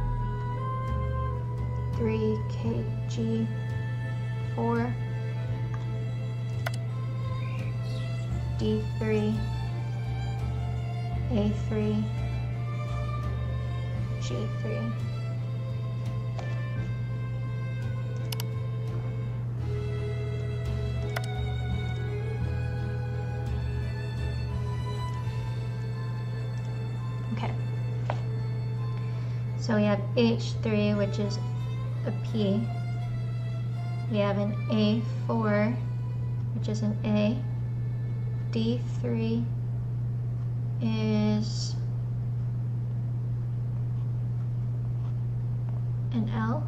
kg, 4, d3, a3, g3. So we have h3, which is a P. We have an a4, which is an A. d3 is an L.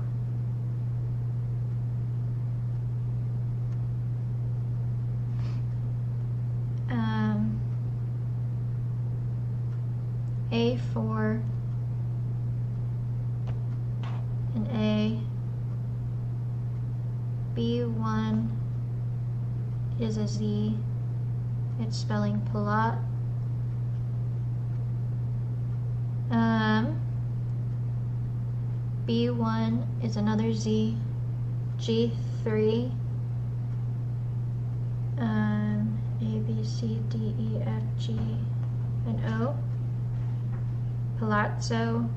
A4, an A, B1 is a Z, it's spelling Palat. B1 is another Z, G3, A, B, C, D, E, F, G, and O, Palazzo,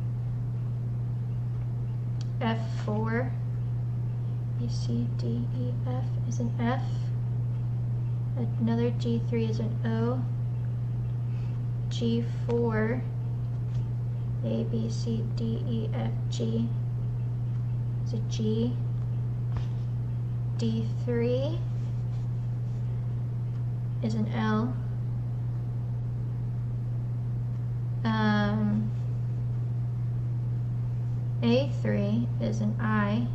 F4, B, C, D, E, F is an F, another G3 is an O, G4, A, B, C, D, E, F, G, is a G. D3 is an L. A3 is an I.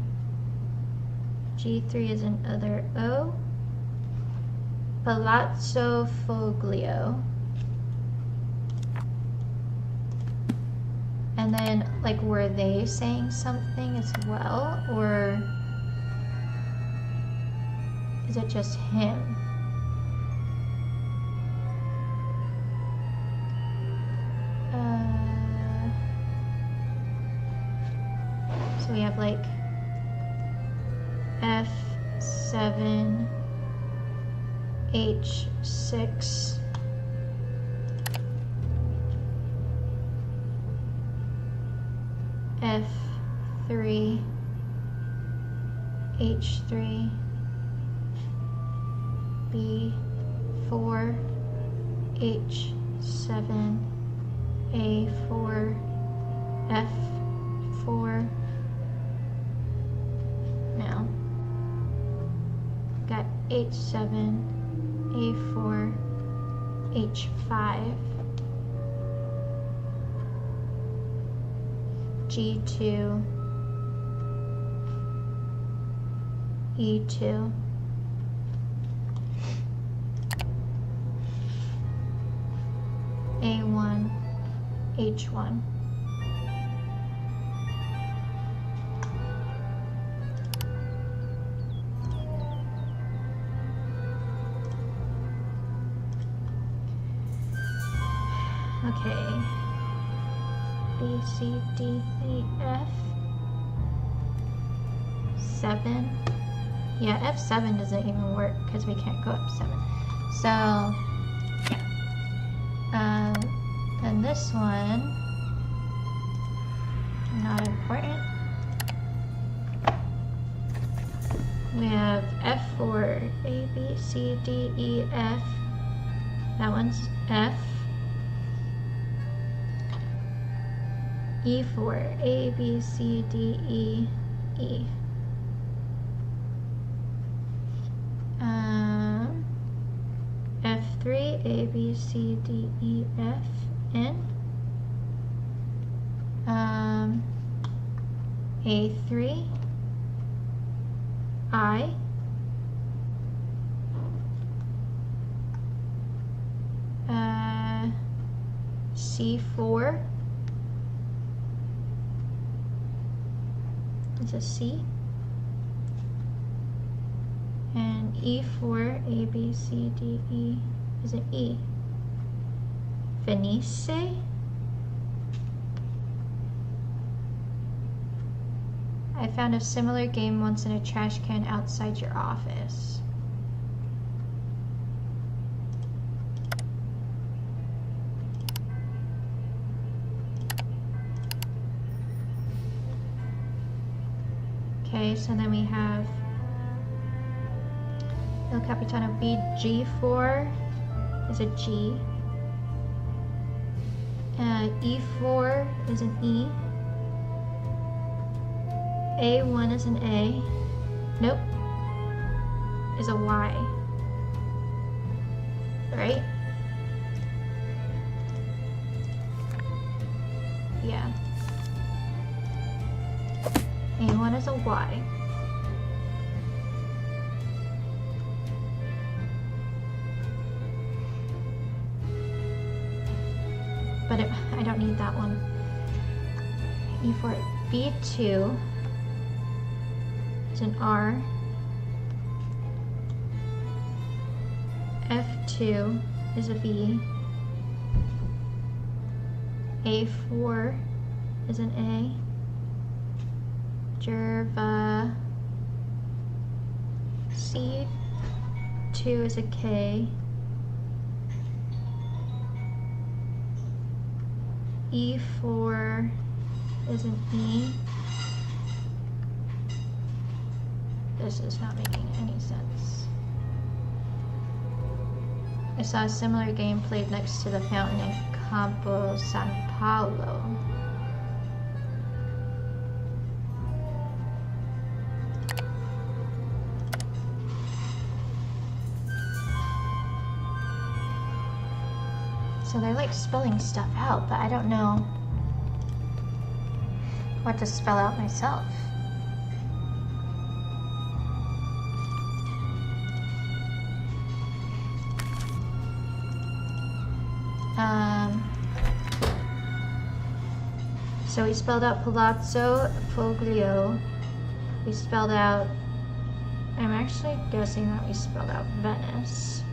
G3 is another O. Palazzo Foglio. And then, like, were they saying something as well, or is it just him? So we have like F7, H6, F3, H3, B4, H7, A4, F4. Now, got H7, A4, H5, G2, E2, A1, H1. Okay, B, C, D, E, F, 7. Yeah, F7 doesn't even work because we can't go up 7. So, yeah. Then this one, not important. We have F4, A, B, C, D, E, F. That one's F. E4, A, B, C, D, E, E. F3, A, B, C, D, E, F, N. A3, I. C4 is a C. And E4, A, B, C, D, E is an E. Venice. I found a similar game once in a trash can outside your office. Okay, so then we have Il Capitano B, G4 is a G. E4 is an E. A1 is an A. Nope. Is a Y. Right? Yeah. A1 is a Y. But I don't need that one. E4, B2 is an R. F2 is a V. A4 is an A. Jerva. C2 is a K. E4 is an E. This is not making any sense. I saw a similar game played next to the fountain in Campo San Paolo. So they're like spelling stuff out, but I don't know what to spell out myself. So we spelled out Palazzo Foglio. We spelled out, I'm actually guessing that we spelled out Venice.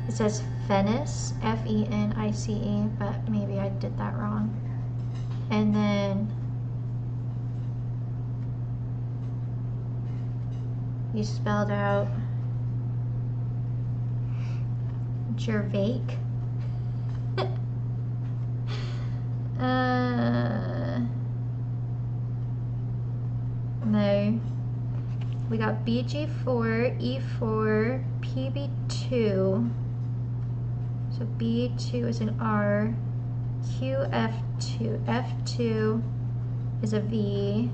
It says Venice, F-E-N-I-C-E, but maybe I did that wrong. And then we spelled out Gervais. No. We got BG4, E4, PB2. So B2 is an R. QF2. F2 is a V.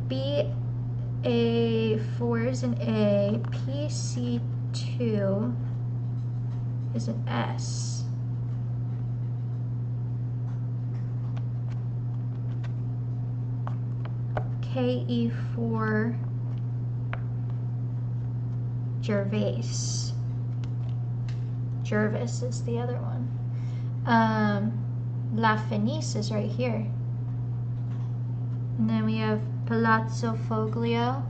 BA4 is an A. PC2 is an S. KE4 Gervais. Jervis is the other one. La Fenice is right here. And then we have Palazzo Foglio.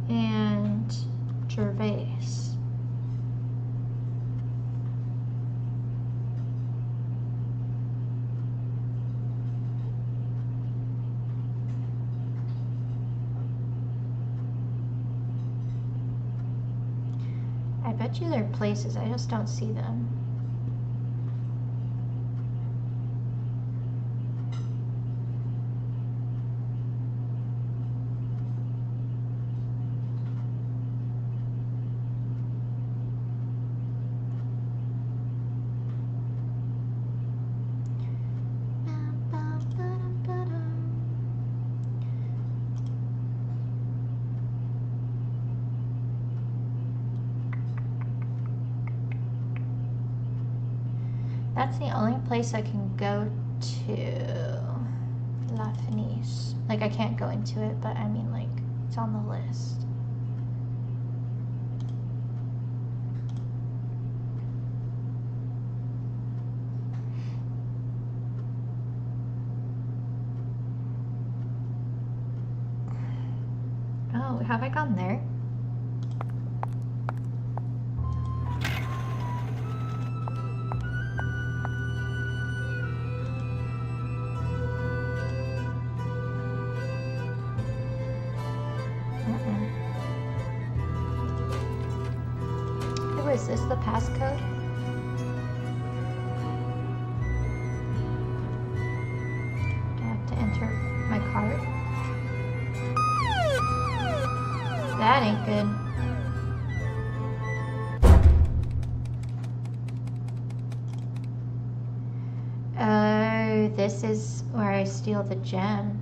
And Gervais. I bet you there are places, I just don't see them. That's the only place I can go to. La Fenice. Like, I can't go into it, but I mean, like, it's on the list. Oh, have I gone there? Is this the passcode? Do I have to enter my card? That ain't good. Oh, this is where I steal the gem.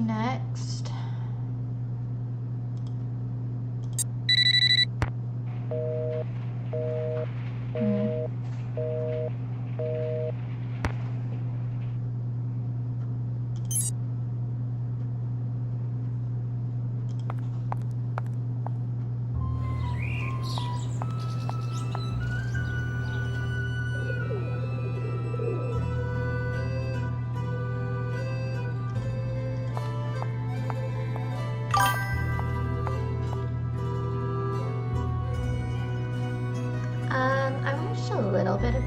Next.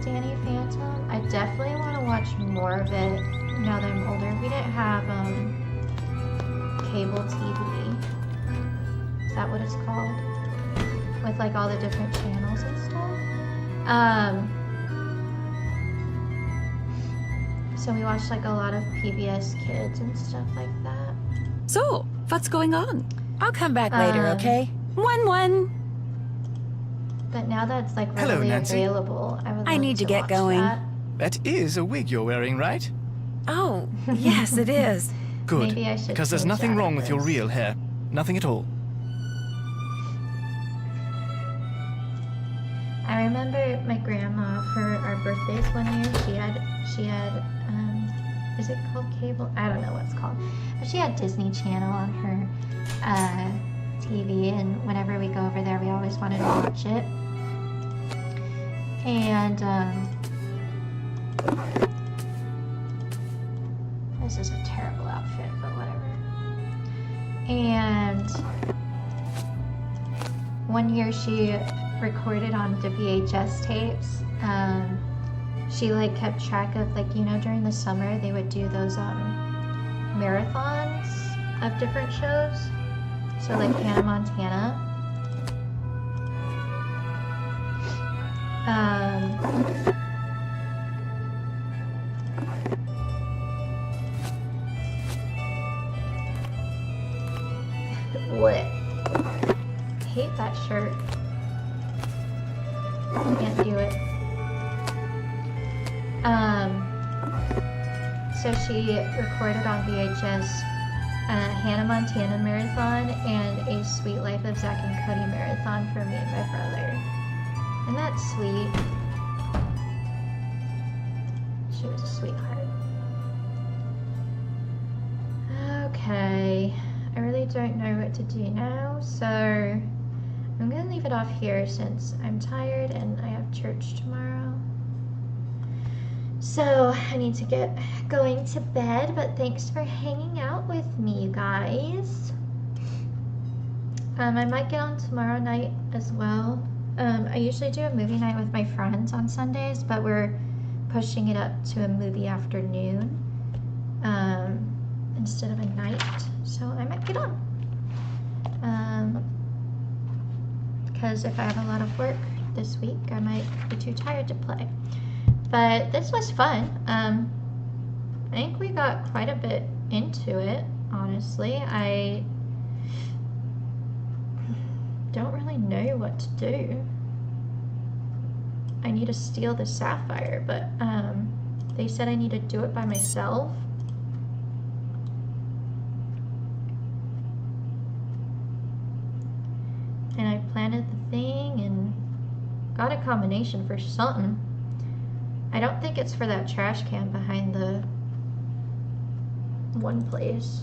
Danny Phantom. I definitely want to watch more of it now that I'm older. We didn't have cable TV. Is that what it's called? With like all the different channels and stuff. So we watched like a lot of PBS Kids and stuff like that. So, what's going on? I'll come back later, okay? 1-1. But now that it's like Hello, readily Nancy. available, I would I love need to get watch going. that. That is a wig you're wearing, right? Oh, yes, it is. Good, Maybe I should because there's change nothing that wrong with your first. real hair. Nothing at all. I remember my grandma for our birthdays one year. She had is it called cable? I don't know what it's called, but she had Disney Channel on her TV, and whenever we go over there, we always wanted to watch it. And this is a terrible outfit, but whatever. And one year she recorded on the VHS tapes. She like kept track of, like, you know, during the summer they would do those marathons of different shows. So like Hannah Montana. What? I hate that shirt. Can't do it. So she recorded on VHS Hannah Montana marathon and a Sweet Life of Zack and Cody marathon for me and my brother. And that's sweet. She was a sweetheart. Okay, I really don't know what to do now, so I'm gonna leave it off here since I'm tired and I have church tomorrow. So I need to get going to bed, but thanks for hanging out with me, you guys. I might get on tomorrow night as well. I usually do a movie night with my friends on Sundays, but we're pushing it up to a movie afternoon instead of a night. So I might get on. Because if I have a lot of work this week, I might be too tired to play. But this was fun. I think we got quite a bit into it, honestly. I don't really know what to do. I need to steal the sapphire, but they said I need to do it by myself. And I planted the thing and got a combination for something. I don't think it's for that trash can behind the one place.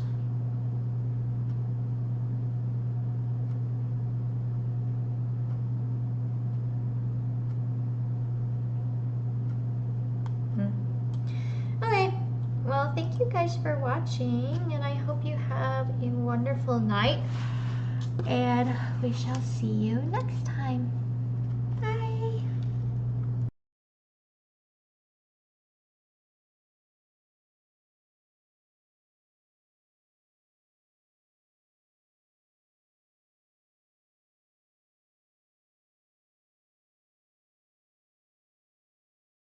Okay, well, thank you guys for watching, and I hope you have a wonderful night, and we shall see you next time.